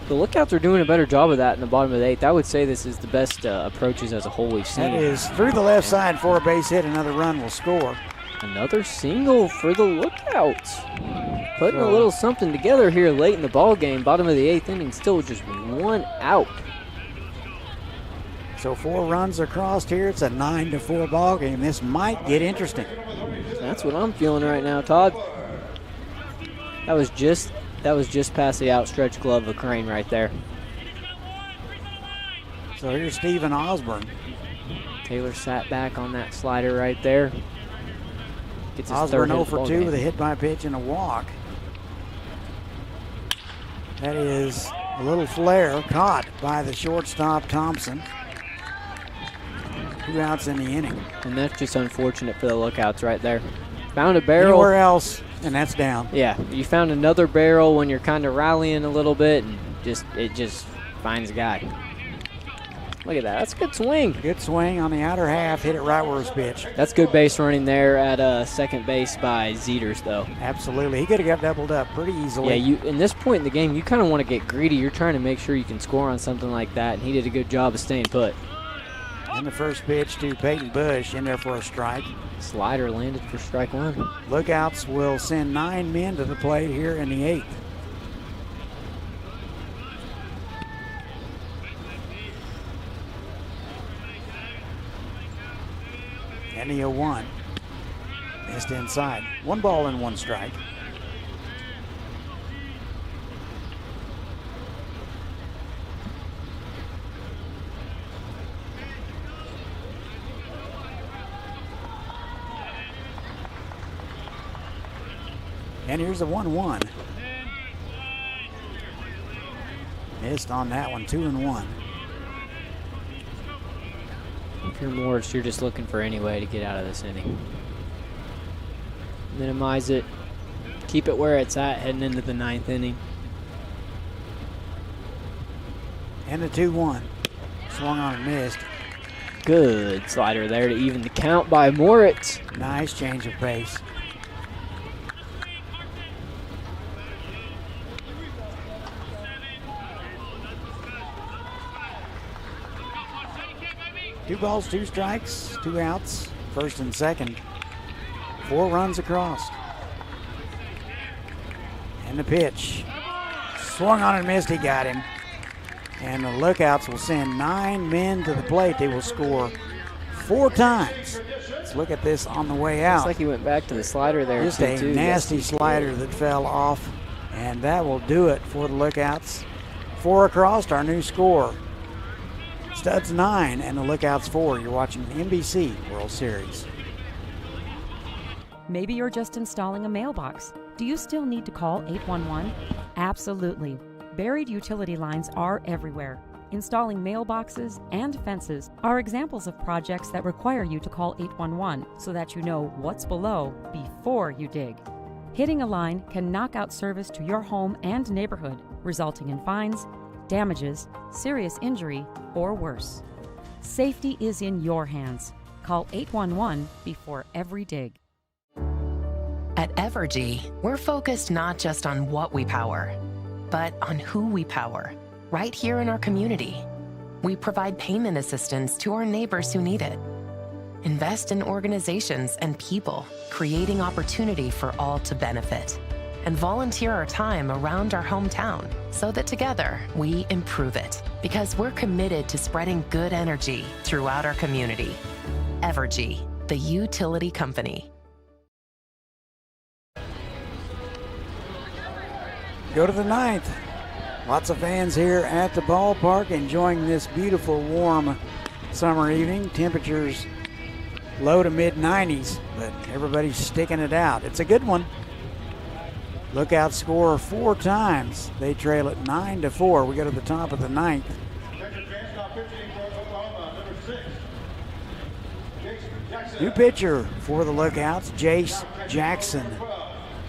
the Lookouts are doing a better job of that in the bottom of the 8th. I would say this is the best approaches as a whole we've seen. That is through the left side for a base hit. Another run will score. Another single for the Lookouts. Putting a little something together here late in the ball game. Bottom of the 8th inning, still just 1 out. So 4 runs across here. It's a 9-4 ball game. This might get interesting. That's what I'm feeling right now, Todd. That was just past the outstretched glove of Crane right there. So here's Stephen Osborne. Taylor sat back on that slider right there. Gets his Osborne third 0 hit of the for ball 2 game. with a hit by pitch and a walk. That is a little flare caught by the shortstop Thompson. 2 outs in the inning. And that's just unfortunate for the Lookouts right there. Found a barrel. Anywhere else, and that's down. Yeah, you found another barrel when you're kind of rallying a little bit, and it just finds a guy. Look at that. That's a good swing. Good swing on the outer half. Hit it right where it's pitched. That's good base running there at second base by Zeters, though. Absolutely. He could have got doubled up pretty easily. Yeah, in this point in the game, you kind of want to get greedy. You're trying to make sure you can score on something like that, and he did a good job of staying put. And the first pitch to Peyton Bush in there for a strike. Slider landed for strike 1. Lookouts will send 9 men to the plate here in the 8th. And the 0-1. Missed inside. 1 ball and 1 strike. And here's the 1-1. Missed on that one, 2-1. If you're Morris, you're just looking for any way to get out of this inning. Minimize it. Keep it where it's at heading into the 9th inning. And the 2-1. Swung on and missed. Good slider there to even the count by Moritz. Nice change of pace. Two balls, 2 strikes, 2 outs, first and second. 4 runs across. And the pitch. Swung on and missed, he got him. And the Lookouts will send 9 men to the plate. They will score 4 times. Let's look at this on the way out. Looks like he went back to the slider there. Just a nasty slider that fell off. And that will do it for the Lookouts. 4 across, our new score. Studs 9 and the Lookouts 4. You're watching the NBC World Series. Maybe you're just installing a mailbox. Do you still need to call 811? Absolutely. Buried utility lines are everywhere. Installing mailboxes and fences are examples of projects that require you to call 811 so that you know what's below before you dig. Hitting a line can knock out service to your home and neighborhood, resulting in fines, damages, serious injury, or worse. Safety is in your hands. Call 811 before every dig. At Evergy, we're focused not just on what we power, but on who we power, right here in our community. We provide payment assistance to our neighbors who need it. Invest in organizations and people, creating opportunity for all to benefit. And volunteer our time around our hometown so that together we improve it, because we're committed to spreading good energy throughout our community. Evergy, the utility company. Go to the 9th. Lots of fans here at the ballpark enjoying this beautiful warm summer evening. Temperatures low to mid 90s, but everybody's sticking it out. It's a good one. Lookouts score 4 times. They trail it 9-4. We go to the top of the 9th. New pitcher for the Lookouts, Jace Jackson,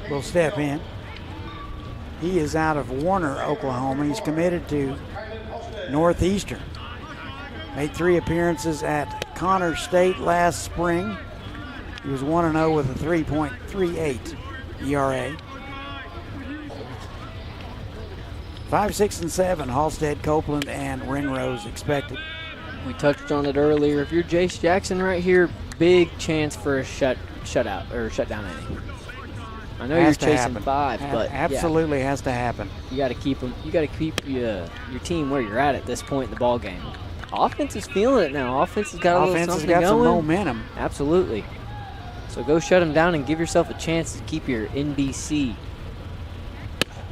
will step in. He is out of Warner, Oklahoma. He's committed to Northeastern. Made 3 appearances at Connor State last spring. He was 1-0 with a 3.38 ERA. 5, 6, and 7, Halstead, Copeland, and Ringrose expected. We touched on it earlier. If you're Jace Jackson right here, big chance for a shutout or shutdown inning. I know you're chasing 5, but absolutely has to happen. You got to keep them. You got to keep your team where you're at this point in the ball game. Offense is feeling it now. Offense has got a little something going. Some momentum. Absolutely. So go shut them down and give yourself a chance to keep your NBC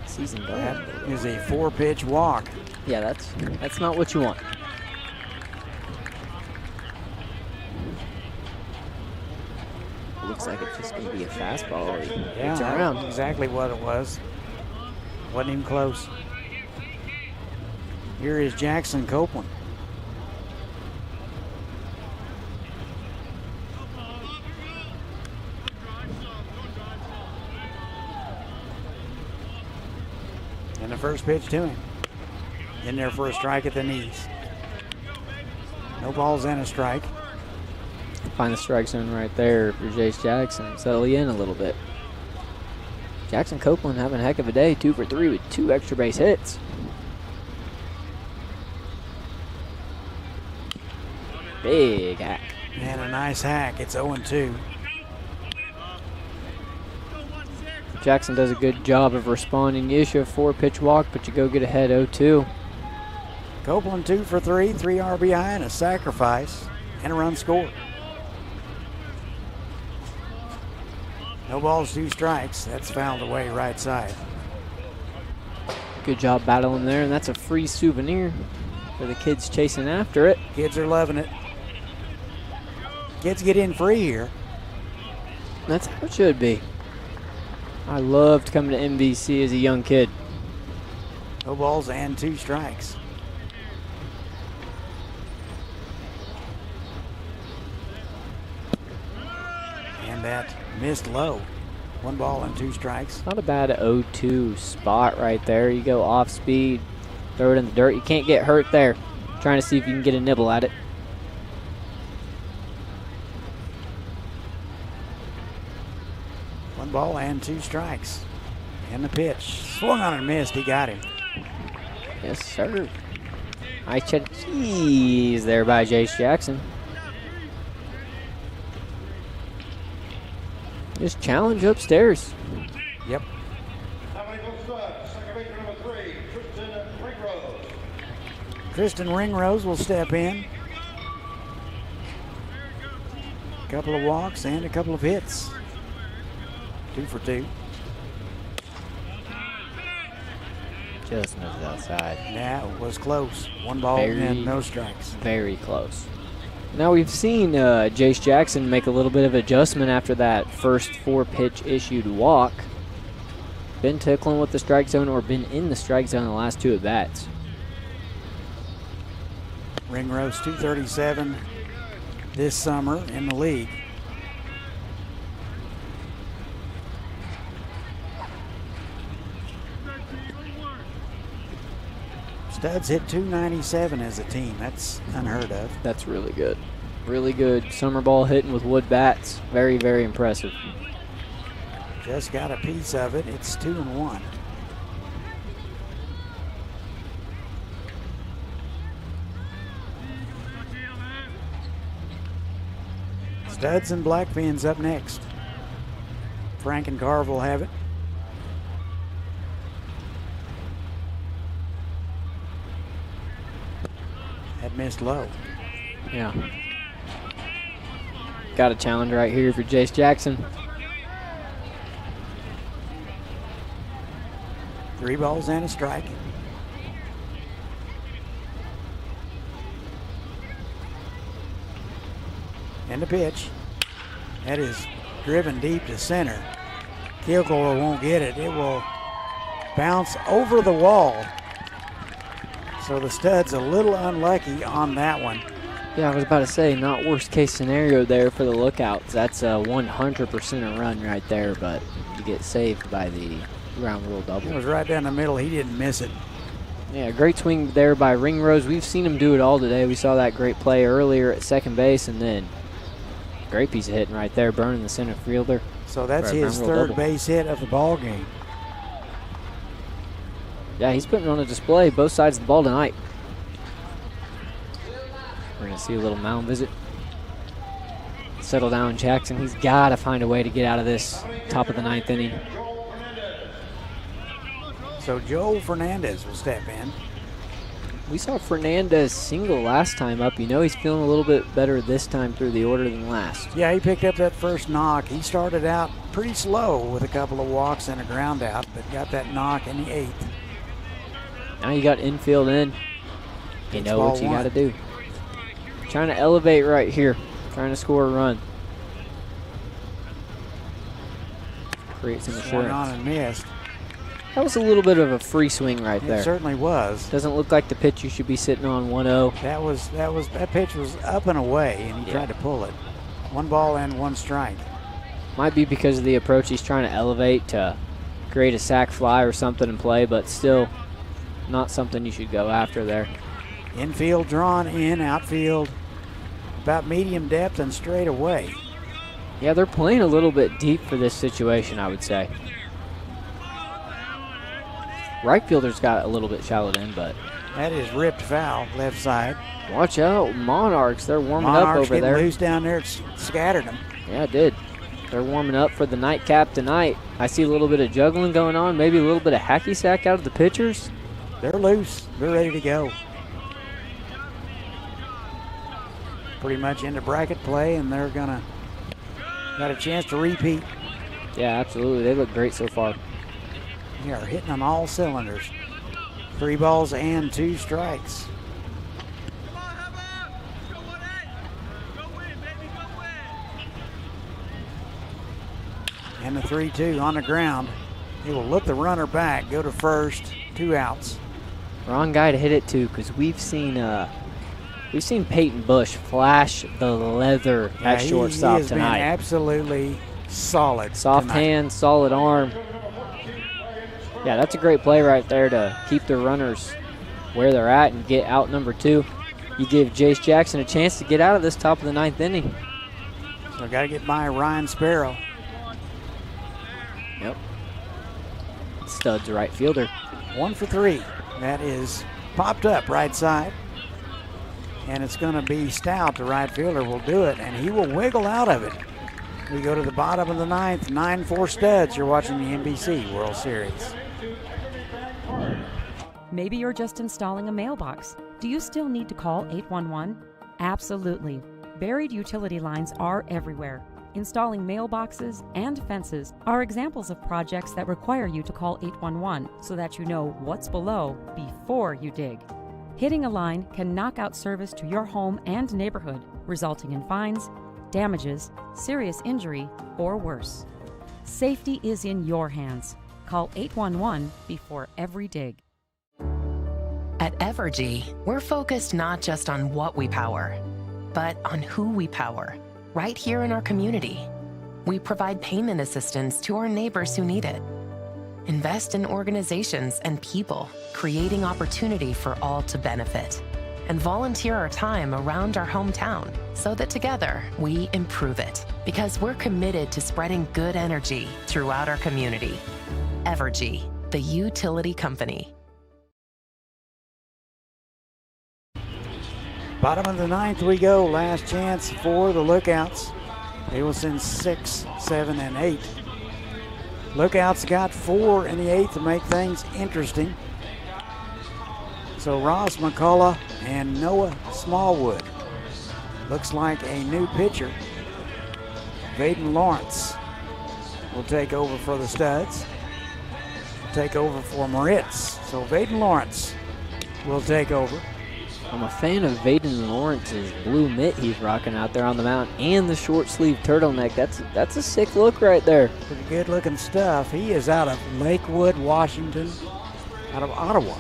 season going. That is a 4-pitch walk. Yeah, that's not what you want. looks like it's just going to be a fastball. Yeah, It's around. that's exactly what it was. Wasn't even close. Here is Jackson Copeland. And the first pitch to him. In there for a strike at the knees. No balls and a strike. Find the strike zone right there for Jace Jackson. Settle you in a little bit. Jackson Copeland having a heck of a day. 2 for 3 with 2 extra base hits. Big hack. And a nice hack. It's 0-2. Jackson does a good job of responding. You issue a 4-pitch walk, but you go get ahead 0-2. Copeland 2 for 3, 3 RBI and a sacrifice and a run scored. No balls, 2 strikes. That's fouled away right side. Good job battling there, and that's a free souvenir for the kids chasing after it. Kids are loving it. Kids get in free here. That's how it should be. I loved coming to NBC as a young kid. No balls and 2 strikes. And that missed low. 1 ball and 2 strikes. Not a bad 0-2 spot right there. You go off speed, throw it in the dirt. You can't get hurt there. Trying to see if you can get a nibble at it. One ball and 2 strikes. And the pitch. Swung on and missed. He got him. Yes, sir. Nice cheese there by Jace Jackson. Just challenge upstairs. Yep. Kristen Ringrose will step in. A couple of walks and a couple of hits. 2 for 2. Just missed outside. Yeah, it was close. 1 ball and no strikes. Very close. Now we've seen Jace Jackson make a little bit of adjustment after that first 4-pitch issued walk. Been tickling with the strike zone or been in the strike zone the last 2 at-bats. Ringrose 237 this summer in the league. Studs hit 297 as a team. That's unheard of. That's really good. Really good summer ball hitting with wood bats. Very, very impressive. Just got a piece of it. It's 2-1. Studs and Blackfins up next. Frank and Carver will have it. That missed low. Yeah. Got a challenge right here for Jace Jackson. 3 balls and a strike. And the pitch. That is driven deep to center. Kilgore won't get it. It will bounce over the wall. So the Studs a little unlucky on that one. Yeah, I was about to say, not worst case scenario there for the Lookouts. That's a 100% a run right there, but you get saved by the ground rule double. It was right down the middle. He didn't miss it. Yeah, great swing there by Ringrose. We've seen him do it all today. We saw that great play earlier at second base, and then great piece of hitting right there, burning the center fielder. So that's his third base hit of the ball game. Yeah, he's putting on a display both sides of the ball tonight. We're going to see a little mound visit. Settle down, Jackson. He's got to find a way to get out of this top of the 9th inning. So Joel Fernandez will step in. We saw Fernandez single last time up. You know he's feeling a little bit better this time through the order than last. Yeah, he picked up that first knock. He started out pretty slow with a couple of walks and a ground out, but got that knock in the 8th. Now you got infield in. You know what you got to do. Trying to elevate right here. Trying to score a run. create some Swung assurance. on and missed. That was a little bit of a free swing right there. It certainly was. Doesn't look like the pitch you should be sitting on 1-0. That pitch was up and away, and he tried to pull it. 1 ball and 1 strike. Might be because of the approach he's trying to elevate to create a sac fly or something in play, but still not something you should go after there. Infield drawn in, outfield about medium depth and straight away. Yeah, they're playing a little bit deep for this situation, I would say. Right fielder's got a little bit shallowed in, but that is ripped foul, left side. Watch out, Monarchs. They're warming up over getting there. Loose down there. It's scattered them. Yeah, it did. They're warming up for the nightcap tonight. I see a little bit of juggling going on, maybe a little bit of hacky sack out of the pitchers. They're loose. They're ready to go. Pretty much into bracket play, and they're got a chance to repeat. Yeah, absolutely. They look great so far. They are hitting on all cylinders. 3 balls and 2 strikes. And the 3-2 on the ground. He will look the runner back, go to first, 2 outs. Wrong guy to hit it to, because we've seen Peyton Bush flash the leather at shortstop he has tonight. Been absolutely solid. Soft tonight. hand, solid arm. Yeah, that's a great play right there to keep the runners where they're at and get out number 2. You give Jace Jackson a chance to get out of this top of the 9th inning. So got to get by Ryan Sparrow. Yep. Stud's a right fielder. 1 for 3. That is popped up right side. And it's going to be Stout, the right fielder, will do it, and he will wiggle out of it. We go to the bottom of the 9th, 9-4 Studs. You're watching the NBC World Series. Maybe you're just installing a mailbox. Do you still need to call 811? Absolutely. Buried utility lines are everywhere. Installing mailboxes and fences are examples of projects that require you to call 811 so that you know what's below before you dig. Hitting a line can knock out service to your home and neighborhood, resulting in fines, damages, serious injury, or worse. Safety is in your hands. Call 811 before every dig. At Evergy, we're focused not just on what we power, but on who we power, right here in our community. We provide payment assistance to our neighbors who need it. Invest in organizations and people, creating opportunity for all to benefit. And volunteer our time around our hometown so that together we improve it. Because we're committed to spreading good energy throughout our community. Evergy, the utility company. Bottom of the 9th we go. Last chance for the Lookouts. They will send 6, 7, and 8. Lookouts got 4 in the 8th to make things interesting. So Ross McCullough and Noah Smallwood. Looks like a new pitcher. Vaden Lawrence will take over for the Studs. Take over for Moritz. So Vaden Lawrence will take over. I'm a fan of Vaden Lawrence's blue mitt he's rocking out there on the mound and the short sleeve turtleneck. That's a sick look right there. Pretty good looking stuff. He is out of Lakewood, Washington, out of Ottawa.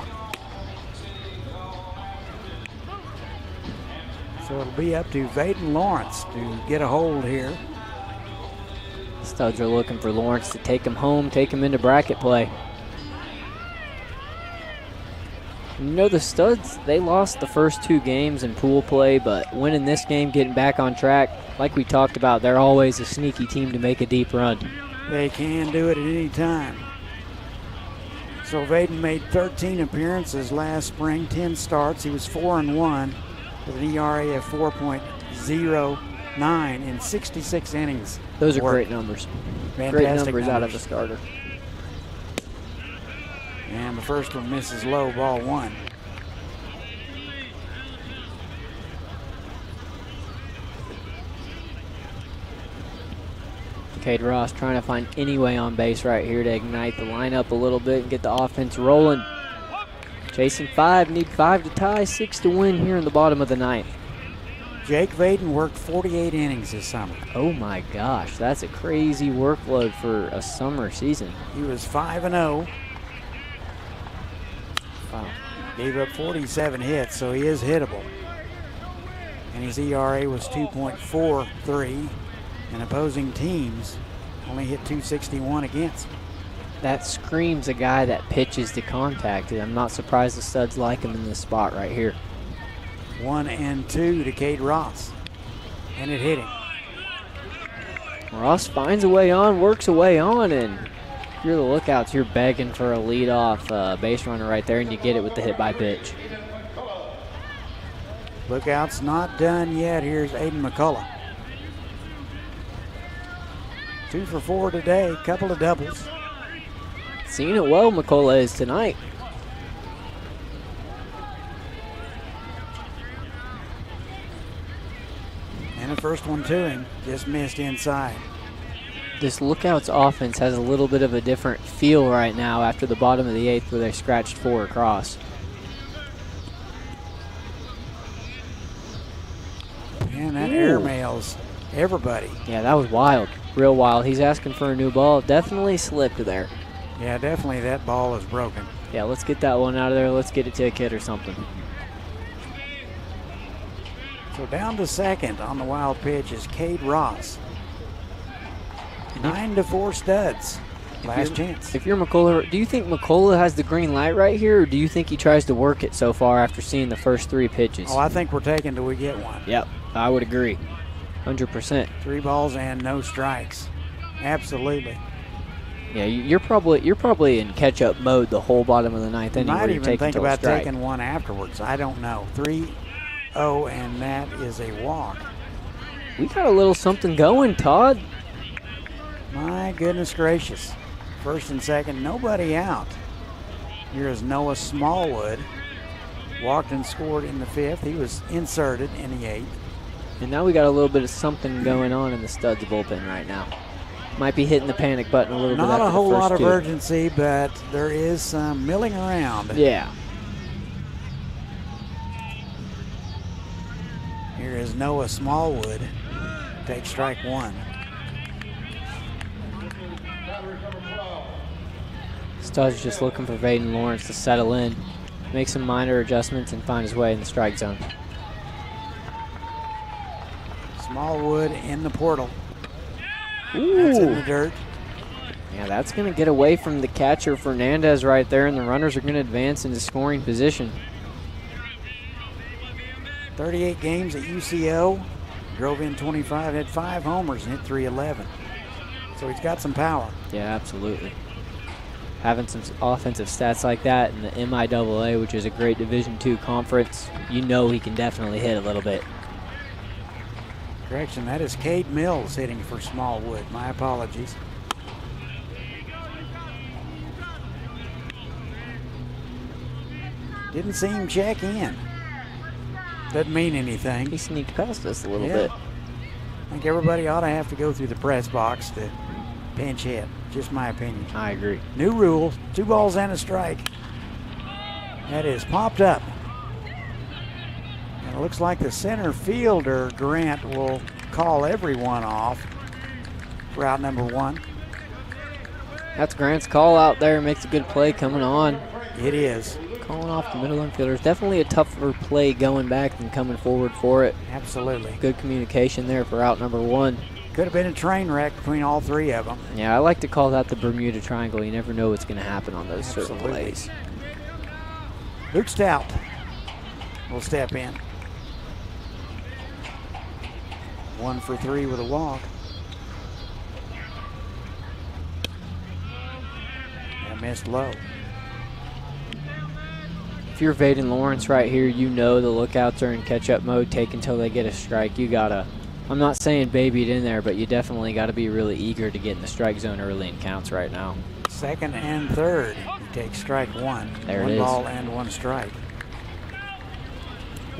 So it'll be up to Vaden Lawrence to get a hold here. Studs are looking for Lawrence to take him home, take him into bracket play. You know, the Studs, they lost the first 2 games in pool play, but winning this game, getting back on track, like we talked about, they're always a sneaky team to make a deep run. They can do it at any time. So Vaden made 13 appearances last spring, 10 starts. He was 4-1 with an ERA of 4.09 in 66 innings. Those are great numbers. Fantastic great numbers out of the starter. And the first one misses low, ball 1. Cade Ross trying to find any way on base right here to ignite the lineup a little bit and get the offense rolling. Chasing 5, need 5 to tie, 6 to win here in the bottom of the 9th. Jake Vaden worked 48 innings this summer. Oh my gosh, that's a crazy workload for a summer season. He was 5-0. Wow. Gave up 47 hits, so he is hittable. And his ERA was 2.43, and opposing teams only hit 261 against. That screams a guy that pitches to contact. I'm not surprised the Studs like him in this spot right here. 1-2 to Cade Ross, and it hit him. Ross finds a way on, works a way on, and if you're the Lookouts, you're begging for a leadoff base runner right there, and you get it with the hit by pitch. Lookouts not done yet. Here's Aiden McCullough. 2 for 4 today, couple of doubles. Seeing it well, McCullough is tonight. And the first one to him, just missed inside. This Lookouts offense has a little bit of a different feel right now after the bottom of the 8th where they scratched 4 across. And that airmails everybody. Yeah, that was wild, real wild. He's asking for a new ball. Definitely slipped there. Yeah, definitely that ball is broken. Yeah, let's get that one out of there. Let's get it to a kid or something. So down to second on the wild pitch is Cade Ross. 9-4 Studs. Last chance. If you're McCullough, do you think McCullough has the green light right here, or do you think he tries to work it so far after seeing the first 3 pitches? Oh, I think we're taking till we get one. Yep, I would agree. 100%. 3 balls and no strikes. Absolutely. Yeah, you're probably in catch-up mode the whole bottom of the 9th inning. Might even think about strike. taking one afterwards. I don't know. 3-0, and that is a walk. We got a little something going, Todd. My goodness gracious. First and second, nobody out. Here is Noah Smallwood. Walked and scored in the 5th. He was inserted in the 8th. And now we got a little bit of something going on in the Studs bullpen right now. Might be hitting the panic button a little bit. Not a whole lot of 2. urgency, but there is some milling around. Yeah. Here is Noah Smallwood. Take strike 1. Studs just looking for Vaden Lawrence to settle in, make some minor adjustments, and find his way in the strike zone. Smallwood in the portal. Ooh. That's in the dirt. Yeah, that's going to get away from the catcher, Fernandez, right there, and the runners are going to advance into scoring position. 38 games at UCO. Drove in 25, had 5 homers, and hit .311. So he's got some power. Yeah, absolutely. Having some offensive stats like that in the MIAA, which is a great Division II conference, you know he can definitely hit a little bit. Correction, that is Cade Mills hitting for Smallwood. My apologies. Didn't see him check in. Doesn't mean anything. He sneaked past us a little Yeah. bit. I think everybody ought to have to go through the press box to pinch hit. Just my opinion. I agree. New rule, 2 balls and a strike. That is popped up. And it looks like the center fielder, Grant, will call everyone off for out number 1. That's Grant's call out there. Makes a good play coming on. It is. Calling off the middle infielders. Definitely a tougher play going back than coming forward for it. Absolutely. Good communication there for out number 1. Could have been a train wreck between all 3 of them. Yeah, I like to call that the Bermuda Triangle. You never know what's going to happen on those certain plays. Luke Stout will step in. 1 for 3 with a walk. And missed low. If you're Vaden Lawrence right here, you know the Lookouts are in catch-up mode. Take until they get a strike. You got to, I'm not saying baby it in there, but you definitely got to be really eager to get in the strike zone early in counts right now. Second and third. He takes strike 1. There it One is. ball and 1 strike.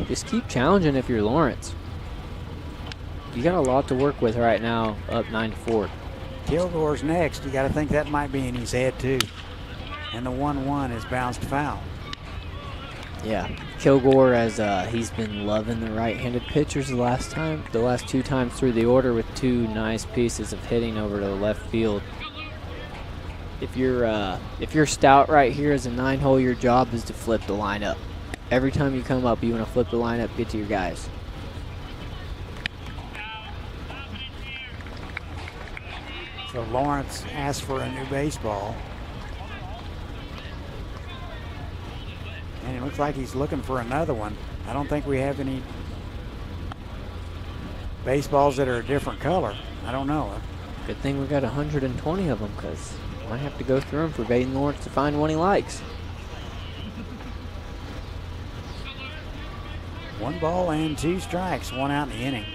Just keep challenging if you're Lawrence. You got a lot to work with right now, up 9-4. Kilgore's next. You got to think that might be in his head too. And the 1-1 is bounced foul. Yeah, Kilgore, as he's been loving the right-handed pitchers the last 2 times through the order with 2 nice pieces of hitting over to the left field. If you're stout right here as a 9-hole, your job is to flip the lineup. Every time you come up, you want to flip the lineup, get to your guys. So Lawrence asked for a new baseball. And it looks like he's looking for another one. I don't think we have any baseballs that are a different color. I don't know. Good thing we got 120 of them, because I might have to go through them for Baden Lawrence to find one he likes. 1 ball and 2 strikes, 1 out in the inning.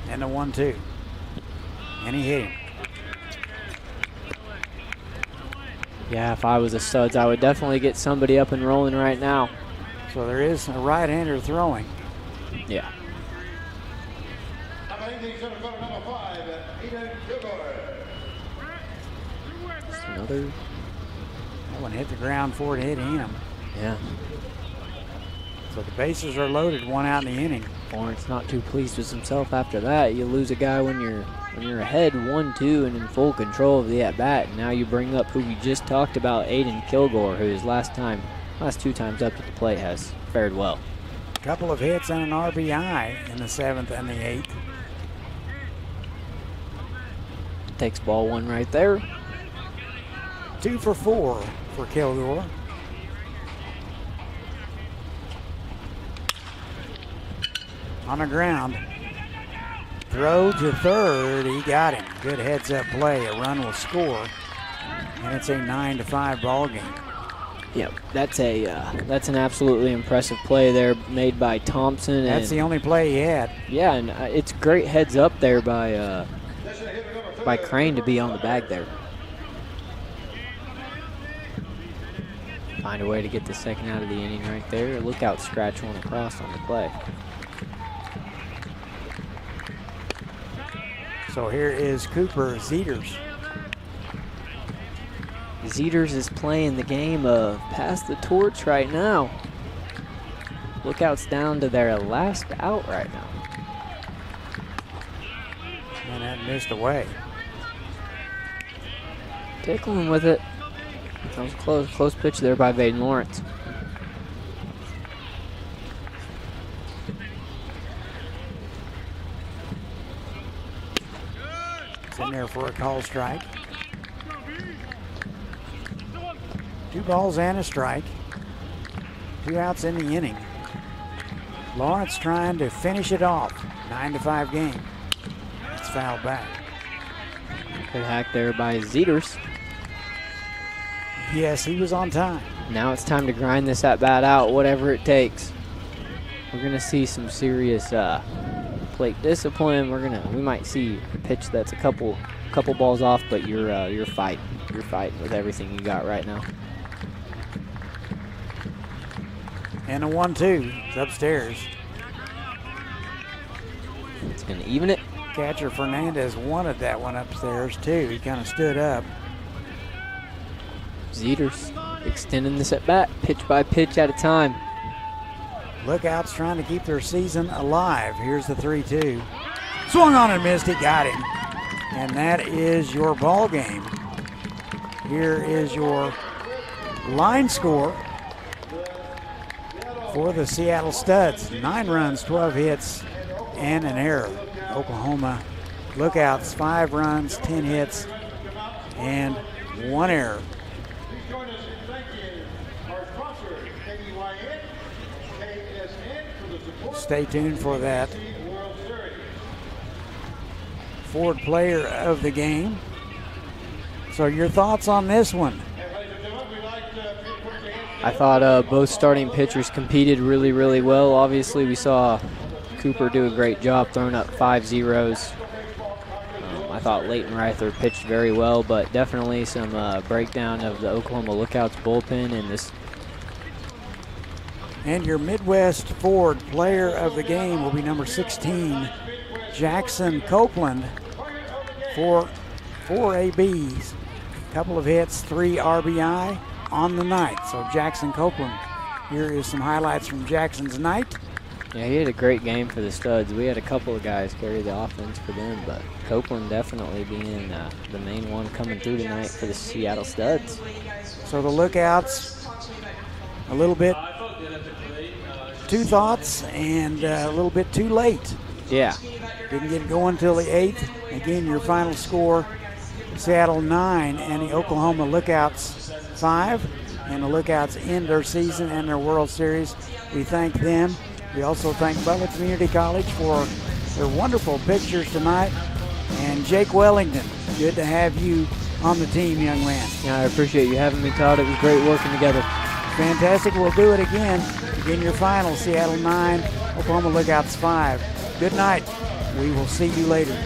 And a 1-2. And he hit him. Yeah, if I was a Studs, I would definitely get somebody up and rolling right now. So there is a right-hander throwing. Yeah. Just another. That one hit the ground before it hit him. Yeah. So the bases are loaded, 1 out in the inning. Lawrence not too pleased with himself after that. You lose a guy when you're ahead 1-2 and in full control of the at-bat. And now you bring up who we just talked about, Aiden Kilgore, who his last 2 times up to the plate has fared well. Couple of hits and an RBI in the 7th and the 8th. Takes ball 1 right there. 2 for 4 for Kilgore. On the ground. Throw to third. He got him. Good heads-up play. A run will score. And it's a 9-5 ball game. Yep, that's an absolutely impressive play there made by Thompson. That's the only play he had. Yeah, and it's great heads up there by Crane to be on the bag there. Find a way to get the second out of the inning right there. Look out, scratch one across on the play. So here is Cooper Zeters. Zeters is playing the game of pass the torch right now. Lookout's down to their last out right now. And that missed away. Tickling with it. That was a close pitch there by Baden Lawrence. It's in there for a call strike. 2 balls and a strike. 2 outs in the inning. Lawrence trying to finish it off. 9-5 game. It's fouled back. Good hack there by Zeters. Yes, he was on time. Now it's time to grind this at-bat out, whatever it takes. We're going to see some serious plate discipline. We might see a pitch that's a couple balls off, but you're fighting. You're fighting with everything you got right now. And a 1-2. It's upstairs. It's going to even it. Catcher Fernandez wanted that one upstairs, too. He kind of stood up. Zeters extending this at bat, pitch by pitch at a time. Lookouts trying to keep their season alive. Here's the 3-2. Swung on and missed. He got him. And that is your ball game. Here is your line score for the Seattle Studs. 9 runs, 12 hits, and an error. Oklahoma Lookouts, 5 runs, 10 hits, and 1 error. Stay tuned for that Ford Player of the Game. So your thoughts on this one? I thought both starting pitchers competed really, really well. Obviously, we saw Cooper do a great job throwing up 5 zeros. I thought Leighton Reither pitched very well, but definitely some breakdown of the Oklahoma Lookouts bullpen in this. And your Midwest Ford Player of the Game will be number 16, Jackson Copeland, for 4 ABs, couple of hits, 3 RBI on the night. So Jackson Copeland, here is some highlights from Jackson's night. Yeah, he had a great game for the Studs. We had a couple of guys carry the offense for them, but Copeland definitely being the main one coming through tonight for the Seattle Studs. So the Lookouts, a little bit two thoughts and a little bit too late. Yeah. Didn't get going until the 8th. Again, your final score, Seattle 9 and the Oklahoma Lookouts 5. And the Lookouts end their season and their World Series. We thank them. We also thank Butler Community College for their wonderful pictures tonight. And Jake Wellington, good to have you on the team, young man. Yeah, I appreciate you having me, Todd. It was great working together. Fantastic. We'll do it again. Again, your final, Seattle 9, Oklahoma Lookouts 5. Good night. We will see you later.